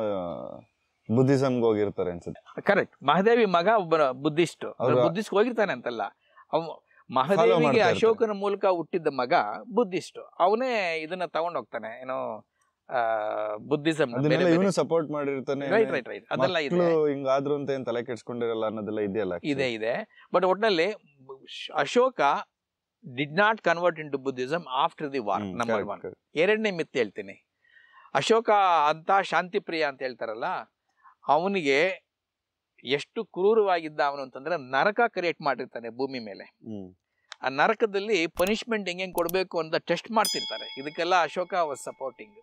ಬುದ್ಧಿಸಮ್ಗೆ ಹೋಗಿರ್ತಾರೆ ಅನ್ಸುತ್ತೆ. ಕರೆಕ್ಟ್. ಮಹಾದೇವಿ ಮಗ ಒಬ್ಬ ಬುದ್ಧಿಸ್ಟ್ ಹೋಗಿರ್ತಾನೆ ಅಂತಲ್ಲ, ಮಹಾದೇವಿಗೆ ಅಶೋಕನ ಮೂಲಕ ಹುಟ್ಟಿದ್ದ ಮಗ ಬುದ್ಧಿಸ್ಟ್. ಅವನೇ ಇದನ್ನ ತಗೊಂಡ್ ಹೋಗ್ತಾನೆ, ಏನೋ ಬುದ್ಧಿಸಮ್ ಸಪೋರ್ಟ್ ಮಾಡಿರ್ತಾನೆ. Right right right. ಅದೆಲ್ಲ ಇದೆ. ಹಿಂಗಾದ್ರು ಅಂತ ಏನ್ ತಲೆ ಕೆಡ್ಸ್ಕೊಂಡಿರಲ್ಲ ಅನ್ನೋದೆಲ್ಲ ಇದೆಯಲ್ಲ. ಇದೆ. ಬಟ್ ಒಟ್ನಲ್ಲಿ Ashoka did not convert into Buddhism after the war. Number 1. ಎರಡನೇ ಮಿತ್ ಹೇಳ್ತೀನಿ. ಅಶೋಕ ಅಂತ ಶಾಂತಿ ಪ್ರಿಯ ಅಂತ ಹೇಳ್ತಾರಲ್ಲ, ಅವನಿಗೆ ಎಷ್ಟು ಕ್ರೂರವಾಗಿದ್ದ ಅವನು ಅಂತಂದ್ರೆ ನರಕ ಕ್ರಿಯೇಟ್ ಮಾಡಿರ್ತಾನೆ ಭೂಮಿ ಮೇಲೆ. ಆ ನರಕದಲ್ಲಿ ಪನಿಷ್ಮೆಂಟ್ ಹೆಂಗೆ ಕೊಡ್ಬೇಕು ಅಂತ ಟೆಸ್ಟ್ ಮಾಡ್ತಿರ್ತಾರೆ. ಇದಕ್ಕೆಲ್ಲ ಅಶೋಕ ವಾಸ್ ಸಪೋರ್ಟಿಂಗ್.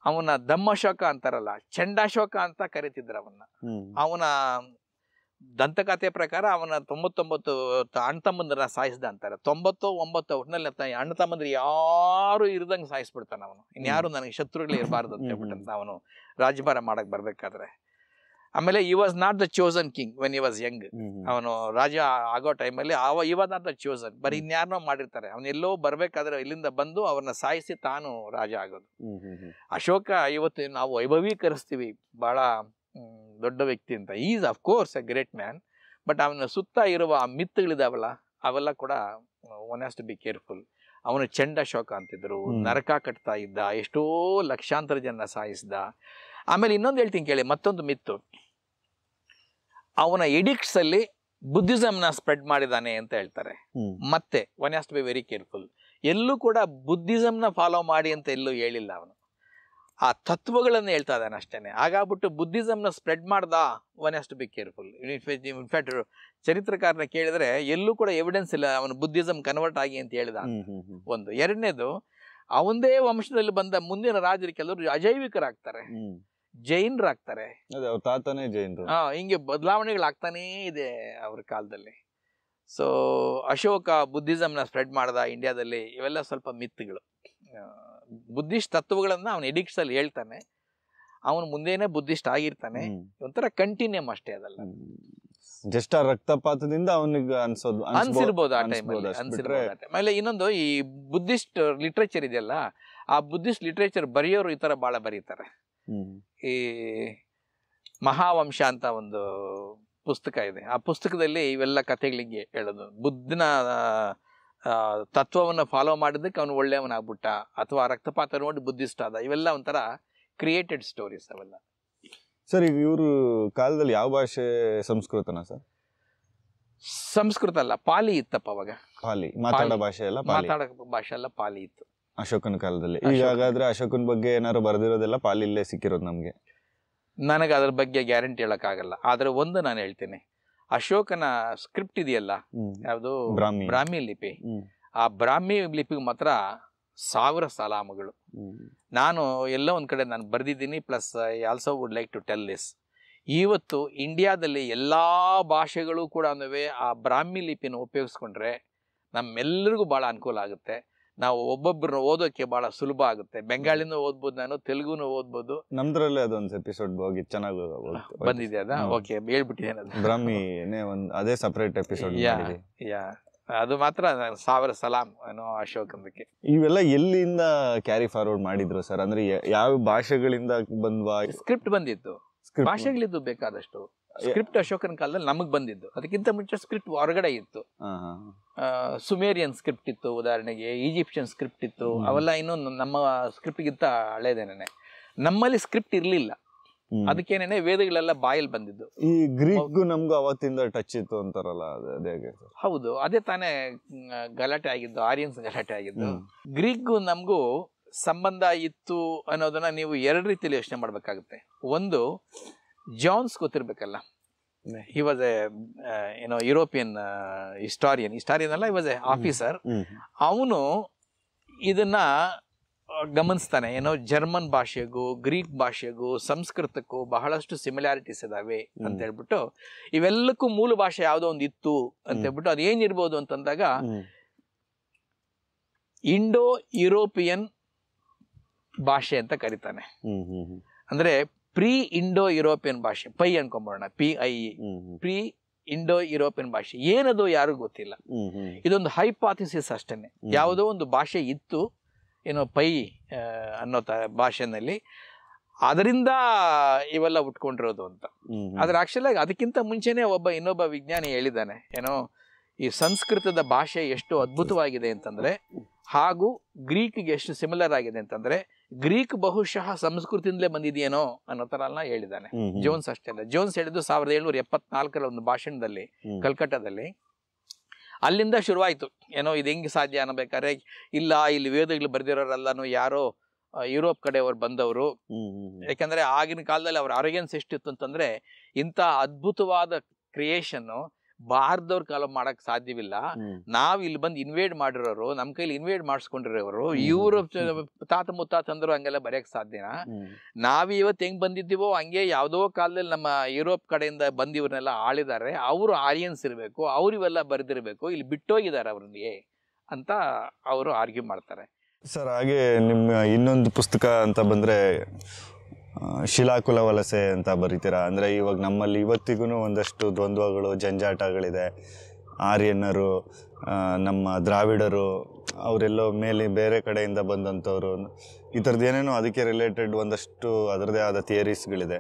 ಅವನ ದಮ್ಮಶೋಕ ಅಂತಾರಲ್ಲ, ಚಂಡಾಶೋಕ ಅಂತ ಕರೀತಿದ್ರು ಅವನ್ನ. ಅವನ ದಂತಕಥೆ ಪ್ರಕಾರ ಅವನ 99 ಅಣ್ಣ ತಮ್ಮಂದಿರ ಸಾಯಿಸ್ದ ಅಂತಾರೆ. 99 ಒಟ್ಟಿನಲ್ಲಿ ಅಣ್ಣ ತಮ್ಮಂದ್ರೆ ಯಾರು ಇರ್ದಂಗೆ ಸಾಯಿಸ್ಬಿಡ್ತಾನೆ ಅವನು. ಇನ್ಯಾರು ನನಗೆ ಶತ್ರುಗಳೇ ಇರಬಾರ್ದು ಅಂತ ಹೇಳ್ಬಿಟ್ಟಂತ ಅವನು ರಾಜ್ಯಭಾರ ಮಾಡಕ್ ಬರ್ಬೇಕಾದ್ರೆ. ಆಮೇಲೆ ಈ was not the chosen king when he was Young. ಅವನು ರಾಜ ಆಗೋ ಟೈಮಲ್ಲಿ ಈ ವಾಸ್ ನಾಟ್ ದ ಚೋಸನ್, ಬರೀ ಇನ್ಯಾರನೋ ಮಾಡಿರ್ತಾರೆ. ಅವನೆಲ್ಲೋ ಬರ್ಬೇಕಾದ್ರೆ ಇಲ್ಲಿಂದ ಬಂದು ಅವ್ರನ್ನ ಸಾಯಿಸಿ ತಾನು ರಾಜ ಆಗೋದು. ಅಶೋಕ ಇವತ್ತು ನಾವು ವೈಭವೀಕರಿಸ್ತೀವಿ ಬಹಳ ದೊಡ್ಡ ವ್ಯಕ್ತಿ ಅಂತ. Is of course a great man, but ಅವನ ಸುತ್ತ ಇರುವ ಆ ಮಿತ್ತುಗಳಿದಾವಲ್ಲ ಅವೆಲ್ಲ ಕೂಡ one has to be careful. ಅವನು ಚಂಡ ಅಶೋಕ ಅಂತಿದ್ರು, ನರಕ ಕಟ್ತಾ ಇದ್ದ, ಎಷ್ಟೋ ಲಕ್ಷಾಂತರ ಜನ ಸಾಯಿಸಿದ. ಆಮೇಲೆ ಇನ್ನೊಂದು ಹೇಳ್ತೀನಿ ಕೇಳಿ, ಮತ್ತೊಂದು ಮಿತ್ತು, ಅವನ ಎಡಿಕ್ಟ್ಸ್ ಅಲ್ಲಿ ಬುದ್ಧಿಸಮ್ನ ಸ್ಪ್ರೆಡ್ ಮಾಡಿದಾನೆ ಅಂತ ಹೇಳ್ತಾರೆ. ಮತ್ತೆ one has to be very careful. ಎಲ್ಲೂ ಕೂಡ ಬುದ್ಧಿಸಮ್ನ ಫಾಲೋ ಮಾಡಿ ಅಂತ ಎಲ್ಲೂ ಹೇಳಿಲ್ಲ ಅವನು, ಆ ತತ್ವಗಳನ್ನು ಹೇಳ್ತಾ ಇದ್ದಾನೆ ಅಷ್ಟೇನೆ. ಹಾಗಾಗ್ಬಿಟ್ಟು ಬುದ್ಧಿಸಮ್ನ ಸ್ಪ್ರೆಡ್ ಮಾಡ್ದ, one has to be careful. In fact ಚರಿತ್ರಕಾರನ ಕೇಳಿದ್ರೆ ಎಲ್ಲೂ ಕೂಡ ಎವಿಡೆನ್ಸ್ ಇಲ್ಲ ಅವನು ಬುದ್ಧಿಸಮ್ ಕನ್ವರ್ಟ್ ಆಗಿ ಅಂತ ಹೇಳಿದ. ಒಂದು. ಎರಡನೇದು, ಅವಂದೇ ವಂಶದಲ್ಲಿ ಬಂದ ಮುಂದಿನ ರಾಜರು ಕೆಲವರು ಅಜೈವಿಕರಾಗ್ತಾರೆ, ಜೈನರಾಗ್ತಾರೆ. ತಾತನೇ ಜೈನರು. ಹಿಂಗೆ ಬದಲಾವಣೆಗಳಾಗ್ತಾನೇ ಇದೆ ಅವ್ರ ಕಾಲದಲ್ಲಿ. ಸೊ ಅಶೋಕ ಬುದ್ಧಿಸಮ್ನ ಸ್ಪ್ರೆಡ್ ಮಾಡ್ದ ಇಂಡಿಯಾದಲ್ಲಿ. ಇವೆಲ್ಲ ಸ್ವಲ್ಪ ಮಿತ್ತುಗಳು. ಬುದ್ಧಿಸ್ಟ್ ತತ್ವಗಳನ್ನ ಅವನ ಎಡಿಕ್ಟ್ಸ್ ಅಲ್ಲಿ ಹೇಳ್ತಾನೆ, ಅವನು ಮುಂದೇನೆ ಬುದ್ಧಿಸ್ಟ್ ಆಗಿರ್ತಾನೆ. ಒಂಥರ ಕಂಟಿನ್ಯೂಮ್ ಅಷ್ಟೇ, ಅದಲ್ಲ ಜಸ್ಟ್ ಆ ರಕ್ತಪಾತದಿಂದ ಅವನಿಗೆ ಅನ್ಸಿರ್ಬೋದು ಆ ಟೈಮಲ್ಲಿ, ಅನ್ಸಿರ್ಬೋದು. ಆಮೇಲೆ ಇನ್ನೊಂದು, ಈ ಬುದ್ಧಿಸ್ಟ್ ಲಿಟ್ರೇಚರ್ ಇದೆಯಲ್ಲ, ಆ ಬುದ್ಧಿಸ್ಟ್ ಲಿಟ್ರೇಚರ್ ಬರೆಯೋರು ಈ ತರ ಬಹಳ ಬರೀತಾರೆ. ಈ ಮಹಾವಂಶ ಅಂತ ಒಂದು ಪುಸ್ತಕ ಇದೆ. ಆ ಪುಸ್ತಕದಲ್ಲಿ ಇವೆಲ್ಲ ಕಥೆಗಳಿಗೆ ಹೇಳೋದು. ಬುದ್ಧನ ತತ್ವವನ್ನು ಫಾಲೋ ಮಾಡಿದ್ದಕ್ಕೆ ಅವನು ಒಳ್ಳೆಯವನಾಗ್ಬಿಟ್ಟ, ಅಥವಾ ರಕ್ತಪಾತ ನೋಡಿ ಬುದ್ಧಿಸ್ಟ್ ಆದ. ಇವೆಲ್ಲ ಒಂಥರ ಕ್ರಿಯೇಟೆಡ್ ಸ್ಟೋರೀಸ್ ಅವೆಲ್ಲ. ಸರ್, ಈಗ ಇವರು ಕಾಲದಲ್ಲಿ ಯಾವ ಭಾಷೆ? ಸಂಸ್ಕೃತನ ಸರ್? ಸಂಸ್ಕೃತ ಅಲ್ಲ, ಪಾಲಿ ಇತ್ತಪ್ಪ ಅವಾಗ. ಪಾಲಿ ಮಾತಾಡೋ ಭಾಷೆ ಎಲ್ಲ? ಮಾತಾಡೋ ಭಾಷೆ ಎಲ್ಲ ಪಾಲಿ ಇತ್ತು ಅಶೋಕನ ಕಾಲದಲ್ಲಿ. ಈಗ ಹಾಗಾದ್ರೆ ಅಶೋಕನ ಬಗ್ಗೆ ಏನಾದ್ರು ಬರೆದಿರೋದೆಲ್ಲ ಪಾಲಿಲ್ಲೇ ಸಿಕ್ಕಿರೋದು ನಮ್ಗೆ? ನನಗೆ ಅದ್ರ ಬಗ್ಗೆ ಗ್ಯಾರಂಟಿ ಹೇಳಕ್ಕಾಗಲ್ಲ. ಆದ್ರೆ ಒಂದು ನಾನು ಹೇಳ್ತೀನಿ, ಅಶೋಕನ ಸ್ಕ್ರಿಪ್ಟ್ ಇದೆಯಲ್ಲ, ಯಾವುದು ಬ್ರಾಹ್ಮಿ ಲಿಪಿ, ಆ ಬ್ರಾಹ್ಮಿ ಲಿಪಿಗೆ ಮಾತ್ರ 1000 ಸಲಾಮಗಳು. ನಾನು ಎಲ್ಲೋ ಒಂದ್ ಕಡೆ ನಾನು ಬರ್ದಿದ್ದೀನಿ. Plus I also would like to tell this, ಇವತ್ತು ಇಂಡಿಯಾದಲ್ಲಿ ಎಲ್ಲಾ ಭಾಷೆಗಳು ಕೂಡ ಆ ಬ್ರಾಹ್ಮಿ ಲಿಪಿನ ಉಪಯೋಗಿಸ್ಕೊಂಡ್ರೆ ನಮ್ಮೆಲ್ಲರಿಗೂ ಬಹಳ ಅನುಕೂಲ ಆಗುತ್ತೆ. ನಾವು ಒಬ್ಬೊಬ್ಬರನ್ನ ಓದೋಕೆ ಬಹಳ ಸುಲಭ ಆಗುತ್ತೆ. ಬೆಂಗಾಳಿನೂ ಓದ್ಬೋದು, ನಾನು ತೆಲುಗುನು ಓದ್ಬೋದು. ನಮ್ದ್ರಲ್ಲೇ ಅದೊಂದು ಎಪಿಸೋಡ್ ಹೋಗಿ ಚೆನ್ನಾಗಿ ಬಂದಿದೆ ಅದ. ಓಕೆ, ಹೇಳ್ಬಿಟ್ಟಿದ್ದೇನೆ ಅದು. ಬ್ರಾಹ್ಮಿನೇ ಒಂದು ಅದೇ ಸಪರೇಟ್ ಎಪಿಸೋಡ್. ಅದು ಮಾತ್ರ 1000 ಸಲಾಮ್ ಅನ್ನೋ ಅಶೋಕಂದಕ್ಕೆ. ಇವೆಲ್ಲ ಎಲ್ಲಿಂದ ಕ್ಯಾರಿ ಫಾರ್ವರ್ಡ್ ಮಾಡಿದ್ರು ಸರ್? ಅಂದ್ರೆ ಯಾವ ಭಾಷೆಗಳಿಂದ ಬಂದ್ವಾ? ಸ್ಕ್ರಿಪ್ಟ್ ಬಂದಿತ್ತು, ಭಾಷೆಗಳಿದ್ದು ಬೇಕಾದಷ್ಟು. ಸ್ಕ್ರಿಪ್ಟ್ ಅಶೋಕನ ಕಾಲದಲ್ಲಿ ನಮಗ್ ಬಂದಿದ್ದು. ಅದಕ್ಕಿಂತ ಮುಂಚೆ ಸ್ಕ್ರಿಪ್ಟ್ ಹೊರಗಡೆ ಇತ್ತು. ಸುಮೇರಿಯನ್ ಸ್ಕ್ರಿಪ್ಟ್ ಇತ್ತು, ಉದಾಹರಣೆಗೆ ಈಜಿಪ್ಷಿಯನ್ ಸ್ಕ್ರಿಪ್ಟ್ ಇತ್ತು. ಅವೆಲ್ಲ ಇನ್ನೂ ನಮ್ಮ ಸ್ಕ್ರಿಪ್ಟ್ಗಿಂತ ಹಳೇದೇನೆ. ನಮ್ಮಲ್ಲಿ ಸ್ಕ್ರಿಪ್ಟ್ ಇರ್ಲಿಲ್ಲ, ಅದಕ್ಕೇನೇನೆ ವೇದಗಳೆಲ್ಲ ಬಾಯಲ್ಲಿ ಬಂದಿದ್ದು. ಈ ಗ್ರೀಕ್ ನಮ್ಗೂ ಅವತ್ತಿಂದ ಟಚ್ ಇತ್ತು ಅಂತಾರಲ್ಲ, ಅದೇ? ಹೌದು, ಅದೇ ತಾನೇ ಗಲಾಟೆ ಆಗಿದ್ದು, ಆರಿಯನ್ಸ್ ಗಲಾಟೆ ಆಗಿದ್ದು. ಗ್ರೀಕ್ಗೂ ನಮಗೂ ಸಂಬಂಧ ಇತ್ತು ಅನ್ನೋದನ್ನ ನೀವು 2 ರೀತಿಯಲ್ಲಿ ಯೋಚನೆ ಮಾಡ್ಬೇಕಾಗುತ್ತೆ. ಒಂದು, ಜಾನ್ಸ್ ಗೊತ್ತಿರ್ಬೇಕಲ್ಲ, he was a European historian ಅಲ್ಲ, ಹಿ ವಾಸ್ ಎ ಆಫೀಸರ್. ಅವನು ಇದನ್ನ ಗಮನಿಸ್ತಾನೆ, ಜರ್ಮನ್ ಭಾಷೆಗೂ ಗ್ರೀಕ್ ಭಾಷೆಗೂ ಸಂಸ್ಕೃತಕ್ಕೂ ಬಹಳಷ್ಟು ಸಿಮಿಲಾರಿಟೀಸ್ ಇದಾವೆ ಅಂತ ಹೇಳ್ಬಿಟ್ಟು, ಇವೆಲ್ಲಕ್ಕೂ ಮೂಲ ಭಾಷೆ ಯಾವುದೋ ಒಂದು ಇತ್ತು ಅಂತ ಹೇಳ್ಬಿಟ್ಟು, ಅದೇನಿರ್ಬೋದು ಅಂತಂದಾಗ ಇಂಡೋ ಯುರೋಪಿಯನ್ ಭಾಷೆ ಅಂತ ಕರೀತಾನೆ. ಅಂದ್ರೆ ಪ್ರೀ ಇಂಡೋ ಯುರೋಪಿಯನ್ ಭಾಷೆ, ಪೈ ಅನ್ಕೊಂಬೋಣ, PIE, ಪ್ರೀ ಇಂಡೋ ಯುರೋಪಿಯನ್ ಭಾಷೆ. ಏನದು ಯಾರು ಗೊತ್ತಿಲ್ಲ. ಇದೊಂದು ಹೈಪಾಥಿಸಿಸ್ ಅಷ್ಟೇನೆ. ಯಾವುದೋ ಒಂದು ಭಾಷೆ ಇತ್ತು, ಪೈ ಅನ್ನೋ ಭಾಷೆನಲ್ಲಿ, ಅದರಿಂದ ಇವೆಲ್ಲ ಉಟ್ಕೊಂಡಿರೋದು ಅಂತ. ಆದ್ರೆ ಆಕ್ಚುಲಿ ಅದಕ್ಕಿಂತ ಮುಂಚೆನೆ ಇನ್ನೊಬ್ಬ ವಿಜ್ಞಾನಿ ಹೇಳಿದ್ದಾನೆ, ಈ ಸಂಸ್ಕೃತದ ಭಾಷೆ ಎಷ್ಟು ಅದ್ಭುತವಾಗಿದೆ ಅಂತಂದ್ರೆ, ಹಾಗೂ ಗ್ರೀಕ್ಗೆ ಎಷ್ಟು ಸಿಮಿಲರ್ ಆಗಿದೆ ಅಂತಂದ್ರೆ, ಗ್ರೀಕ್ ಬಹುಶಃ ಸಂಸ್ಕೃತಿಯಿಂದಲೇ ಬಂದಿದೆಯೇನೋ ಅನ್ನೋ ತರ ಎಲ್ಲ ಹೇಳಿದ್ದಾನೆ. ಜೋನ್ಸ್ ಅಷ್ಟೇ ಅಲ್ಲ, ಜೋನ್ಸ್ ಹೇಳಿದ್ದು 1774 ಒಂದು ಭಾಷಣದಲ್ಲಿ ಕಲ್ಕಟ್ಟಾದಲ್ಲಿ. ಅಲ್ಲಿಂದ ಶುರುವಾಯ್ತು. ಇದು ಹೆಂಗೆ ಸಾಧ್ಯ ಅನ್ನಬೇಕಾದ್ರೆ, ಇಲ್ಲ ಇಲ್ಲಿ ವೇದಗಳು ಬರ್ದಿರೋರೆಲ್ಲಾನು ಯಾರೋ ಯುರೋಪ್ ಕಡೆಯವರು ಬಂದವರು. ಯಾಕಂದ್ರೆ ಆಗಿನ ಕಾಲದಲ್ಲಿ ಅವ್ರ ಅರಗೆನ್ಸ್ ಎಷ್ಟಿತ್ತು ಅಂತಂದ್ರೆ, ಇಂಥ ಅದ್ಭುತವಾದ ಕ್ರಿಯೇಷನ್ ಭಾರತದವ್ರ ಕಾಲ ಮಾಡಕ್ ಸಾಧ್ಯವಿಲ್ಲ. ನಾವ್ ಇಲ್ಲಿ ಬಂದು ಇನ್ವೇಡ್ ಮಾಡಿರೋರು, ನಮ್ ಕೈಲಿ ಇನ್ವೇಡ್ ಮಾಡಿಸ್ಕೊಂಡಿರೋರು, ಇವರು ತಾತ ಮುತ್ತಾತಂದ್ರು ಹಂಗೆಲ್ಲ ಬರೆಯಕ್ ಸಾಧ್ಯನಾ? ನಾವ್ ಇವತ್ತು ಹೆಂಗ್ ಬಂದಿದ್ದೀವೋ ಹಂಗೆ ಯಾವ್ದೋ ಕಾಲದಲ್ಲಿ ನಮ್ಮ ಯುರೋಪ್ ಕಡೆಯಿಂದ ಬಂದು ಇವ್ರನ್ನೆಲ್ಲ ಆಳಿದ್ದಾರೆ, ಅವರು ಆರಿಯನ್ಸ್ ಇರಬೇಕು, ಅವ್ರು ಇವೆಲ್ಲ ಬರೆದಿರ್ಬೇಕು, ಇಲ್ಲಿ ಬಿಟ್ಟೋಗಿದ್ದಾರೆ ಅವ್ರಿಗೆ ಅಂತ ಅವರು ಆರ್ಗ್ಯೂ ಮಾಡ್ತಾರೆ. ಸರ್ ಹಾಗೆ ನಿಮ್ಮ ಇನ್ನೊಂದು ಪುಸ್ತಕ ಅಂತ ಬಂದರೆ ಶಿಲಾಕುಲ ವಲಸೆ ಅಂತ ಬರೀತೀರಾ. ಅಂದರೆ ಇವಾಗ ನಮ್ಮಲ್ಲಿ ಇವತ್ತಿಗೂ ಒಂದಷ್ಟು ದ್ವಂದ್ವಗಳು, ಜಂಜಾಟಗಳಿದೆ. ಆರ್ಯನ್ನರು, ನಮ್ಮ ದ್ರಾವಿಡರು, ಅವರೆಲ್ಲೋ ಮೇಲೆ ಬೇರೆ ಕಡೆಯಿಂದ ಬಂದಂಥವ್ರು, ಈ ಥರದ್ದು ಏನೇನೋ ಅದಕ್ಕೆ ರಿಲೇಟೆಡ್ ಒಂದಷ್ಟು ಅದರದೇ ಆದ ಥಿಯರೀಸ್ಗಳಿದೆ.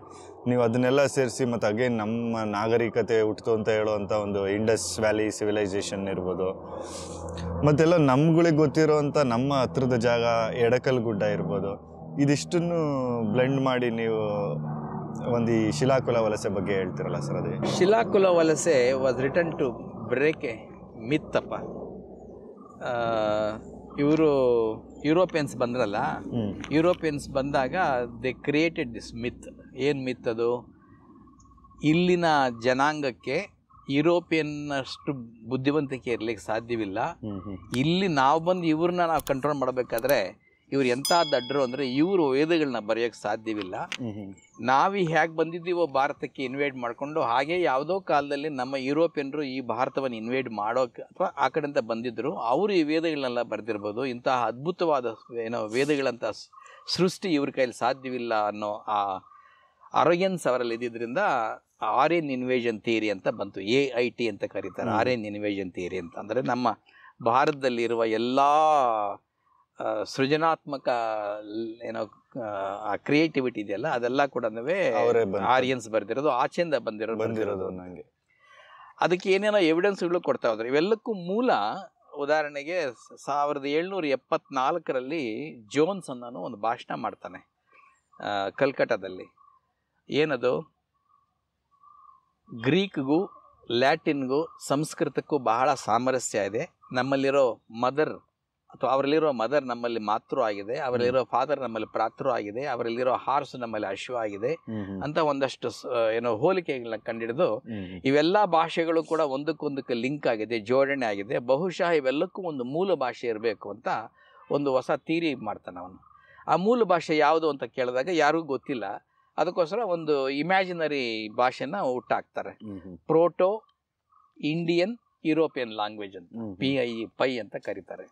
ನೀವು ಅದನ್ನೆಲ್ಲ ಸೇರಿಸಿ ಮತ್ತು ಅಗೇನ್ ನಮ್ಮ ನಾಗರಿಕತೆ ಹುಟ್ಟಿತು ಅಂತ ಹೇಳುವಂಥ ಒಂದು ಇಂಡಸ್ ವ್ಯಾಲಿ ಸಿವಿಲೈಸೇಷನ್ ಇರ್ಬೋದು, ಮತ್ತೆಲ್ಲ ನಮ್ಗಳಿಗೆ ಗೊತ್ತಿರೋವಂಥ ನಮ್ಮ ಹತ್ರದ ಜಾಗ ಎಡಕಲ್ ಗುಡ್ಡ ಇರ್ಬೋದು, ಇದಿಷ್ಟನ್ನು ಬ್ಲೆಂಡ್ ಮಾಡಿ ನೀವು ಒಂದು ಈ ಶಿಲಾಕುಲ ವಲಸೆ ಬಗ್ಗೆ ಹೇಳ್ತಿರಲ್ಲ ಸರ್. ಅದೇ ಶಿಲಾಕುಲ ವಲಸೆ was return to break a myth ಅಪ್ಪ. ಇವರು ಯುರೋಪಿಯನ್ಸ್ ಬಂದ್ರಲ್ಲ, ಯುರೋಪಿಯನ್ಸ್ ಬಂದಾಗ ದೇ ಕ್ರಿಯೇಟೆಡ್ ದಿಸ್ ಮಿತ್. ಏನು ಮಿತ್ ಅದು? ಇಲ್ಲಿನ ಜನಾಂಗಕ್ಕೆ ಯುರೋಪಿಯನ್ನಷ್ಟು ಬುದ್ಧಿವಂತಿಕೆ ಇರ್ಲಿಕ್ಕೆ ಸಾಧ್ಯವಿಲ್ಲ. ಇಲ್ಲಿ ನಾವು ಬಂದು ಇವ್ರನ್ನ ನಾವು ಕಂಟ್ರೋಲ್ ಮಾಡಬೇಕಾದ್ರೆ ಇವ್ರು ಎಂಥ ದಡ್ರು ಅಂದರೆ ಇವರು ವೇದಗಳನ್ನ ಬರೆಯೋಕ್ಕೆ ಸಾಧ್ಯವಿಲ್ಲ. ನಾವು ಹೇಗೆ ಬಂದಿದ್ದೀವೋ ಭಾರತಕ್ಕೆ ಇನ್ವೇಡ್ ಮಾಡಿಕೊಂಡು, ಹಾಗೆ ಯಾವುದೋ ಕಾಲದಲ್ಲಿ ನಮ್ಮ ಯುರೋಪಿಯನ್ರು ಈ ಭಾರತವನ್ನು ಇನ್ವೇಡ್ ಮಾಡೋಕೆ ಅಥವಾ ಆ ಕಡೆಯಿಂದ ಬಂದಿದ್ದರು, ಅವರು ಈ ವೇದಗಳನ್ನೆಲ್ಲ ಬರೆದಿರ್ಬೋದು. ಇಂತಹ ಅದ್ಭುತವಾದ ವೇದಗಳಂಥ ಸೃಷ್ಟಿ ಇವ್ರ ಕೈಲಿ ಸಾಧ್ಯವಿಲ್ಲ ಅನ್ನೋ ಆ ಅರೋಗೆನ್ಸ್ ಅವರಲ್ಲಿ ಇದ್ದಿದ್ದರಿಂದ ಆರ್ಯನ್ ಇನ್ವೇಷನ್ ಥಿಯರಿ ಅಂತ ಬಂತು. AIT ಅಂತ ಕರೀತಾರೆ, ಆರ್ಯನ್ ಇನ್ವೇಷನ್ ಥಿಯರಿ ಅಂತ. ಅಂದರೆ ನಮ್ಮ ಭಾರತದಲ್ಲಿರುವ ಎಲ್ಲ ಸೃಜನಾತ್ಮಕ ಆ ಕ್ರಿಯೇಟಿವಿಟಿ ಇದೆಯಲ್ಲ, ಅದೆಲ್ಲ ಕೂಡ ಆರ್ಯನ್ಸ್ ಬರ್ದಿರೋದು, ಆಚೆಯಿಂದ ಬಂದಿರೋದು ನನಗೆ. ಅದಕ್ಕೆ ಏನೇನೋ ಎವಿಡೆನ್ಸ್ಗಳು ಕೊಡ್ತಾ ಹೋದ್ರು. ಇವೆಲ್ಲಕ್ಕೂ ಮೂಲ ಉದಾಹರಣೆಗೆ 1774 ಜೋನ್ಸ್ ಅನ್ನೋ ಒಂದು ಭಾಷಣ ಮಾಡ್ತಾನೆ ಕಲ್ಕಟ್ಟಾದಲ್ಲಿ. ಏನದು? ಗ್ರೀಕ್ಗೂ ಲ್ಯಾಟಿನ್ಗೂ ಸಂಸ್ಕೃತಕ್ಕೂ ಬಹಳ ಸಾಮರಸ್ಯ ಇದೆ. ನಮ್ಮಲ್ಲಿರೋ ಮದರ್ ಅಥವಾ ಅವರಲ್ಲಿರೋ ಮದರ್ ನಮ್ಮಲ್ಲಿ ಮಾತೃ ಆಗಿದೆ, ಅವರಲ್ಲಿರೋ ಫಾದರ್ ನಮ್ಮಲ್ಲಿ ಪ್ರಾತೃ ಆಗಿದೆ, ಅವರಲ್ಲಿರೋ ಹಾರ್ಸ್ ನಮ್ಮಲ್ಲಿ ಅಶ್ವ ಆಗಿದೆ ಅಂತ ಒಂದಷ್ಟು ಹೋಲಿಕೆಗಳನ್ನ ಕಂಡಿಡಿದು ಇವೆಲ್ಲ ಭಾಷೆಗಳು ಕೂಡ ಒಂದಕ್ಕೊಂದಕ್ಕೆ ಲಿಂಕ್ ಆಗಿದೆ, ಜೋಡಣೆ ಆಗಿದೆ. ಬಹುಶಃ ಇವೆಲ್ಲಕ್ಕೂ ಒಂದು ಮೂಲ ಭಾಷೆ ಇರಬೇಕು ಅಂತ ಒಂದು ಹೊಸ ಥಿಯರಿ ಮಾಡ್ತಾನೆ ಅವನು. ಆ ಮೂಲ ಭಾಷೆ ಯಾವುದು ಅಂತ ಕೇಳಿದಾಗ ಯಾರಿಗೂ ಗೊತ್ತಿಲ್ಲ. ಅದಕ್ಕೋಸ್ಕರ ಒಂದು ಇಮ್ಯಾಜಿನರಿ ಭಾಷೆನ ಹುಟ್ಟಾಕ್ತಾರೆ, ಪ್ರೋಟೋ ಇಂಡಿಯನ್ ಯುರೋಪಿಯನ್ ಲ್ಯಾಂಗ್ವೇಜ್ ಅಂತ, PI ಅಂತ ಕರೀತಾರೆ.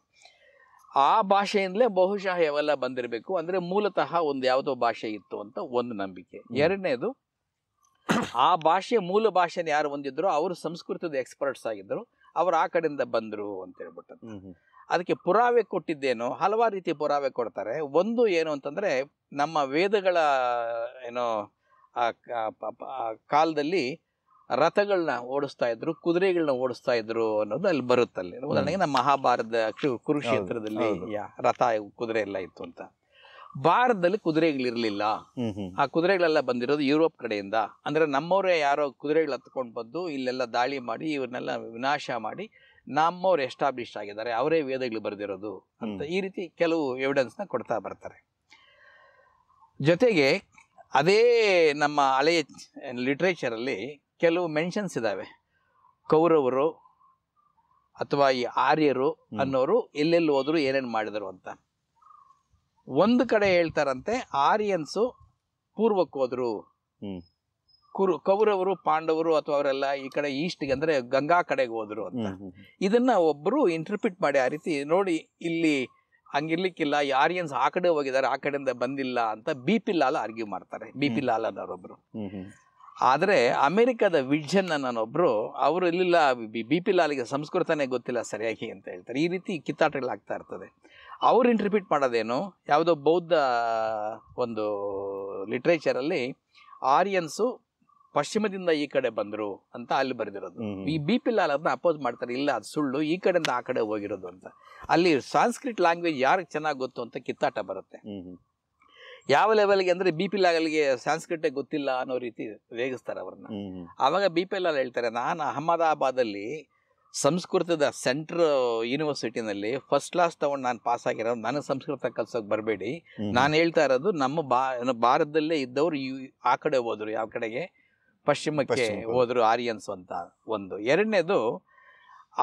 ಆ ಭಾಷೆಯಿಂದಲೇ ಬಹುಶಃ ಇವೆಲ್ಲ ಬಂದಿರಬೇಕು. ಅಂದರೆ ಮೂಲತಃ ಒಂದು ಯಾವುದೋ ಭಾಷೆ ಇತ್ತು ಅಂತ ಒಂದು ನಂಬಿಕೆ. ಎರಡನೇದು, ಆ ಭಾಷೆ ಮೂಲ ಭಾಷೆನ ಯಾರು ಹೊಂದಿದ್ರು ಅವರು ಸಂಸ್ಕೃತದ ಎಕ್ಸ್ಪರ್ಟ್ಸ್ ಆಗಿದ್ದರು, ಅವರು ಆ ಕಡೆಯಿಂದ ಬಂದರು ಅಂತ ಹೇಳ್ಬಿಟ್ಟು. ಅದಕ್ಕೆ ಪುರಾವೆ ಕೊಟ್ಟಿದ್ದೇನೋ, ಹಲವಾರು ರೀತಿಯ ಪುರಾವೆ ಕೊಡ್ತಾರೆ. ಒಂದು ಏನು ಅಂತಂದರೆ, ನಮ್ಮ ವೇದಗಳ ಕಾಲದಲ್ಲಿ ರಥಗಳನ್ನ ಓಡಿಸ್ತಾ ಇದ್ರು, ಕುದುರೆಗಳನ್ನ ಓಡಿಸ್ತಾ ಇದ್ರು ಅನ್ನೋದು ಅಲ್ಲಿ ಬರುತ್ತಲ್ಲಿ. ಉದಾಹರಣೆಗೆ ನಮ್ಮ ಮಹಾಭಾರತ ಕುರುಕ್ಷೇತ್ರದಲ್ಲಿ ರಥ ಕುದುರೆ ಎಲ್ಲ ಇತ್ತು ಅಂತ. ಭಾರತದಲ್ಲಿ ಕುದುರೆಗಳಿರ್ಲಿಲ್ಲ. ಆ ಕುದುರೆಗಳೆಲ್ಲ ಬಂದಿರೋದು ಯುರೋಪ್ ಕಡೆಯಿಂದ. ಅಂದ್ರೆ ನಮ್ಮವರೇ ಯಾರೋ ಕುದುರೆಗಳು ಹತ್ಕೊಂಡು ಬಂದು ಇಲ್ಲೆಲ್ಲ ದಾಳಿ ಮಾಡಿ ಇವ್ರನ್ನೆಲ್ಲ ವಿನಾಶ ಮಾಡಿ ನಮ್ಮವ್ರು ಎಸ್ಟಾಬ್ಲಿಷ್ ಆಗಿದ್ದಾರೆ, ಅವರೇ ವೇದಗಳು ಬರೆದಿರೋದು ಅಂತ ಈ ರೀತಿ ಕೆಲವು ಎವಿಡೆನ್ಸ್ನ ಕೊಡ್ತಾ ಬರ್ತಾರೆ. ಜೊತೆಗೆ ಅದೇ ನಮ್ಮ ಹಳೆಯ ಲಿಟ್ರೇಚರಲ್ಲಿ ಕೆಲವು ಮೆನ್ಷನ್ಸ್ ಇದ್ದಾವೆ. ಕೌರವರು ಅಥವಾ ಈ ಆರ್ಯರು ಅನ್ನೋರು ಎಲ್ಲೆಲ್ಲಿ ಹೋದ್ರು, ಏನೇನು ಮಾಡಿದರು ಅಂತ. ಒಂದು ಕಡೆ ಹೇಳ್ತಾರಂತೆ ಆರ್ಯನ್ಸು ಪೂರ್ವಕ್ಕೆ ಹೋದ್ರು, ಕೌರವರು ಪಾಂಡವರು ಅಥವಾ ಅವರೆಲ್ಲ ಈ ಕಡೆ ಈಸ್ಟ್ಗೆ ಅಂದ್ರೆ ಗಂಗಾ ಕಡೆಗೆ ಹೋದ್ರು ಅಂತ. ಇದನ್ನ ಒಬ್ರು ಇಂಟರ್ಪ್ರಿಟ್ ಮಾಡಿ ಆ ರೀತಿ ನೋಡಿ, ಇಲ್ಲಿ ಹಂಗಿರ್ಲಿಕ್ಕಿಲ್ಲ, ಈ ಆರ್ಯನ್ಸ್ ಆ ಕಡೆ ಹೋಗಿದ್ದಾರೆ, ಆ ಕಡೆಯಿಂದ ಬಂದಿಲ್ಲ ಅಂತ BP ಲಾಲ್ ಆರ್ಗ್ಯೂ ಮಾಡ್ತಾರೆ. BP ಲಾಲ್ ಅನ್ನೋರೊಬ್ರು. ಆದರೆ ಅಮೆರಿಕದ ವಿಡ್ಜನ್ ಅನ್ನೋನೊಬ್ರು ಅವರು ಇಲ್ಲಿಲ್ಲ, BP ಲಾಲ್ಗೆ ಸಂಸ್ಕೃತನೇ ಗೊತ್ತಿಲ್ಲ ಸರಿಯಾಗಿ ಅಂತ ಹೇಳ್ತಾರೆ. ಈ ರೀತಿ ಕಿತ್ತಾಟಗಳಾಗ್ತಾ ಇರ್ತದೆ. ಅವ್ರು ಇಂಟರ್ಪ್ರಿಟ್ ಮಾಡೋದೇನು, ಯಾವುದೋ ಬೌದ್ಧ ಒಂದು ಲಿಟ್ರೇಚರಲ್ಲಿ ಆರ್ಯನ್ಸು ಪಶ್ಚಿಮದಿಂದ ಈ ಕಡೆ ಬಂದರು ಅಂತ ಅಲ್ಲಿ ಬರೆದಿರೋದು. ಈ BP ಲಾಲ್ ಅದನ್ನ ಅಪೋಸ್ ಮಾಡ್ತಾರೆ, ಇಲ್ಲ ಅದು ಸುಳ್ಳು, ಈ ಕಡೆಯಿಂದ ಆ ಕಡೆ ಹೋಗಿರೋದು ಅಂತ. ಅಲ್ಲಿ ಸಾಂಸ್ಕ್ರಿಟ್ ಲ್ಯಾಂಗ್ವೇಜ್ ಯಾರಿಗೆ ಚೆನ್ನಾಗಿ ಗೊತ್ತು ಅಂತ ಕಿತ್ತಾಟ ಬರುತ್ತೆ. ಯಾವ ಲೆವೆಲ್ಗೆ ಅಂದರೆ BP ಲಾಲ್ಗೆ ಸಾಂಸ್ಕ್ರಿಟೇ ಗೊತ್ತಿಲ್ಲ ಅನ್ನೋ ರೀತಿ ವೇಗಿಸ್ತಾರೆ ಅವ್ರನ್ನ. ಆವಾಗ BP ಲಾಲ್ ಹೇಳ್ತಾರೆ, ನಾನು ಅಹಮದಾಬಾದಲ್ಲಿ ಸಂಸ್ಕೃತದ ಸೆಂಟ್ರ್ ಯೂನಿವರ್ಸಿಟಿನಲ್ಲಿ ಫಸ್ಟ್ ಕ್ಲಾಸ್ ತಗೊಂಡು ನಾನು ಪಾಸ್ ಆಗಿರೋದು, ನನಗೆ ಸಂಸ್ಕೃತ ಕಲ್ಸೋಕೆ ಬರಬೇಡಿ. ನಾನು ಹೇಳ್ತಾ ಇರೋದು ನಮ್ಮ ಭಾರತದಲ್ಲೇ ಇದ್ದವರು ಆ ಕಡೆ ಹೋದರು. ಯಾವ ಕಡೆಗೆ? ಪಶ್ಚಿಮಕ್ಕೆ ಹೋದ್ರು ಆರ್ಯನ್ಸ್ ಅಂತ ಒಂದು. ಎರಡನೇದು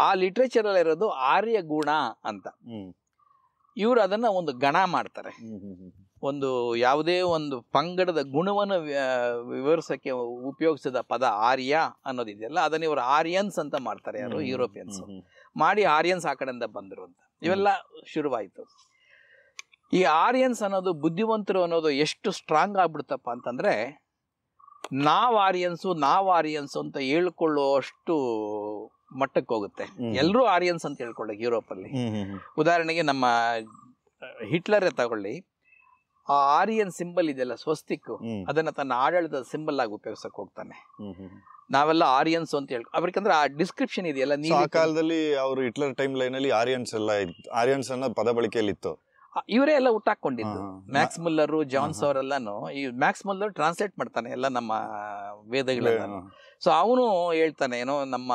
ಆ ಲಿಟ್ರೇಚರಲ್ಲಿ ಇರೋದು ಆರ್ಯ ಗುಣ ಅಂತ. ಇವರು ಅದನ್ನ ಒಂದು ಗಣ ಮಾಡ್ತಾರೆ. ಒಂದು ಯಾವುದೇ ಒಂದು ಪಂಗಡದ ಗುಣವನ್ನು ವಿವರಿಸಕ್ಕೆ ಉಪಯೋಗಿಸಿದ ಪದ ಆರ್ಯ ಅನ್ನೋದಿದೆಯಲ್ಲ, ಅದನ್ನ ಇವರು ಆರ್ಯನ್ಸ್ ಅಂತ ಮಾಡ್ತಾರೆ. ಯಾರು ಯುರೋಪಿಯನ್ಸ್ ಮಾಡಿ ಆರ್ಯನ್ಸ್ ಆ ಕಡೆಯಿಂದ ಬಂದರು ಅಂತ ಇವೆಲ್ಲ ಶುರುವಾಯಿತು. ಈ ಆರ್ಯನ್ಸ್ ಅನ್ನೋದು ಬುದ್ಧಿವಂತರು ಅನ್ನೋದು ಎಷ್ಟು ಸ್ಟ್ರಾಂಗ್ ಆಗ್ಬಿಡ್ತಪ್ಪ ಅಂತಂದ್ರೆ, ನಾವ್ ಆರ್ಯನ್ಸು ಅಂತ ಹೇಳ್ಕೊಳ್ಳುವಷ್ಟು ಮಟ್ಟಕ್ಕೆ ಹೋಗುತ್ತೆ. ಎಲ್ಲರೂ ಆರ್ಯನ್ಸ್ ಅಂತ ಹೇಳ್ಕೊಳ್ಳಿ ಯುರೋಪಲ್ಲಿ. ಉದಾಹರಣೆಗೆ ನಮ್ಮ ಹಿಟ್ಲರೇ ತಗೊಳ್ಳಿ, ಆ ಆರ್ಯನ್ ಸಿಂಬಲ್ ಇದೆಯಲ್ಲ, ಸ್ವಸ್ತಿಕ್, ಅದನ್ನ ತನ್ನ ಆಡಳಿತದ ಸಿಂಬಲ್ ಆಗಿ ಉಪಯೋಗಿಸಕ್ ಹೋಗ್ತಾನೆ. ನಾವೆಲ್ಲ ಆರ್ಯನ್ಸ್ ಅಂತ ಹೇಳಿ ಅವ್ರಿಗಂದ್ರೆ ಆ ಡಿಸ್ಕ್ರಿಪ್ಷನ್ ಇದೆಯಲ್ಲ. ಆ ಕಾಲದಲ್ಲಿ ಅವರು ಹಿಟ್ಲರ್ ಟೈಮ್ ಲೈನ್ ಅಲ್ಲಿ ಆರ್ಯನ್ಸ್ ಎಲ್ಲ ಆರ್ಯನ್ಸ್ ಅನ್ನೋ ಪದ ಬಳಕೆಯಲ್ಲಿ ಇತ್ತು. ಇವರೇ ಎಲ್ಲ ಹುಟ್ಟಾಕೊಂಡಿದ್ದು. Max ಮುಲ್ಲರು, John's ಅವರೆಲ್ಲಾನು. ಈ ಮ್ಯಾಕ್ಸ್ ಮುಲ್ಲರ್ ಟ್ರಾನ್ಸ್ಲೇಟ್ ಮಾಡ್ತಾನೆ ಎಲ್ಲ ನಮ್ಮ ವೇದಗಳೆಲ್ಲ. ಸೊ ಅವನು ಹೇಳ್ತಾನೆ, ಏನೋ ನಮ್ಮ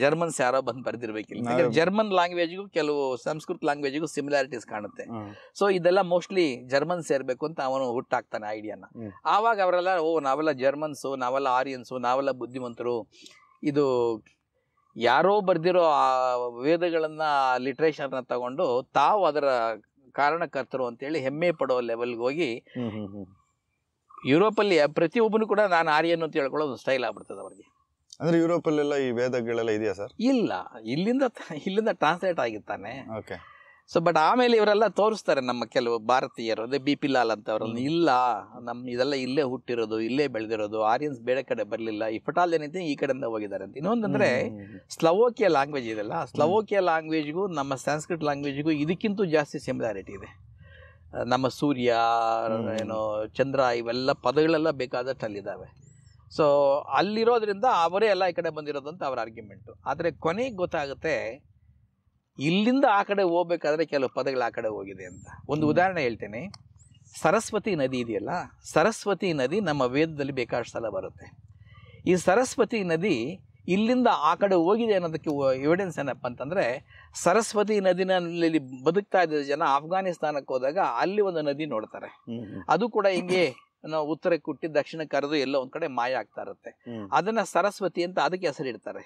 ಜರ್ಮನ್ಸ್ ಯಾರೋ ಬಂದು ಬರ್ದಿರ್ಬೇಕಿಲ್ಲ. ಜರ್ಮನ್ ಲ್ಯಾಂಗ್ವೇಜ್ಗೂ ಕೆಲವು ಸಂಸ್ಕೃತ ಲ್ಯಾಂಗ್ವೇಜ್ಗೂ ಸಿಮಿಲಾರಿಟೀಸ್ ಕಾಣುತ್ತೆ. ಸೊ ಇದೆಲ್ಲ ಮೋಸ್ಟ್ಲಿ ಜರ್ಮನ್ಸ್ ಸೇರ್ಬೇಕು ಅಂತ ಅವನು ಹುಟ್ಟಾಕ್ತಾನೆ ಐಡಿಯಾನ. ಆವಾಗ ಅವರೆಲ್ಲ ನಾವೆಲ್ಲ ಜರ್ಮನ್ಸು, ನಾವೆಲ್ಲ ಆರ್ಯನ್ಸು, ನಾವೆಲ್ಲ ಬುದ್ಧಿವಂತರು, ಇದು ಯಾರೋ ಬರ್ದಿರೋ ಆ ವೇದಗಳನ್ನ ಲಿಟ್ರೇಚರ್ನ ತಗೊಂಡು ತಾವು ಅದರ ಕಾರಣಕರ್ತರು ಅಂತೇಳಿ ಹೆಮ್ಮೆ ಪಡೋ ಲೆವೆಲ್ಗೆ ಹೋಗಿ ಯುರೋಪಲ್ಲಿ ಪ್ರತಿಯೊಬ್ಬನು ಕೂಡ ನಾನು ಆರ್ಯನ್ ಅಂತ ಹೇಳ್ಕೊಳ್ಳೋದು ಸ್ಟೈಲ್ ಆಗ್ಬಿಡ್ತದೆ ಅವ್ರಿಗೆ. ಅಂದ್ರೆ ಯುರೋಪಲ್ಲೆಲ್ಲ ಈ ವೇದಗಳೆಲ್ಲ ಇದೆಯಾ ಸರ್? ಇಲ್ಲ, ಇಲ್ಲಿಂದ ಟ್ರಾನ್ಸ್ಲೇಟ್ ಆಗಿರ್ತಾನೆ. ಸೊ ಬಟ್ ಆಮೇಲೆ ಇವರೆಲ್ಲ ತೋರಿಸ್ತಾರೆ, ನಮ್ಮ ಕೆಲವು ಭಾರತೀಯರು, ಅದೇ ಬಿ ಪಿ ಲಾಲ್ ಅಂತ ಅವರಲ್ಲಿ, ಇಲ್ಲ ಇದೆಲ್ಲ ಇಲ್ಲೇ ಹುಟ್ಟಿರೋದು, ಇಲ್ಲೇ ಬೆಳೆದಿರೋದು, ಆರ್ಯನ್ಸ್ ಬೇರೆ ಕಡೆ ಬರಲಿಲ್ಲ, ಈ ಫಟಾಲ್ ಏನೈತೆ ಈ ಕಡೆಯಿಂದ ಹೋಗಿದ್ದಾರೆ ಅಂತ. ಇನ್ನೊಂದಂದ್ರೆ ಸ್ಲೋವಾಕಿಯಾ ಲ್ಯಾಂಗ್ವೇಜ್ ಇದೆಲ್ಲ, ಸ್ಲೋವಾಕಿಯಾ ಲ್ಯಾಂಗ್ವೇಜ್ಗೂ ನಮ್ಮ ಸಂಸ್ಕೃತ ಲ್ಯಾಂಗ್ವೇಜ್ಗೂ ಇದಕ್ಕಿಂತ ಜಾಸ್ತಿ ಸಿಮಿಲಾರಿಟಿ ಇದೆ. ನಮ್ಮ ಸೂರ್ಯ, ಏನೋ ಚಂದ್ರ, ಇವೆಲ್ಲ ಪದಗಳೆಲ್ಲ ಬೇಕಾದಷ್ಟು ಅಲ್ಲಿದ್ದಾವೆ. ಸೊ ಅಲ್ಲಿರೋದ್ರಿಂದ ಅವರೇ ಎಲ್ಲ ಈ ಕಡೆ ಬಂದಿರೋದು ಅಂತ ಅವ್ರ ಆರ್ಗ್ಯುಮೆಂಟು. ಆದರೆ ಕೊನೆಗೆ ಗೊತ್ತಾಗುತ್ತೆ, ಇಲ್ಲಿಂದ ಆ ಕಡೆ ಹೋಗ್ಬೇಕಾದ್ರೆ ಕೆಲವು ಪದಗಳು ಆ ಕಡೆ ಹೋಗಿದೆ ಅಂತ. ಒಂದು ಉದಾಹರಣೆ ಹೇಳ್ತೇನೆ. ಸರಸ್ವತಿ ನದಿ ಇದೆಯಲ್ಲ, ಸರಸ್ವತಿ ನದಿ ನಮ್ಮ ವೇದದಲ್ಲಿ ಬೇಕಾದಷ್ಟು ಸಲ ಬರುತ್ತೆ. ಈ ಸರಸ್ವತಿ ನದಿ ಇಲ್ಲಿಂದ ಆ ಕಡೆ ಹೋಗಿದೆ ಅನ್ನೋದಕ್ಕೆ ಎವಿಡೆನ್ಸ್ ಏನಪ್ಪ ಅಂತಂದರೆ, ಸರಸ್ವತಿ ನದಿನಲ್ಲಿ ಬದುಕ್ತಾ ಇದ್ದ ಜನ ಅಫ್ಘಾನಿಸ್ತಾನಕ್ಕೆ ಹೋದಾಗ ಅಲ್ಲಿ ಒಂದು ನದಿ ನೋಡ್ತಾರೆ. ಅದು ಕೂಡ ಹಿಂಗೆ ನಾವು ಉತ್ತರಕ್ಕೆ ಹುಟ್ಟಿ ದಕ್ಷಿಣಕ್ಕೆ ಕರೆದು ಎಲ್ಲೋ ಒಂದ್ ಕಡೆ ಮಾಯ ಆಗ್ತಾ ಇರುತ್ತೆ. ಅದನ್ನ ಸರಸ್ವತಿ ಅಂತ ಅದಕ್ಕೆ ಹೆಸರಿಡ್ತಾರೆ.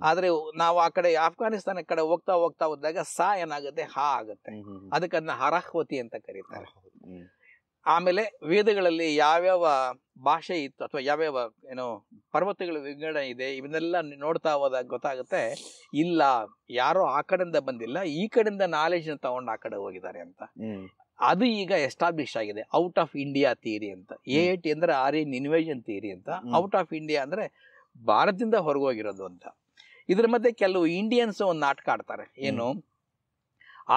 ಆದ್ರೆ ನಾವು ಆ ಕಡೆ ಅಫ್ಘಾನಿಸ್ತಾನ ಕಡೆ ಹೋಗ್ತಾ ಹೋದಾಗ ಏನಾಗುತ್ತೆ, ಆಗುತ್ತೆ. ಅದಕ್ಕೆ ಅದನ್ನ ಹರಹ್ವತಿ ಅಂತ ಕರೀತಾರೆ. ಆಮೇಲೆ ವೇದಗಳಲ್ಲಿ ಯಾವ್ಯಾವ ಭಾಷೆ ಇತ್ತು ಅಥವಾ ಯಾವ್ಯಾವ ಪರ್ವತಗಳ ವಿಂಗಡಣೆ ಇದೆ, ಇವನ್ನೆಲ್ಲ ನೋಡ್ತಾ ಹೋದಾಗ ಗೊತ್ತಾಗುತ್ತೆ, ಇಲ್ಲ ಯಾರೋ ಆ ಕಡೆಯಿಂದ ಬಂದಿಲ್ಲ, ಈ ಕಡೆಯಿಂದ ನಾಲೆಜ್ ತಗೊಂಡು ಆ ಕಡೆ ಹೋಗಿದ್ದಾರೆ ಅಂತ. ಅದು ಈಗ ಎಸ್ಟಾಬ್ಲಿಷ್ ಆಗಿದೆ. ಔಟ್ ಆಫ್ ಇಂಡಿಯಾ ಥಿಯರಿ ಅಂತ. AIT ಅಂದ್ರೆ ಆರ್ಯನ್ ಇನ್ವೇಷನ್ ಥಿಯರಿ ಅಂತ. ಔಟ್ ಆಫ್ ಇಂಡಿಯಾ ಅಂದ್ರೆ ಭಾರತದಿಂದ ಹೊರಗೋಗಿರೋದು ಅಂತ. ಇದ್ರ ಮಧ್ಯೆ ಕೆಲವು ಇಂಡಿಯನ್ಸ್ ಒಂದು ನಾಟಕ ಆಡ್ತಾರೆ, ಏನು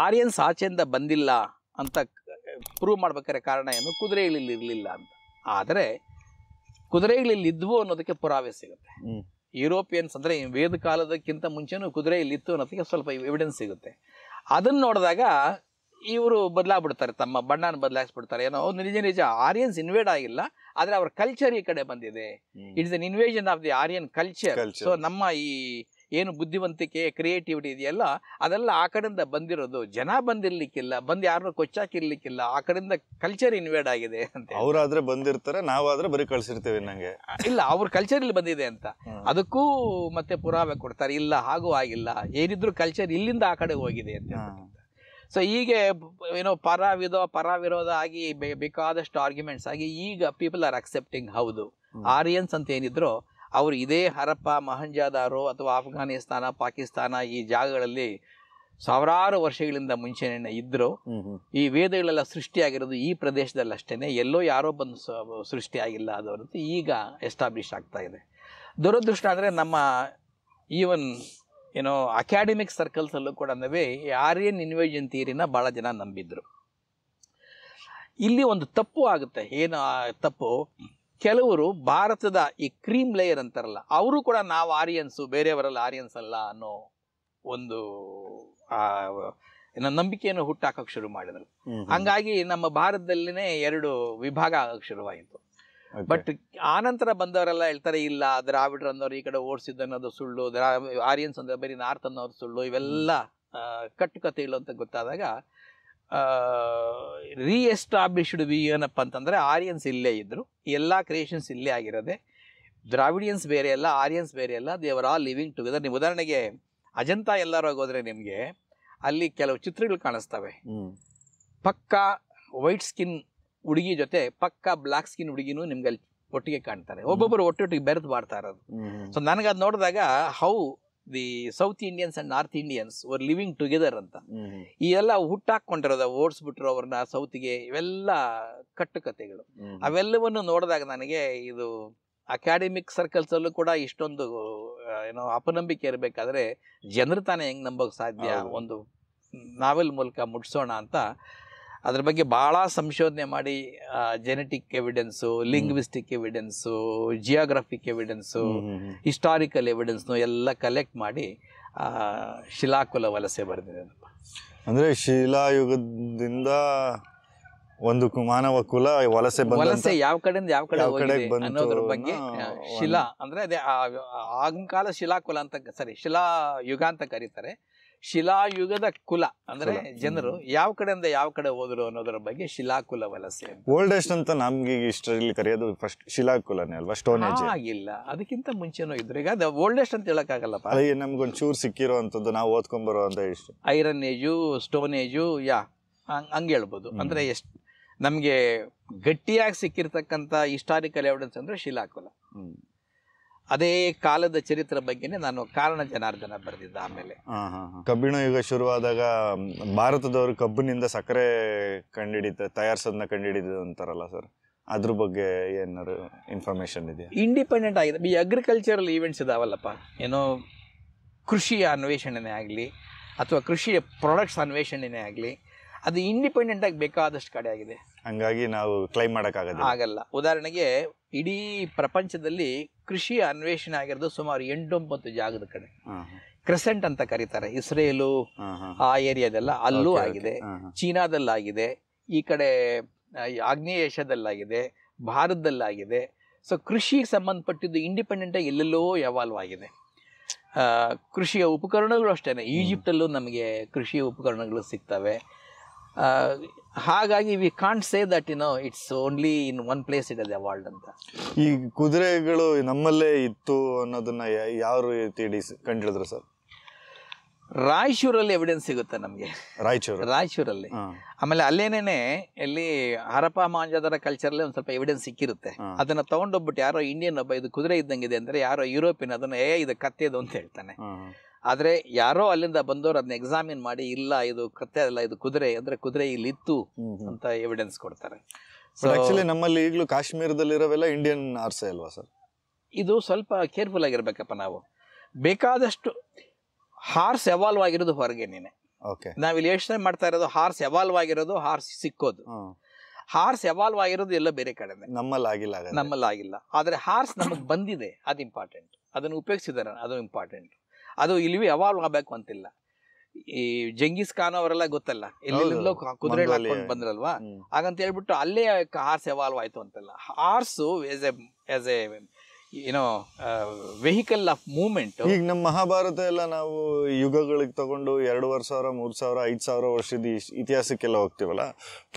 ಆರ್ಯನ್ಸ್ ಆಚೆಯಿಂದ ಬಂದಿಲ್ಲ ಅಂತ ಪ್ರೂವ್ ಮಾಡ್ಬೇಕಾದ್ರೆ ಕಾರಣ ಏನು, ಕುದುರೆಗಳಲ್ಲಿ ಇರಲಿಲ್ಲ ಅಂತ. ಆದರೆ ಕುದುರೆಗಳಲ್ಲಿ ಇದ್ವು ಅನ್ನೋದಕ್ಕೆ ಪುರಾವೆ ಸಿಗುತ್ತೆ. ಯುರೋಪಿಯನ್ಸ್ ಅಂದ್ರೆ ವೇದ ಕಾಲದಕ್ಕಿಂತ ಮುಂಚೆನೂ ಕುದುರೆಯಲ್ಲಿ ಇತ್ತು ಅನ್ನೋದಕ್ಕೆ ಸ್ವಲ್ಪ ಎವಿಡೆನ್ಸ್ ಸಿಗುತ್ತೆ. ಅದನ್ನ ನೋಡಿದಾಗ ಇವರು ಬದಲಾಗ್ಬಿಡ್ತಾರೆ, ತಮ್ಮ ಬಣ್ಣನ ಬದಲಾಯಿಸ್ಬಿಡ್ತಾರೆ. ಏನೋ ನಿಜ ಆರ್ಯನ್ಸ್ ಇನ್ವೇಡ್ ಆಗಿಲ್ಲ, ಆದ್ರೆ ಅವ್ರ ಕಲ್ಚರ್ ಈ ಕಡೆ ಬಂದಿದೆ. It's an invasion of the Aryan culture. So ನಮ್ಮ ಈ ಏನು ಬುದ್ಧಿವಂತಿಕೆ, ಕ್ರಿಯೇಟಿವಿಟಿ ಇದೆಯಲ್ಲ, ಅದೆಲ್ಲ ಆ ಕಡೆಯಿಂದ ಬಂದಿರೋದು. ಜನ ಬಂದಿರ್ಲಿಕ್ಕಿಲ್ಲ, ಬಂದು ಯಾರನ್ನೂ ಕೊಚ್ಚಾಕಿರ್ಲಿಕ್ಕಿಲ್ಲ, ಆ ಕಡೆಯಿಂದ ಕಲ್ಚರ್ ಇನ್ವೇಡ್ ಆಗಿದೆ ಅಂತ. ಅವ್ರಾದ್ರೆ ಬಂದಿರ್ತಾರೆ, ನಾವಾದ್ರೆ ಬರೀ ಕಳ್ಸಿರ್ತೇವೆ ನಂಗೆ. ಇಲ್ಲ, ಅವ್ರ ಕಲ್ಚರ್ ಇಲ್ಲಿ ಬಂದಿದೆ ಅಂತ ಅದಕ್ಕೂ ಮತ್ತೆ ಪುರಾವೆ ಕೊಡ್ತಾರೆ. ಇಲ್ಲ, ಹಾಗೂ ಆಗಿಲ್ಲ, ಏನಿದ್ರು ಕಲ್ಚರ್ ಇಲ್ಲಿಂದ ಆ ಕಡೆ ಹೋಗಿದೆ ಅಂತ. ಸೊ ಹೀಗೆ ಪರಾವಿರೋಧ ಆಗಿ ಬೇಕಾದಷ್ಟು ಆರ್ಗ್ಯುಮೆಂಟ್ಸ್ ಆಗಿ ಈಗ ಪೀಪಲ್ ಆರ್ ಅಕ್ಸೆಪ್ಟಿಂಗ್, ಹೌದು ಆರ್ಯನ್ಸ್ ಅಂತ ಏನಿದ್ರು ಅವರು ಇದೇ ಹರಪ್ಪ, ಮೊಹಂಜಾದಾರೋ ಅಥವಾ ಅಫ್ಘಾನಿಸ್ತಾನ, ಪಾಕಿಸ್ತಾನ ಈ ಜಾಗಗಳಲ್ಲಿ ಸಾವಿರಾರು ವರ್ಷಗಳಿಂದ ಮುಂಚೆನೆ ಇದ್ರು. ಈ ವೇದಗಳೆಲ್ಲ ಸೃಷ್ಟಿಯಾಗಿರೋದು ಈ ಪ್ರದೇಶದಲ್ಲಿ ಅಷ್ಟೇನೆ, ಎಲ್ಲೋ ಯಾರೋ ಬಂದು ಸೃಷ್ಟಿಯಾಗಿಲ್ಲ ಅದರಂತೂ ಈಗ ಎಸ್ಟಾಬ್ಲಿಷ್ ಆಗ್ತಾ ಇದೆ. ದುರದೃಷ್ಟ ಅಂದರೆ ನಮ್ಮ ಈವನ್ ಅಕಾಡೆಮಿಕ್ ಸರ್ಕಲ್ಸ್ ಅಲ್ಲೂ ಕೂಡ ಆರ್ಯನ್ ಇನ್ವೇಷನ್ ಥಿಯರಿನ ಬಹಳ ಜನ ನಂಬಿದ್ರು. ಇಲ್ಲಿ ಒಂದು ತಪ್ಪು ಆಗುತ್ತೆ. ಏನು ತಪ್ಪು, ಕೆಲವರು ಭಾರತದ ಈ ಕ್ರೀಮ್ ಲೇಯರ್ ಅಂತಾರಲ್ಲ, ಅವರು ಕೂಡ ನಾವು ಆರ್ಯನ್ಸು, ಬೇರೆಯವರೆಲ್ಲ ಆರ್ಯನ್ಸ್ ಅಲ್ಲ ಅನ್ನೋ ಒಂದು ನಂಬಿಕೆಯನ್ನು ಹುಟ್ಟಾಕಕ್ಕೆ ಶುರು ಮಾಡಿದ್ರು. ಹಂಗಾಗಿ ನಮ್ಮ ಭಾರತದಲ್ಲಿನೇ 2 ವಿಭಾಗ ಆಗಕ್ಕೆ ಶುರುವಾಯಿತು. ಬಟ್ ಆನಂತರ ಬಂದವರೆಲ್ಲ ಹೇಳ್ತಾರೆ, ಇಲ್ಲ ದ್ರಾವಿಡ್ರು ಅನ್ನೋರು ಈ ಕಡೆ ಓಡಿಸಿದ್ದು ಅನ್ನೋದು ಸುಳ್ಳು, ಆರ್ಯನ್ಸ್ ಅಂದ್ರೆ ಬರೀ ನಾರ್ತ್ ಅನ್ನೋರು ಸುಳ್ಳು, ಇವೆಲ್ಲ ಕಟ್ಟುಕತೆಗಳು ಅಂತ ಗೊತ್ತಾದಾಗ ರೀಎಸ್ಟಾಬ್ಲಿಷ್ಡ್ ಏನಪ್ಪ ಅಂತಂದ್ರೆ, ಆರ್ಯನ್ಸ್ ಇಲ್ಲೇ ಇದ್ರು, ಎಲ್ಲ ಕ್ರಿಯೇಷನ್ಸ್ ಇಲ್ಲೇ ಆಗಿರೋದೆ, ದ್ರಾವಿಡಿಯನ್ಸ್ ಬೇರೆ ಅಲ್ಲ, ಆರ್ಯನ್ಸ್ ಬೇರೆ ಅಲ್ಲ, they are all living together. ನೀವು ಉದಾಹರಣೆಗೆ ಅಜಂತ ಎಲ್ಲರೂ ಹೋದ್ರೆ ನಿಮಗೆ ಅಲ್ಲಿ ಕೆಲವು ಚಿತ್ರಗಳು ಕಾಣಿಸ್ತವೆ. ಪಕ್ಕಾ ವೈಟ್ ಸ್ಕಿನ್ ಹುಡುಗಿ ಜೊತೆ ಪಕ್ಕಾ ಬ್ಲ್ಯಾಕ್ ಸ್ಕಿನ್ ಹುಡುಗಿನೂ ನಿಮ್ಗೆ ಅಲ್ಲಿ ಒಟ್ಟಿಗೆ ಕಾಣ್ತಾರೆ. ಒಬ್ಬೊಬ್ಬರು ಒಟ್ಟೊಟ್ಟಿಗೆ ಬೆರೆತು ಮಾಡ್ತಾ ಇರೋದು. ಸೊ ನನಗೆ ಅದು ನೋಡಿದಾಗ how the south Indians and north Indians var living together ಅಂತ. ಈ ಎಲ್ಲ ಹುಟ್ಟಾಕೊಂಡಿರೋದ ಓಡಿಸ್ಬಿಟ್ರು ಅವ್ರನ್ನ ಸೌತ್ಗೆ, ಇವೆಲ್ಲ ಕಟ್ಟುಕತೆಗಳು. ಅವೆಲ್ಲವನ್ನು ನೋಡಿದಾಗ ನನಗೆ ಇದು ಅಕಾಡೆಮಿಕ್ ಸರ್ಕಲ್ಸ್ ಅಲ್ಲೂ ಕೂಡ ಇಷ್ಟೊಂದು ಏನೋ ಅಪನಂಬಿಕೆ ಇರಬೇಕಾದ್ರೆ ಜನರು ತಾನೇ ಹೆಂಗ್ ನಂಬೋಕ್ ಸಾಧ್ಯ, ಒಂದು ನಾವೆಲ್ ಮೂಲಕ ಮುಟ್ಸೋಣ ಅಂತ ಅದ್ರ ಬಗ್ಗೆ ಭಾಳ ಸಂಶೋಧನೆ ಮಾಡಿ genetic evidence, linguistic evidence, geographic evidence, historical ಎವಿಡೆನ್ಸ್ನು ಎಲ್ಲ ಕಲೆಕ್ಟ್ ಮಾಡಿ ಶಿಲಾಕುಲ ವಲಸೆ ಬರೆದಿದೆ. ಅಂದರೆ ಶಿಲಾಯುಗದಿಂದ ಒಂದು ಮಾನವ ಕುಲ ವಲಸೆ ಯಾವ ಕಡೆಯಿಂದ ಯಾವ ಕಡೆ ಹೋಗಿದೆ ಅನ್ನೋದ್ರ ಬಗ್ಗೆ ಶಿಲಾ ಅಂದ್ರೆ ಅದೇ ಆಗಿನ ಕಾಲ ಶಿಲಾಕುಲ ಅಂತ, ಶಿಲಾಯುಗ ಅಂತ ಕರೀತಾರೆ. ಶಿಲಾಯುಗದ ಕುಲ ಅಂದ್ರೆ ಜನರು ಯಾವ ಕಡೆಯಿಂದ ಯಾವ ಕಡೆ ಹೋದ್ರು ಅನ್ನೋದ್ರ ಬಗ್ಗೆ ಶಿಲಾಕುಲ ವಲಸೆ. ಓಲ್ಡೆಸ್ಟ್ ಅಂತ ನಮ್ಗೆ ಹಿಸ್ಟರಿಲಿ ಕರೆಯೋದು ಫಸ್ಟ್ ಶಿಲಾಕುಲನೇ ಅಲ್ವಾ? ಸ್ಟೋನ್ ಏಜ್ ಆಗಿಲ್ಲ, ಅದಕ್ಕಿಂತ ಮುಂಚೆನೂ ಇದ್ರು. ಈಗ ಅದು ಓಲ್ಡೆಸ್ಟ್ ಅಂತ ಹೇಳಕ್ಕಾಗಲ್ಲಪ್ಪ. ನಮ್ಗೊಂದು ಚೂರು ಸಿಕ್ಕಿರೋ ಅಂತದ್ದು ನಾವು ಓದ್ಕೊಂಡ್ ಬರೋ ಅಂತ ಇಷ್ಟು ಐರನ್ ಏಜು, ಸ್ಟೋನ್ ಏಜು, ಹಂಗೆ ಹೇಳ್ಬೋದು. ಅಂದ್ರೆ ಎಷ್ಟು ನಮ್ಗೆ ಗಟ್ಟಿಯಾಗಿ ಸಿಕ್ಕಿರ್ತಕ್ಕಂಥ ಹಿಸ್ಟಾರಿಕಲ್ ಎವಿಡೆನ್ಸ್ ಅಂದ್ರೆ ಶಿಲಾಕುಲ. ಅದೇ ಕಾಲದ ಚರಿತ್ರೆ ಬಗ್ಗೆನೇ ನಾನು ಕಾರಣ ಜನಾರ್ದನ ಬರೆದಿದ್ದ. ಆಮೇಲೆ ಕಬ್ಬಿಣ ಯುಗ ಶುರುವಾದಾಗ ಭಾರತದವರು ಕಬ್ಬಿನಿಂದ ಸಕ್ಕರೆ ತಯಾರಿಸೋದನ್ನ ಕಂಡುಹಿಡಿದ ಅಂತಾರಲ್ಲ ಸರ್, ಅದ್ರ ಬಗ್ಗೆ ಏನಾದ್ರು ಇನ್ಫಾರ್ಮೇಶನ್ ಇದೆಯಾ? ಇಂಡಿಪೆಂಡೆಂಟ್ ಆಗಿದೆ. ಈ ಅಗ್ರಿಕಲ್ಚರಲ್ ಈವೆಂಟ್ಸ್ ಇದಾವಲ್ಲಪ್ಪ, ಏನೋ ಕೃಷಿಯ ಅನ್ವೇಷಣೆನೇ ಆಗಲಿ ಅಥವಾ ಕೃಷಿಯ ಪ್ರಾಡಕ್ಟ್ಸ್ ಅನ್ವೇಷಣೆನೇ ಆಗಲಿ, ಅದು ಇಂಡಿಪೆಂಡೆಂಟ್ ಆಗಿ ಬೇಕಾದಷ್ಟು ಕಡೆ ಆಗಿದೆ. ಹಂಗಾಗಿ ನಾವು ಕ್ಲೈಮ್ ಆಗಲ್ಲ. ಉದಾಹರಣೆಗೆ ಇಡೀ ಪ್ರಪಂಚದಲ್ಲಿ ಕೃಷಿಯ ಅನ್ವೇಷಣೆ ಆಗಿರೋದು ಸುಮಾರು 8-9 ಜಾಗದ ಕಡೆ. ಕ್ರೆಸೆಂಟ್ ಅಂತ ಕರೀತಾರೆ. ಇಸ್ರೇಲು ಆ ಏರಿಯಾದೆಲ್ಲ ಅಲ್ಲೂ ಆಗಿದೆ, ಚೀನಾದಲ್ಲಾಗಿದೆ, ಈ ಕಡೆ ಆಗ್ನೇಯ ಏಷ್ಯಾದಲ್ಲಾಗಿದೆ, ಭಾರತದಲ್ಲಾಗಿದೆ. ಸೊ ಕೃಷಿಗೆ ಸಂಬಂಧಪಟ್ಟಿದ್ದು ಇಂಡಿಪೆಂಡೆಂಟ್ ಆಗಿ ಎಲ್ಲೆಲ್ಲೋ ಎವಾಲ್ವ್ ಆಗಿದೆ. ಕೃಷಿಯ ಉಪಕರಣಗಳು ಅಷ್ಟೇ, ಈಜಿಪ್ಟಲ್ಲೂ ನಮಗೆ ಕೃಷಿಯ ಉಪಕರಣಗಳು ಸಿಗ್ತವೆ. ಹಾಗಾಗಿ we can't say that it's only in one place it has evolved ಅಂತ. ಈ ಕುದುರೆಗಳು ನಮ್ಮಲ್ಲೇ ಇತ್ತು ಅನ್ನೋದನ್ನ ಯಾವ ರೀತಿ ಕಂಡಿಡಿದ್ರು ಸರ್? ರಾಯಚೂರಲ್ಲಿ ಎವಿಡೆನ್ಸ್ ಸಿಗುತ್ತೆ ನಮಗೆ. ರಾಯಚೂರಲ್ಲಿ ಆಮೇಲೆ ಅಲ್ಲೇನೇನೆ ಎಲ್ಲಿ ಹರಪ್ಪ ಮಾಂಜಾದರ ಕಲ್ಚರಲ್ಲಿ ಒಂದು ಸ್ವಲ್ಪ ಎವಿಡೆನ್ಸ್ ಸಿಕ್ಕಿರುತ್ತೆ. ಅದನ್ನ ತಗೊಂಡೋಗ್ಬಿಟ್ಟು ಯಾರೋ ಇಂಡಿಯನ್ ಒಬ್ಬ ಇದು ಕುದುರೆ ಇದ್ದಂಗಿದೆ ಅಂದ್ರೆ ಯಾರೋ ಯುರೋಪಿಯನ್ ಅದನ್ನ ಇದು ಕತ್ತೆದು ಅಂತ ಹೇಳ್ತಾನೆ. ಆದ್ರೆ ಯಾರೋ ಅಲ್ಲಿಂದ ಬಂದವರು ಅದನ್ನ ಎಕ್ಸಾಮಿನ್ ಮಾಡಿ ಇಲ್ಲ ಇದು ಕತ್ತೆ ಅಲ್ಲ ಇದು ಕುದುರೆ ಅಂದ್ರೆ ಕುದುರೆ ಇಲ್ಲಿ ಇತ್ತು ಅಂತ ಎವಿಡೆನ್ಸ್ ಕೊಡ್ತಾರೆ. ಆಕ್ಚುಲಿ ನಮ್ಮಲ್ಲಿ ಈಗಲೂ ಕಾಶ್ಮೀರದಲ್ಲಿರೋವೆಲ್ಲ ಇಂಡಿಯನ್ ಆರ್ಸೆ ಅಲ್ವಾ ಸರ್? ಇದು ಸ್ವಲ್ಪ ಕೇರ್ಫುಲ್ ಆಗಿರ್ಬೇಕಪ್ಪ. ನಾವು ಬೇಕಾದಷ್ಟು ಹಾರ್ಸ್ ಎವಾಲ್ವ್ ಆಗಿರೋದು ಹೊರಗೇನೆ. ನಾವಿಲ್ಲಿ ಯೋಚನೆ ಮಾಡ್ತಾ ಇರೋದು ಹಾರ್ಸ್ ಎವಾಲ್ವ್ ಆಗಿರೋದು, ಹಾರ್ಸ್ ಸಿಕ್ಕೋದು. ಹಾರ್ಸ್ ಎವಾಲ್ವ್ ಆಗಿರೋದು ಎಲ್ಲ ಬೇರೆ ಕಡೆ, ನಮ್ಮಲ್ಲಾಗಿಲ್ಲ. ಆದ್ರೆ ಹಾರ್ಸ್ ನಮಗ್ ಬಂದಿದೆ, ಅದು ಇಂಪಾರ್ಟೆಂಟ್. ಅದನ್ನು ಉಪಯೋಗಿಸಿದಾರೆ, ಅದು ಇಂಪಾರ್ಟೆಂಟ್. ಅದು ಇಲ್ಲಿ ಎವಾಲ್ವ್ ಆಗಬೇಕು ಅಂತಿಲ್ಲ. ಈ ಜಂಗೀಸ್ ಖಾನ್ ಅವರೆಲ್ಲ ಗೊತ್ತಲ್ಲ, ಎಲ್ಲೆಲ್ಲೋ ಕುದುರೆ ಹಾಕೊಂಡು ಬಂದ್ರಲ್ವಾ, ಹಾಗಂತ ಹೇಳ್ಬಿಟ್ಟು ಅಲ್ಲೇ ಹಾರ್ಸ್ ಎವಾಲ್ವ್ ಆಯ್ತು ಅಂತಲ್ಲ. Horse as A vehicle of movement. ಈಗ ನಮ್ಮ ಮಹಾಭಾರತ ಎಲ್ಲ ನಾವು ಯುಗಗಳಿಗೆ ತಗೊಂಡು 2,000, 3,000, 5,000 ವರ್ಷದ ಇತಿಹಾಸಕ್ಕೆಲ್ಲ ಹೋಗ್ತೀವಲ್ಲ,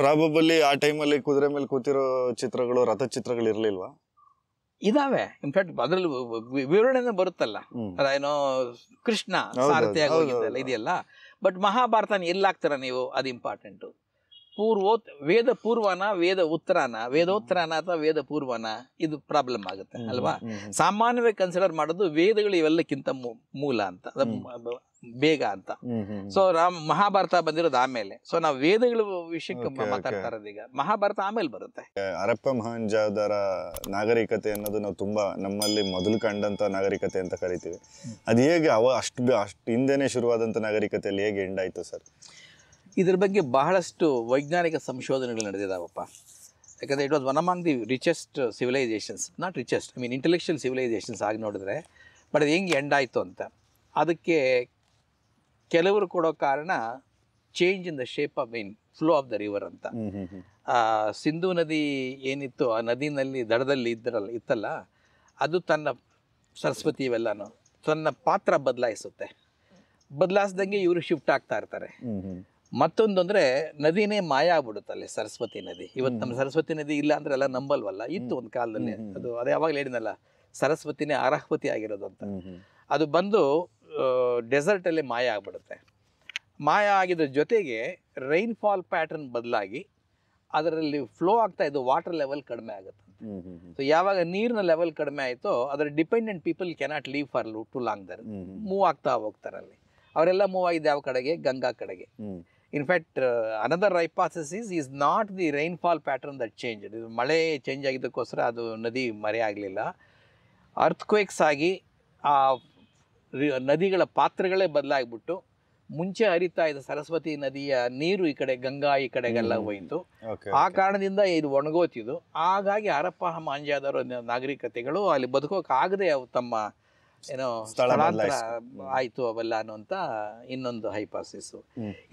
ಪ್ರಾಬಬಲಿ ಆ ಟೈಮಲ್ಲಿ ಕುದುರೆ ಮೇಲೆ ಕೂತಿರೋ ಚಿತ್ರಗಳು, ರಥಚಿತ್ರಗಳು ಇರ್ಲಿಲ್ವಾ? ಇದಾವೆ. ಇನ್ಫ್ಯಾಕ್ಟ್ ಅದ್ರಲ್ಲಿ ವಿವರಣೆ ಬರುತ್ತಲ್ಲ, ಏನೋ ಕೃಷ್ಣ ಸಾರಥಿಯಾಗಿ ಹೋಗಿದ್ದಲ್ಲ ಇದೆಯಲ್ಲ. ಬಟ್ ಮಹಾಭಾರತನ ಎಲ್ಲಾಗ್ತಾರ ನೀವು, ಅದು ಇಂಪಾರ್ಟೆಂಟು. ವೇದ ಪೂರ್ವನ, ವೇದ ಉತ್ತರಾನ, ವೇದೋತ್ತರಾನ ಅಥವಾ ವೇದ ಪೂರ್ವನ, ಇದು ಪ್ರಾಬ್ಲಮ್ ಆಗುತ್ತೆ ಅಲ್ವಾ? ಸಾಮಾನ್ಯವಾಗಿ ಕನ್ಸಿಡರ್ ಮಾಡೋದು ವೇದಗಳು ಇವೆಲ್ಲಕ್ಕಿಂತ ಮೂಲ ಅಂತ, ಬೇಗ ಅಂತ. ಸೊ ಮಹಾಭಾರತ ಬಂದಿರೋದು ಆಮೇಲೆ. ಸೊ ನಾವು ವೇದಗಳ ವಿಷಯಕ್ಕೆ ಮಾತಾಡ್ತಾ ಇರೋದು ಈಗ. ಮಹಾಭಾರತ ಆಮೇಲೆ ಬರುತ್ತೆ. ಹರಪ್ಪ ಮೊಹೆಂಜಾದಾರ ನಾಗರಿಕತೆ ಅನ್ನೋದು ನಾವು ತುಂಬಾ ನಮ್ಮಲ್ಲಿ ಮೊದಲು ಕಂಡಂತ ನಾಗರಿಕತೆ ಅಂತ ಕರಿತೀವಿ. ಅದು ಹೇಗೆ ಅಷ್ಟು ಹಿಂದೆನೆ ಶುರುವಾದಂತ ನಾಗರಿಕತೆಯಲ್ಲಿ ಹೇಗೆ ಎಂಡ್ ಆಯ್ತು ಸರ್? ಇದ್ರ ಬಗ್ಗೆ ಬಹಳಷ್ಟು ವೈಜ್ಞಾನಿಕ ಸಂಶೋಧನೆಗಳು ನಡೆದಿದ್ದಾವಪ್ಪ. ಯಾಕಂದರೆ it was one among the richest civilisations, not richest, I mean intellectual civilisations ಆಗಿ ನೋಡಿದ್ರೆ. ಬಟ್ ಅದು ಹೆಂಗೆ ಎಂಡ್ ಆಯಿತು ಅಂತ, ಅದಕ್ಕೆ ಕೆಲವರು ಕೊಡೋ ಕಾರಣ change in the shape of flow of the river ಅಂತ. ಸಿಂಧೂ ನದಿ ಏನಿತ್ತು, ಆ ನದಿನಲ್ಲಿ ದಡದಲ್ಲಿ ಇತ್ತಲ್ಲ, ಅದು ತನ್ನ ಸರಸ್ವತಿ ಇವೆಲ್ಲನೂ ತನ್ನ ಪಾತ್ರ ಬದಲಾಯಿಸ್ದಂಗೆ ಇವರು ಶಿಫ್ಟ್ ಆಗ್ತಾ ಇರ್ತಾರೆ. ಮತ್ತೊಂದು ಅಂದರೆ ನದಿನೇ ಮಾಯ ಆಗ್ಬಿಡುತ್ತಲ್ಲಿ, ಸರಸ್ವತಿ ನದಿ. ಇವತ್ತು ನಮ್ಮ ಸರಸ್ವತಿ ನದಿ ಇಲ್ಲ ಅಂದ್ರೆ ಎಲ್ಲ ನಂಬಲ್ವಲ್ಲ. ಇತ್ತು ಒಂದು ಕಾಲದಲ್ಲಿ, ಅದು ಯಾವಾಗಲೂ ಹೇಳಿದ್ನಲ್ಲ, ಸರಸ್ವತಿನೇ ಅರ್ಹವತಿ ಆಗಿರೋದು ಅಂತ. ಅದು ಬಂದು ಡೆಸರ್ಟಲ್ಲಿ ಮಾಯ ಆಗಿಬಿಡುತ್ತೆ. ಮಾಯ ಆಗಿದ್ರ ಜೊತೆಗೆ ರೈನ್ಫಾಲ್ ಪ್ಯಾಟರ್ನ್ ಬದಲಾಗಿ ಅದರಲ್ಲಿ ಫ್ಲೋ ಆಗ್ತಾ ಇದ್ದು ವಾಟರ್ ಲೆವೆಲ್ ಕಡಿಮೆ ಆಗುತ್ತೆ. ಸೊ ಯಾವಾಗ ನೀರಿನ ಲೆವೆಲ್ ಕಡಿಮೆ ಆಯಿತೋ ಅದರ dependent people cannot live for too long there, move ಆಗ್ತಾ ಹೋಗ್ತಾರೆ. ಅಲ್ಲಿ ಅವರೆಲ್ಲ ಮೂವ್ ಆಗಿದ್ದು ಯಾವ ಕಡೆಗೆ? ಗಂಗಾ ಕಡೆಗೆ. In fact another hypothesis is not the rainfall pattern that change. ಇದು ಮಳೆ ಚೇಂಜ್ ಆಗಿದ್ದಕ್ಕೋಸ್ಕರ ಅದು ನದಿ ಮರೆ ಆಗಲಿಲ್ಲ. ಅರ್ಥ್ಕ್ವೇಕ್ಸ್ ಆಗಿ ಆ ನದಿಗಳ ಪಾತ್ರಗಳೇ ಬದಲಾಗ್ಬಿಟ್ಟು ಮುಂಚೆ ಹರಿತಾ ಇದ್ದ ಸರಸ್ವತಿ ನದಿಯ ನೀರು ಈ ಕಡೆ ಗಂಗಾ ಈ ಕಡೆಗೆಲ್ಲ ಹೋಯಿತು. ಆ ಕಾರಣದಿಂದ ಇದು ಒಣಗೋತಿದ್ದು. ಹಾಗಾಗಿ ಹರಪ್ಪ ಮೊಹೆಂಜೊದಾರೋ ನಾಗರಿಕತೆಗಳು ಅಲ್ಲಿ ಬದುಕೋಕ್ಕಾಗದೆ ಅವು ತಮ್ಮ ಏನೋ ಸ್ಥಳಾಂತರ ಆಯಿತು ಅವೆಲ್ಲ ಅನ್ನುವಂಥ ಇನ್ನೊಂದು ಹೈಪಾಥಸಿಸು.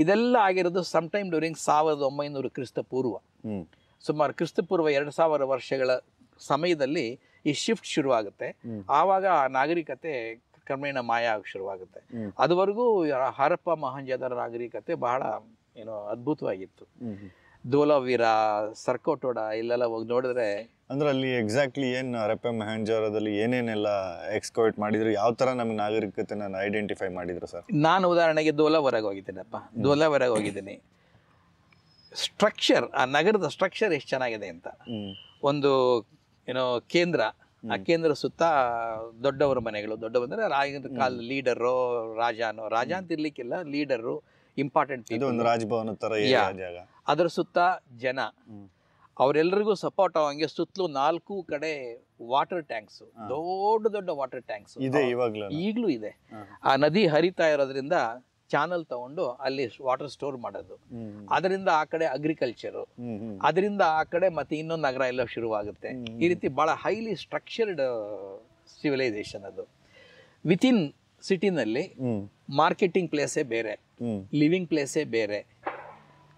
ಇದೆಲ್ಲ ಆಗಿರೋದು ಸಮ್ ಟೈಮ್ ಡ್ಯೂರಿಂಗ್ 1900 ಕ್ರಿಸ್ತಪೂರ್ವ. ಸುಮಾರು ಕ್ರಿಸ್ತಪೂರ್ವ 2000 ವರ್ಷಗಳ ಸಮಯದಲ್ಲಿ ಈ ಶಿಫ್ಟ್ ಶುರುವಾಗುತ್ತೆ. ಆವಾಗ ಆ ನಾಗರಿಕತೆ ಕ್ರಮೇಣ ಮಾಯ ಆಗಿ ಶುರುವಾಗುತ್ತೆ. ಅದುವರೆಗೂ ಹರಪ್ಪ ಮೊಹೆಂಜೊದಾರೋ ನಾಗರಿಕತೆ ಬಹಳ ಏನೋ ಅದ್ಭುತವಾಗಿತ್ತು. ಧೋಲಾವೀರ, ಸರ್ಕೋಟೋಡ ಇಲ್ಲೆಲ್ಲ ಹೋಗಿ ನೋಡಿದ್ರೆ ಅಂದ್ರೆ ಅಲ್ಲಿ ಎಕ್ಸಾಕ್ಟ್ಲಿ ಏನು ಹರಪ್ಪ ಮೊಹೆಂಜೊದಾರೋದಲ್ಲಿ ಏನೇನೆಲ್ಲ ಎಕ್ಸ್ಕವೇಟ್ ಮಾಡಿದ್ರು, ಯಾವ ಥರ ನಮ್ಗೆ ನಾಗರಿಕತೆನ ಐಡೆಂಟಿಫೈ ಮಾಡಿದ್ರು ಸರ್? ನಾನು ಉದಾಹರಣೆಗೆ ಧೋಲಾವೀರಾಗ ಹೋಗಿದ್ದೀನಪ್ಪ. ಧೋಲಾವೀರಾಗ ಹೋಗಿದ್ದೀನಿ. ಸ್ಟ್ರಕ್ಚರ್, ಆ ನಗರದ ಸ್ಟ್ರಕ್ಚರ್ ಎಷ್ಟು ಚೆನ್ನಾಗಿದೆ ಅಂತ. ಒಂದು ಏನೋ ಕೇಂದ್ರ, ಆ ಕೇಂದ್ರ ಸುತ್ತ ದೊಡ್ಡವರ ಮನೆಗಳು. ದೊಡ್ಡವರು ಅಂದರೆ ಆಗಿನ ಕಾಲದ ಲೀಡರು, ರಾಜ ಅಂತ ಇರ್ಲಿಕ್ಕಿಲ್ಲ, ಲೀಡರು, ಇಂಪಾರ್ಟೆಂಟ್ ಪೀಪಲ್, ರಾಜಭವನ ಥರ ಜಾಗ. ಅದರ ಸುತ್ತ ಜನ, ಅವರೆಲ್ಲರಿಗೂ ಸಪೋರ್ಟ್ ಆಗೋಂಗೆ ಸುತ್ತಲೂ 4 ಕಡೆ ವಾಟರ್ ಟ್ಯಾಂಕ್ಸ್, ದೊಡ್ಡ ದೊಡ್ಡ ವಾಟರ್ ಟ್ಯಾಂಕ್ಸ್ ಈಗಲೂ ಇದೆ. ಆ ನದಿ ಹರಿತಾ ಇರೋದ್ರಿಂದ ಚಾನಲ್ ತಗೊಂಡು ಅಲ್ಲಿ ವಾಟರ್ ಸ್ಟೋರ್ ಮಾಡೋದು. ಅದರಿಂದ ಆ ಕಡೆ ಅಗ್ರಿಕಲ್ಚರು, ಅದರಿಂದ ಆ ಕಡೆ ಮತ್ತೆ ಇನ್ನೊಂದು ನಗರ ಎಲ್ಲ ಶುರುವಾಗುತ್ತೆ. ಈ ರೀತಿ ಬಹಳ ಹೈಲಿ ಸ್ಟ್ರಕ್ಚರ್ಡ್ ಸಿವಿಲೈಸೇಷನ್ ಅದು. ವಿತಿನ್ ಸಿಟಿನಲ್ಲಿ ಮಾರ್ಕೆಟಿಂಗ್ ಪ್ಲೇಸೇ ಬೇರೆ, ಲಿವಿಂಗ್ ಪ್ಲೇಸೇ ಬೇರೆ,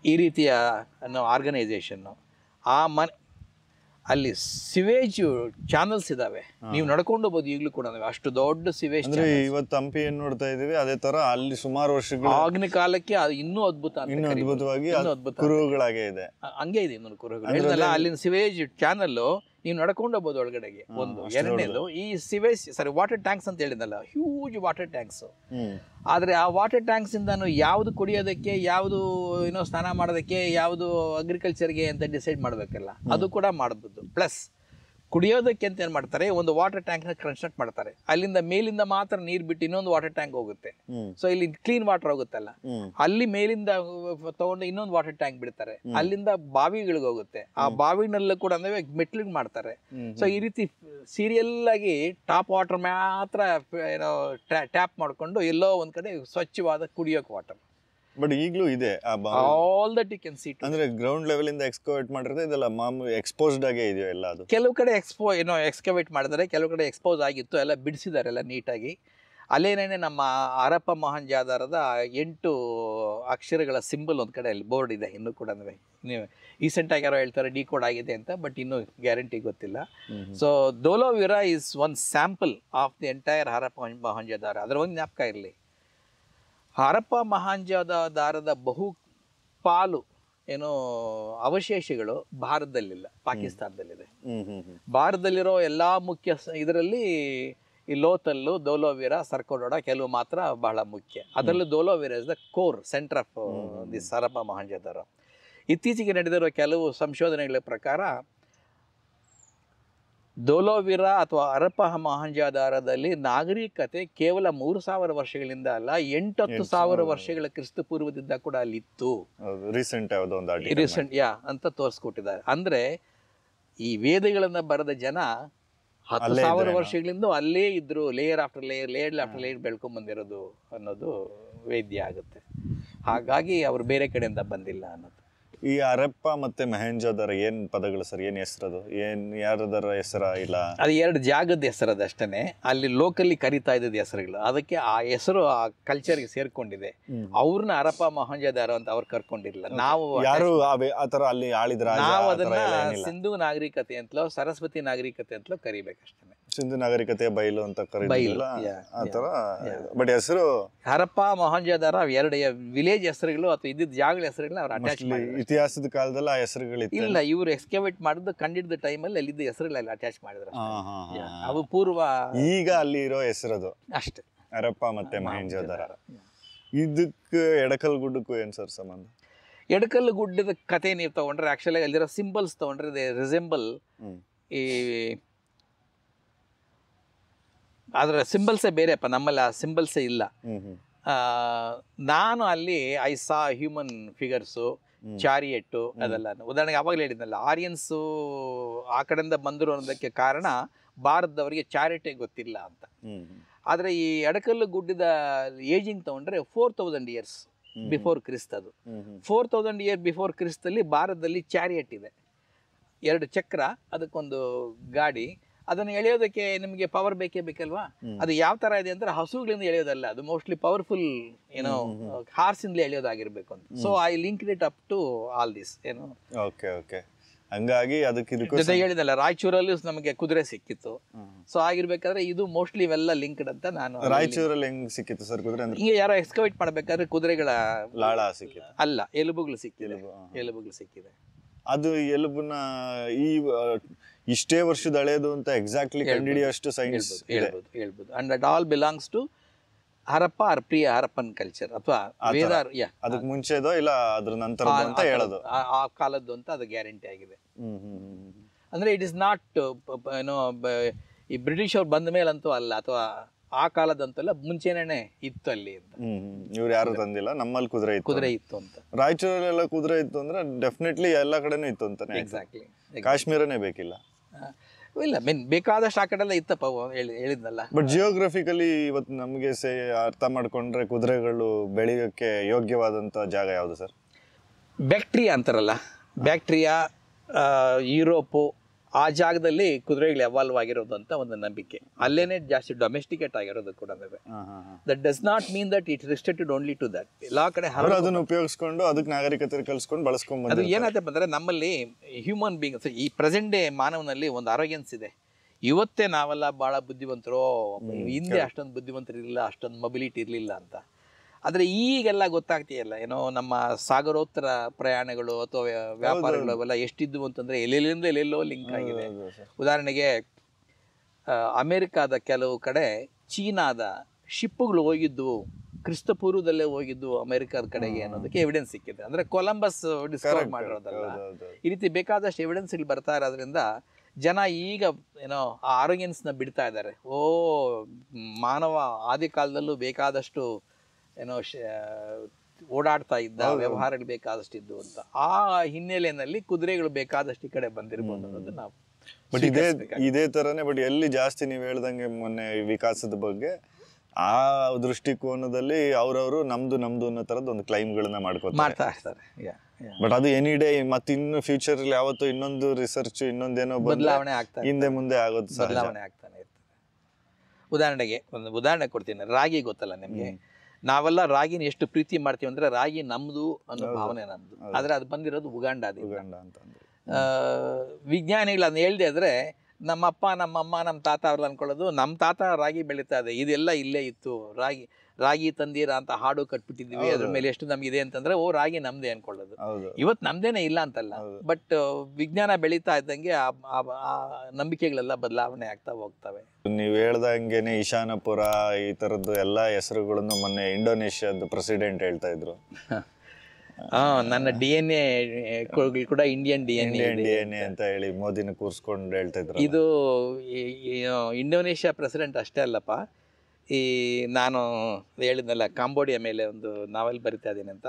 ಈ ರೀತಿಯ ಆರ್ಗನೈಸೇಷನ್ನು. ಆ ಅಲ್ಲಿ ಸಿವೇಜ್ ಚಾನಲ್ಸ್ ಇದಾವೆ, ನೀವು ನಡ್ಕೊಂಡು ಹೋಗ್ಬೋದು ಈಗಲೂ ಕೂಡ. ಅಷ್ಟು ದೊಡ್ಡ ಸಿವೇಜ್. ಇವತ್ತು ಹಂಪಿ ಏನ್ ನೋಡ್ತಾ ಇದೀವಿ ಅದೇ ತರ ಅಲ್ಲಿ ಸುಮಾರು ವರ್ಷಗಳು ಆಗಿನ ಕಾಲಕ್ಕೆ ಅದು ಇನ್ನೂ ಅದ್ಭುತ, ಇನ್ನೂ ಅದ್ಭುತವಾಗಿ ಕುರುಹುಗಳಾಗೇ ಇದೆ. ಹಂಗೆ ಇದೆ ಇನ್ನೊಂದು ಕುರುಹುಗಳು. ಅಲ್ಲಿನ ಸಿವೇಜ್ ಚಾನಲ್ ನೀವು ನಡ್ಕೊಂಡು ಹೋಗ್ಬೋದು ಒಳಗಡೆಗೆ. ಒಂದು ಎರಡನೇದು ಈ ಸಿವೇಜ್ ವಾಟರ್ ಟ್ಯಾಂಕ್ಸ್ ಅಂತ ಹೇಳಿದ್ನಲ್ಲ, ಹ್ಯೂಜ್ ವಾಟರ್ ಟ್ಯಾಂಕ್ಸ್. ಆದರೆ ಆ ವಾಟರ್ ಟ್ಯಾಂಕ್ಸ್ ಇಂದ ಯಾವುದು ಕುಡಿಯೋದಕ್ಕೆ, ಯಾವುದು ಏನೋ ಸ್ನಾನ ಮಾಡೋದಕ್ಕೆ, ಯಾವುದು ಅಗ್ರಿಕಲ್ಚರ್ಗೆ ಅಂತ ಡಿಸೈಡ್ ಮಾಡಬೇಕಲ್ಲ, ಅದು ಕೂಡ ಮಾಡಬಹುದು. ಪ್ಲಸ್ ಕುಡಿಯೋದಕ್ಕೆ ಅಂತ ಏನು ಮಾಡ್ತಾರೆ, ಒಂದು ವಾಟರ್ ಟ್ಯಾಂಕ್ನ ಕನ್ಸ್ಟ್ರಕ್ಟ್ ಮಾಡ್ತಾರೆ. ಅಲ್ಲಿಂದ ಮೇಲಿಂದ ಮಾತ್ರ ನೀರು ಬಿಟ್ಟು ಇನ್ನೊಂದು ವಾಟರ್ ಟ್ಯಾಂಕ್ ಹೋಗುತ್ತೆ. ಸೊ ಇಲ್ಲಿ ಕ್ಲೀನ್ ವಾಟರ್ ಹೋಗುತ್ತಲ್ಲ, ಅಲ್ಲಿ ಮೇಲಿಂದ ತಗೊಂಡು ಇನ್ನೊಂದು ವಾಟರ್ ಟ್ಯಾಂಕ್ ಬಿಡ್ತಾರೆ. ಅಲ್ಲಿಂದ ಬಾವಿಗಳಿಗೆ ಹೋಗುತ್ತೆ. ಆ ಬಾವಿನಲ್ಲೂ ಕೂಡ ಅಂದ್ರೆ ಮೆಟ್ಲಿಗೆ ಮಾಡ್ತಾರೆ. ಸೊ ಈ ರೀತಿ ಸೀರಿಯಲ್ ಆಗಿ ಟಾಪ್ ವಾಟರ್ ಮಾತ್ರ ಏನೋ ಟ್ಯಾಪ್ ಮಾಡ್ಕೊಂಡು ಎಲ್ಲೋ ಒಂದ್ ಕಡೆ ಸ್ವಚ್ಛವಾದ ಕುಡಿಯೋಕೆ ವಾಟರ್. ಬಟ್ ಈಗಲೂ ಇದೆ all that you can see. ಅಂದ್ರೆ ಗ್ರೌಂಡ್ ಲೆವೆಲ್ ಇಂದ ಎಕ್ಸ್ಕವೇಟ್ ಮಾಡಿರೋದು ಇದೆಲ್ಲ ಮಾಮೂಲಿ ಎಕ್ಸ್ಪೋಸ್ಡ್ ಆಗೇ ಇದೆಯೋ ಎಲ್ಲ? ಅದು ಕೆಲವು ಕಡೆ ಎಕ್ಸ್ಕವೇಟ್ ಮಾಡಿದ್ದಾರೆ, ಕೆಲವು ಕಡೆ ಎಕ್ಸ್ಪೋಸ್ ಆಗಿತ್ತು, ಎಲ್ಲ ಬಿಡಿಸಿದ್ದಾರೆ ಎಲ್ಲ ನೀಟಾಗಿ. ಅಲ್ಲೇನೇನೆ ನಮ್ಮ ಹರಪ್ಪ ಮೊಹೆಂಜೊದಾರೋದ 8 ಅಕ್ಷರಗಳ ಸಿಂಬಲ್ ಒಂದು ಕಡೆ ಅಲ್ಲಿ ಬೋರ್ಡ್ ಇದೆ ಇನ್ನೂ ಕೂಡ. ನೀವು ರೀಸೆಂಟಾಗಿ ಯಾರೋ ಹೇಳ್ತಾರೆ ಡಿಕೋಡ್ ಆಗಿದೆ ಅಂತ, ಬಟ್ ಇನ್ನೂ ಗ್ಯಾರಂಟಿ ಗೊತ್ತಿಲ್ಲ. So Dholavira is one sample of the entire Harappa Mohenjodaro. ಅದರ ಒಂದು ಜ್ಞಾಪಕ ಇರಲಿ, ಹರಪ್ಪ ಮೊಹೆಂಜೊದಾರೋದ ಬಹು ಪಾಲು ಏನೋ ಅವಶೇಷಗಳು ಭಾರತದಲ್ಲಿಲ್ಲ, ಪಾಕಿಸ್ತಾನದಲ್ಲಿದೆ. ಭಾರತದಲ್ಲಿರೋ ಎಲ್ಲ ಮುಖ್ಯ ಇದರಲ್ಲಿ ಈ ಲೋಥಲ್ಲು, ಧೋಲಾವೀರ, ಸರ್ಕೋಟೋಡ ಕೆಲವು ಮಾತ್ರ ಬಹಳ ಮುಖ್ಯ. ಅದರಲ್ಲೂ Dholavira is the core centre of this Harappa Mohenjodaro. ಇತ್ತೀಚೆಗೆ ನಡೆದಿರೋ ಕೆಲವು ಸಂಶೋಧನೆಗಳ ಪ್ರಕಾರ ಧೋಲಾವೀರ ಅಥವಾ ಹರಪ್ಪ ಮೊಹೆಂಜೊದಾರೋದಲ್ಲಿ ನಾಗರಿಕತೆ ಕೇವಲ 3000 ವರ್ಷಗಳಿಂದ ಅಲ್ಲ, 8-10,000 ವರ್ಷಗಳ ಕ್ರಿಸ್ತ ಪೂರ್ವದಿಂದ ಕೂಡ ಅಲ್ಲಿ ಇತ್ತು. ರೀಸೆಂಟ್ ಅಂತ ತೋರಿಸ್ಕೊಟ್ಟಿದ್ದಾರೆ. ಅಂದ್ರೆ ಈ ವೇದಗಳನ್ನ ಬರೆದ ಜನ 10,000 ವರ್ಷಗಳಿಂದ ಅಲ್ಲೇ ಇದ್ರು, ಲೇಯರ್ ಆಫ್ಟರ್ ಲೇಯರ್ ಬೆಳ್ಕೊಂಡ್ ಬಂದಿರೋದು ಅನ್ನೋದು ವೇದ್ಯ ಆಗುತ್ತೆ. ಹಾಗಾಗಿ ಅವರು ಬೇರೆ ಕಡೆಯಿಂದ ಬಂದಿಲ್ಲ ಅನ್ನೋದು. ಈ ಹರಪ್ಪ ಮತ್ತೆ ಮೊಹೆಂಜೊದಾರೋ ಏನ್ ಪದಗಳು ಸರ್? ಏನ್ ಹೆಸರದು? ಏನ್ ಯಾರದರ ಹೆಸರ ಇಲ್ಲ? ಅದು 2 ಜಾಗದ ಹೆಸರದ ಅಷ್ಟೇ. ಅಲ್ಲಿ ಲೋಕಲ್ಲಿ ಕರಿತಾ ಇದ್ದದ ಹೆಸರುಗಳು, ಅದಕ್ಕೆ ಆ ಹೆಸರು ಆ ಕಲ್ಚರ್ಗೆ ಸೇರ್ಕೊಂಡಿದೆ. ಅವ್ರನ್ನ ಹರಪ್ಪ ಮೊಹೆಂಜೊದಾರೋ ಅಂತ ಅವ್ರು ಕರ್ಕೊಂಡಿರ್ಲಿಲ್ಲ. ನಾವು ಯಾರು ಆತರ ಅಲ್ಲಿ ಆಳಿದ್ರ, ನಾವು ಅದನ್ನ ಸಿಂಧೂ ನಾಗರಿಕತೆ ಅಂತಲೋ ಸರಸ್ವತಿ ನಾಗರಿಕತೆ ಅಂತಲೋ ಕರಿಬೇಕಷ್ಟೇ. ಸಿಂಧು ನಾಗರಿಕತೆಯ ಬಯಲು ಅಂತ ಕರೀತಿಲ್ಲ ಆ ತರ. ಬಟ್ ಹೆಸರು ಹರಪ್ಪ ಮೊಹಂಜೋದಾರೋ ಎರಡು ವಿಲೇಜ್ ಹೆಸರುಗಳು ಅಥವಾ ಇದ್ದಿದ್ದ ಜಾಗಗಳ ಹೆಸರುಗಳನ್ನ ಅವ್ರು ಅಟ್ಯಾಚ್ ಮಾಡಿದ್ರು. ಇತಿಹಾಸದ ಕಾಲದಲ್ಲಿ ಆ ಹೆಸರುಗಳಿತ್ತು. ಇಲ್ಲ, ಇವರು ಎಕ್ಸ್ಕವೇಟ್ ಮಾಡಿದ್ದು ಕಂಡಿದ್ದ ಟೈಮಲ್ಲಿ ಅಲ್ಲಿದ್ದ ಹೆಸರುಗಳೆಲ್ಲ ಅಟ್ಯಾಚ್ ಮಾಡಿದ್ರು. ಅವು ಪೂರ್ವ ಈಗ ಅಲ್ಲಿ ಇರೋ ಹೆಸರದು ಅಷ್ಟೇ, ಹರಪ್ಪ ಮತ್ತೆ ಮೊಹೆಂಜೋದಾರ. ಇದಕ್ಕೆ ಎಡಕಲ್ ಗುಡ್ಡಕ್ಕೂ ಏನ್ ಸರ್ ಸಂಬಂಧ? ಎಡಕಲ್ಲು ಗುಡ್ಡದ ಕಥೆ ನೀವು ತಗೊಂಡ್ರೆ ಆಕ್ಚುಲಿ ಅಲ್ಲಿರೋ ಸಿಂಬಲ್ಸ್ ತಗೊಂಡ್ರೆ ದೇ ರಿಸೆಂಬಲ್ ಈ ಅದರ ಸಿಂಬಲ್ಸೇ ಬೇರೆಪ್ಪ, ನಮ್ಮಲ್ಲಿ ಆ ಸಿಂಬಲ್ಸೇ ಇಲ್ಲ. ನಾನು ಅಲ್ಲಿ ಐ ಸಾ ಹ್ಯೂಮನ್ ಫಿಗರ್ಸು, ಚಾರಿಯೆಟ್ಟು ಅದೆಲ್ಲ. ಉದಾಹರಣೆಗೆ ಅವಾಗಲೇ ಹೇಳಿದ್ನಲ್ಲ, ಆರ್ಯನ್ಸು ಆ ಕಡೆಯಿಂದ ಬಂದರು ಅನ್ನೋದಕ್ಕೆ ಕಾರಣ ಭಾರತದವರಿಗೆ ಚಾರಿಟೇ ಗೊತ್ತಿಲ್ಲ ಅಂತ. ಆದರೆ ಈ ಎಡಕಲ್ಲು ಗುಡ್ಡದ ಏಜಿಂಗ್ ತಗೊಂಡ್ರೆ 4000 ಇಯರ್ಸ್ ಬಿಫೋರ್ ಕ್ರಿಸ್ತ್. ಅದು 4000 ಇಯರ್ ಬಿಫೋರ್ ಕ್ರಿಸ್ತಲ್ಲಿ ಭಾರತದಲ್ಲಿ ಚಾರಿಯೆಟ್ ಇದೆ, 2 ಚಕ್ರ, ಅದಕ್ಕೊಂದು ಗಾಡಿ. ಅದನ್ನು ಎಳೆಯೋದಕ್ಕೆ ನಿಮಗೆ ಪವರ್ ಬೇಕೇ ಬೇಕಲ್ವಾ? ಅದು ಯಾವ ತರ ಇದೆ ಅಂದ್ರೆ ಹಸುಗಳಿಂದ ಎಳೆಯೋದಲ್ಲ, ಅದು ಮೋಸ್ಟ್ಲಿ ಪವರ್ಫುಲ್ ಏನೋ ಹಾರ್ಸಿಂದಲೇ ಎಳೆಯೋದಾಗಿರ್ಬೇಕು ಅಂತ. So I link it up to all this ಏನೋ. ಓಕೆ ಓಕೆ, ಹಂಗಾಗಿ ಅದಕ್ಕೆ ಜೊತೆ ಹೇಳಿದಲ್ಲ, ರಾಯಚೂರಲ್ಲಿ ನಮಗೆ ಕುದುರೆ ಸಿಕ್ಕಿತ್ತು. ಸೊ ಆಗಿರ್ಬೇಕಾದ್ರೆ ಇದು ಮೋಸ್ಟ್ಲಿ ಇವೆಲ್ಲ ಲಿಂಕ್ಡ್ ಅಂತ ನಾನು. ರಾಯಚೂರಲ್ಲಿ ಹೆಂಗ್ ಸಿಕ್ಕಿತ್ತು ಸರ್ ಕುದುರೆ? ಅಂದ್ರೆ ಈಗ ಯಾರೋ ಎಕ್ಸ್ಕವೇಟ್ ಮಾಡ್ಬೇಕಾದ್ರೆ ಕುದುರೆಗಳ ಲಾಳ ಸಿಕ್ಕಿತ್ತು ಅಲ್ಲ, ಎಲುಬುಗಳು ಸಿಕ್ಕಿದೆ. ಎಲುಬುಗಳು ಸಿಕ್ಕಿದೆ. ಅದು ಎಲುಬನ್ನ ಈ ಇಷ್ಟೇ ವರ್ಷದ ಹಳೇದು ಅಂತ ಎಕ್ಸಾಕ್ಟ್ಲಿ ಕಂಡುಹಿಡಿಯೋಷ್ಟು ಸೈನ್ಸ್ ಹೇಳ್ಬೋದು. And that all belongs to Harappa or pre Harappan culture ಅಥವಾ ವೇದಾರ್. ಅದಕ್ಕೆ ಮುಂಚೆದೋ ಇಲ್ಲ ಅದ್ರ ನಂತರ ಅಂತ ಹೇಳೋದು, ಆ ಕಾಲದ್ದು ಅಂತ ಅದು ಗ್ಯಾರಂಟಿ ಆಗಿದೆ. ಅಂದ್ರೆ ಇಟ್ ಇಸ್ ನಾಟ್ ಏನೋ ಈ ಬ್ರಿಟಿಷ್ ಅವ್ರು ಬಂದ ಮೇಲಂತೂ ಅಲ್ಲ, ಅಥವಾ ಆ ಕಾಲದಂತಲ್ಲ, ಮುಂಚೆನೇ ಇತ್ತು ಅಲ್ಲಿ ಅಂತ. ಇವ್ರು ಯಾರು ತಂದಿಲ್ಲ, ನಮ್ಮಲ್ಲಿ ಕುದುರೆ ಇತ್ತು ಅಂತ. ರಾಯಚೂರಲ್ಲೆಲ್ಲ ಕುದುರೆ ಇತ್ತು ಅಂದ್ರೆ ಡೆಫಿನೆಟ್ಲಿ ಎಲ್ಲ ಕಡೆನೂ ಇತ್ತು ಅಂತಾನೆ. ಎಕ್ಸಾಕ್ಟ್ಲಿ. ಕಾಶ್ಮೀರನೇ ಬೇಕಿಲ್ಲ. ಇಲ್ಲ, ಬೇಕಾದಷ್ಟು ಆ ಕಡೆ ಎಲ್ಲ ಇತ್ತಪ್ಪ, ಹೇಳಿದ್ನಲ್ಲ. ಬಟ್ ಜಿಯೋಗ್ರಫಿಕಲಿ ಇವತ್ತು ನಮಗೆ ಅರ್ಥ ಮಾಡ್ಕೊಂಡ್ರೆ ಕುದುರೆಗಳು ಬೆಳೆಯೋಕ್ಕೆ ಯೋಗ್ಯವಾದಂತ ಜಾಗ ಯಾವುದು ಸರ್? ಬ್ಯಾಕ್ಟ್ರಿಯಾ ಅಂತಾರಲ್ಲ, ಬ್ಯಾಕ್ಟ್ರಿಯಾ, ಯುರೋಪು, ಆ ಜಾಗದಲ್ಲಿ ಕುದುರೆಗಳು ಎವಾಲ್ವ್ ಆಗಿರೋದು ಅಂತ ಒಂದು ನಂಬಿಕೆ. ಅಲ್ಲೇನೆ ಜಾಸ್ತಿ ಡೊಮೆಸ್ಟಿಕೇಟ್ ಆಗಿರೋದು ಕೂಡ. That does not mean that it restricted only to that. ಎಲ್ಲಾ ಕಡೆ ಅದನ್ನು ಉಪಯೋಗಿಸ್ಕೊಂಡು ಅದಕ್ಕೆ ನಾಗರಿಕತೆ ಕಲ್ಸ್ಕೊಂಡು ಬಳಸ್ಕೊಂಡು ಅದು ಏನಾಯ್ತಪ್ಪ ಅಂದ್ರೆ, ನಮ್ಮಲ್ಲಿ ಹ್ಯೂಮನ್ ಬೀಯಿಂಗ್ಸ್, ಈ ಪ್ರೆಸೆಂಟ್ ಡೇ ಮಾನವನಲ್ಲಿ ಒಂದು ಆರೋಗ್ಯನ್ಸ್ ಇದೆ. ಇವತ್ತೇ ನಾವೆಲ್ಲ ಬಹಳ ಬುದ್ಧಿವಂತರು, ಹಿಂದೆ ಅಷ್ಟೊಂದು ಬುದ್ಧಿವಂತರು ಇರಲಿಲ್ಲ, ಅಷ್ಟೊಂದು ಮೊಬಿಲಿಟಿ ಇರಲಿಲ್ಲ ಅಂತ. ಆದರೆ ಈಗೆಲ್ಲ ಗೊತ್ತಾಗ್ತೀಯಲ್ಲ, ಏನೋ ನಮ್ಮ ಸಾಗರೋತ್ತರ ಪ್ರಯಾಣಗಳು ಅಥವಾ ವ್ಯಾಪಾರಗಳು ಅವೆಲ್ಲ ಎಷ್ಟಿದ್ವು ಅಂತಂದರೆ ಎಲ್ಲೆಲ್ಲಿಂದ ಎಲ್ಲೆಲ್ಲೋ ಲಿಂಕ್ ಆಗಿದೆ. ಉದಾಹರಣೆಗೆ ಅಮೇರಿಕಾದ ಕೆಲವು ಕಡೆ ಚೀನಾದ ಶಿಪ್ಪುಗಳು ಹೋಗಿದ್ದು ಕ್ರಿಸ್ತಪೂರ್ವದಲ್ಲೇ ಹೋಗಿದ್ದು ಅಮೆರಿಕದ ಕಡೆಗೆ ಅನ್ನೋದಕ್ಕೆ ಎವಿಡೆನ್ಸ್ ಸಿಕ್ಕಿದೆ. ಅಂದರೆ ಕೊಲಂಬಸ್ ಡಿಸ್ಕವರ್ ಮಾಡಿರೋದಲ್ಲ. ಈ ರೀತಿ ಬೇಕಾದಷ್ಟು ಎವಿಡೆನ್ಸ್ಗಳು ಬರ್ತಾ ಇರೋದ್ರಿಂದ ಜನ ಈಗ ಏನೋ ಆ ಆರೋಗ್ಯನ್ಸ್ನ ಬಿಡ್ತಾ ಇದ್ದಾರೆ. ಮಾನವ ಆದಿ ಕಾಲದಲ್ಲೂ ಬೇಕಾದಷ್ಟು ಏನೋ ಓಡಾಡ್ತಾ ಇದ್ದ, ವ್ಯವಹಾರಗಳು ಬೇಕಾದಷ್ಟು ಇದ್ದು ಅಂತ. ಆ ಹಿನ್ನೆಲೆಯಲ್ಲಿ ಕುದುರೆಗಳು ಬೇಕಾದಷ್ಟು ಈ ಕಡೆ ಬಂದಿರ್ಬೋದು ಅನ್ನೋದು ನಾವು. ಬಟ್ ಇದೇ ತರನೇ, ಬಟ್ ಎಲ್ಲಿ ಜಾಸ್ತಿ ನೀವು ಹೇಳ್ದಂಗೆ ಮೊನ್ನೆ ವಿಕಾಸದ ಬಗ್ಗೆ ಆ ದೃಷ್ಟಿಕೋನದಲ್ಲಿ ಅವ್ರವರು ನಮ್ದು ಅನ್ನೋ ತರದ್ ಒಂದು ಕ್ಲೈಮ್ಗಳನ್ನ ಮಾಡ್ತಾ ಇರ್ತಾರೆ. ಬಟ್ ಅದು ಎನಿ ಡೇ ಮತ್ತೆ ಇನ್ನು ಫ್ಯೂಚರ್ ಅಲ್ಲಿ ಯಾವತ್ತೂ ಇನ್ನೊಂದು ರಿಸರ್ಚ್ ಇನ್ನೊಂದೇನೋ ಬದಲಾವಣೆ ಆಗ್ತಾ ಹಿಂದೆ ಮುಂದೆ ಆಗೋದು ಬದಲಾವಣೆ ಆಗ್ತಾನೆ ಇರ್ತದೆ. ಉದಾಹರಣೆಗೆ ಒಂದು ಉದಾಹರಣೆ ಕೊಡ್ತೀನಿ. ರಾಗಿ ಗೊತ್ತಲ್ಲ ನಿಮ್ಗೆ? ನಾವೆಲ್ಲ ರಾಗಿನ ಎಷ್ಟು ಪ್ರೀತಿ ಮಾಡ್ತೀವಿ ಅಂದ್ರೆ, ರಾಗಿ ನಮ್ದು ಅನ್ನೋ ಭಾವನೆ ನಮ್ದು. ಆದ್ರೆ ಅದು ಬಂದಿರೋದು ಉಗಾಂಡದಿಂದ. ವಿಜ್ಞಾನಿಗಳು ಅದನ್ನ ಹೇಳ್ದೆ ಆದ್ರೆ, ನಮ್ಮಪ್ಪ ನಮ್ಮಮ್ಮ ನಮ್ಮ ತಾತ ಅವ್ರಲ್ಲ ಅನ್ಕೊಳ್ಳೋದು ನಮ್ಮ ತಾತ ರಾಗಿ ಬೆಳೀತಾ ಇದೆ, ಇದೆಲ್ಲ ಇಲ್ಲೇ ಇತ್ತು, ರಾಗಿ ತಂದೀರ ಅಂತ ಹಾಡು ಕಟ್ಬಿಟ್ಟಿದ್ವಿ, ಅದ್ರ ಮೇಲೆ ಎಷ್ಟು ನಮ್ಗಿದೆ ಅಂತಂದ್ರೆ ರಾಗಿ ನಮ್ದೇ ಅನ್ಕೊಳ್ಳೋದು. ಇವತ್ತು ನಮ್ದೇನೆ ಇಲ್ಲ ಅಂತಲ್ಲ, ಬಟ್ ವಿಜ್ಞಾನ ಬೆಳೀತಾ ಇದ್ದಂಗೆ ಆ ನಂಬಿಕೆಗಳೆಲ್ಲ ಬದಲಾವಣೆ ಆಗ್ತಾ ಹೋಗ್ತವೆ. ನೀವು ಹೇಳ್ದಂಗೆನೆ ಈಶಾನಪುರ ಈ ತರದ್ದು ಎಲ್ಲಾ ಹೆಸರುಗಳನ್ನು ಮೊನ್ನೆ ಇಂಡೋನೇಷ್ಯಾದ ಪ್ರೆಸಿಡೆಂಟ್ ಹೇಳ್ತಾ ಇದ್ರು. ನನ್ನ DNA ಕೂಡ ಇಂಡಿಯನ್ DNA ಅಂತ ಹೇಳಿ ಮೋದಿನ ಕೂರ್ಸ್ಕೊಂಡು ಹೇಳ್ತಾ ಇದ್ರು. ಇದು ಇಂಡೋನೇಷ್ಯಾ ಪ್ರೆಸಿಡೆಂಟ್ ಅಷ್ಟೇ ಅಲ್ಲಪ್ಪ, ಈ ನಾನು ಹೇಳಿದ್ನಲ್ಲ ಕಾಂಬೋಡಿಯಾ ಮೇಲೆ ಒಂದು ನಾವೆಲ್ ಬರಿತಾ ಇದ್ದೀನಿ ಅಂತ,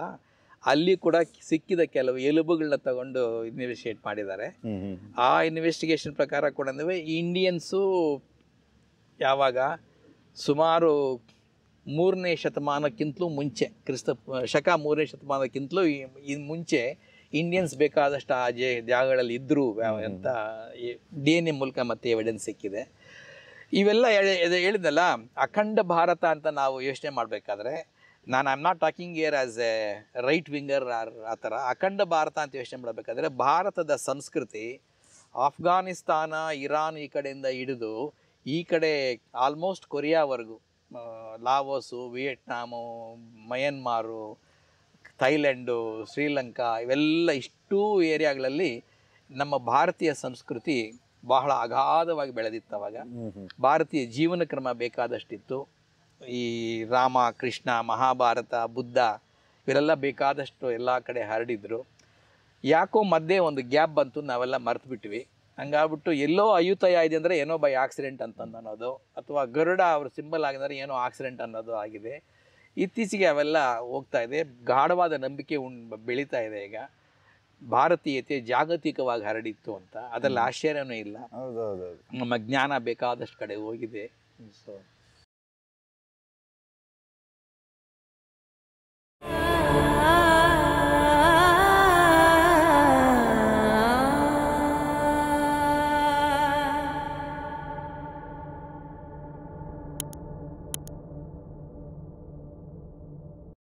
ಅಲ್ಲಿ ಕೂಡ ಸಿಕ್ಕಿದ ಕೆಲವು ಎಲುಬುಗಳನ್ನ ತಗೊಂಡು ಇನ್ವೆಸ್ಟಿಗೇಟ್ ಮಾಡಿದ್ದಾರೆ. ಆ ಇನ್ವೆಸ್ಟಿಗೇಷನ್ ಪ್ರಕಾರ ಕೂಡ ಇಂಡಿಯನ್ಸು ಯಾವಾಗ ಸುಮಾರು 3ನೇ ಶತಮಾನಕ್ಕಿಂತಲೂ ಮುಂಚೆ, ಶಕ 3ನೇ ಶತಮಾನಕ್ಕಿಂತಲೂ ಮುಂಚೆ ಇಂಡಿಯನ್ಸ್ ಬೇಕಾದಷ್ಟು ಆ ಜಾಗಗಳಲ್ಲಿ ಇದ್ದರು ಅಂತ DNA ಮೂಲಕ ಮತ್ತೆ ಎವಿಡೆನ್ಸ್ ಸಿಕ್ಕಿದೆ. ಇವೆಲ್ಲ ಹೇಳಿದ್ನಲ್ಲ, ಅಖಂಡ ಭಾರತ ಅಂತ ನಾವು ಯೋಚನೆ ಮಾಡಬೇಕಾದ್ರೆ, ನಾನು I am not talking here as A right winger ಆ ಥರ. ಅಖಂಡ ಭಾರತ ಅಂತ ಯೋಚನೆ ಮಾಡಬೇಕಾದ್ರೆ ಭಾರತದ ಸಂಸ್ಕೃತಿ ಆಫ್ಘಾನಿಸ್ತಾನ, ಇರಾನ್ ಈ ಕಡೆಯಿಂದ ಹಿಡಿದು ಈ ಕಡೆ ಆಲ್ಮೋಸ್ಟ್ ಕೊರಿಯಾವರೆಗೂ, ಲಾವೋಸು, ವಿಯೆಟ್ನಾಮು, ಮಯನ್ಮಾರು, ಥೈಲ್ಯಾಂಡು, ಶ್ರೀಲಂಕಾ, ಇವೆಲ್ಲ ಇಷ್ಟೂ ಏರಿಯಾಗಳಲ್ಲಿ ನಮ್ಮ ಭಾರತೀಯ ಸಂಸ್ಕೃತಿ ಬಹಳ ಅಗಾಧವಾಗಿ ಬೆಳೆದಿತ್ತು. ಅವಾಗ ಭಾರತೀಯ ಜೀವನ ಕ್ರಮ ಬೇಕಾದಷ್ಟಿತ್ತು. ಈ ರಾಮ, ಕೃಷ್ಣ, ಮಹಾಭಾರತ, ಬುದ್ಧ ಇವರೆಲ್ಲ ಬೇಕಾದಷ್ಟು ಎಲ್ಲ ಕಡೆ ಹರಡಿದ್ರು. ಯಾಕೋ ಮಧ್ಯೆ ಒಂದು ಗ್ಯಾಪ್ ಬಂತು, ನಾವೆಲ್ಲ ಮರ್ತು ಬಿಟ್ವಿ. ಹಂಗಾಗ್ಬಿಟ್ಟು ಎಲ್ಲೋ ಅಯುತಯ ಇದೆ ಅಂದರೆ ಏನೋ ಬೈ ಆಕ್ಸಿಡೆಂಟ್ ಅಂತಂದು ಅನ್ನೋದು, ಅಥವಾ ಗರುಡ ಅವ್ರ ಸಿಂಬಲ್ ಆಗಿದ್ರೆ ಏನೋ ಆಕ್ಸಿಡೆಂಟ್ ಅನ್ನೋದು ಆಗಿದೆ. ಇತ್ತೀಚೆಗೆ ಅವೆಲ್ಲ ಹೋಗ್ತಾ ಇದೆ. ಗಾಢವಾದ ನಂಬಿಕೆ ಬೆಳೀತಾ ಇದೆ. ಈಗ ಭಾರತೀಯತೆ ಜಾಗತಿಕವಾಗಿ ಹರಡಿತ್ತು ಅಂತ, ಅದರಲ್ಲಿ ಆಶ್ಚರ್ಯನೂ ಇಲ್ಲ. ನಮ್ಮ ಜ್ಞಾನ ಬೇಕಾದಷ್ಟು ಕಡೆ ಹೋಗಿದೆ. ಸೊ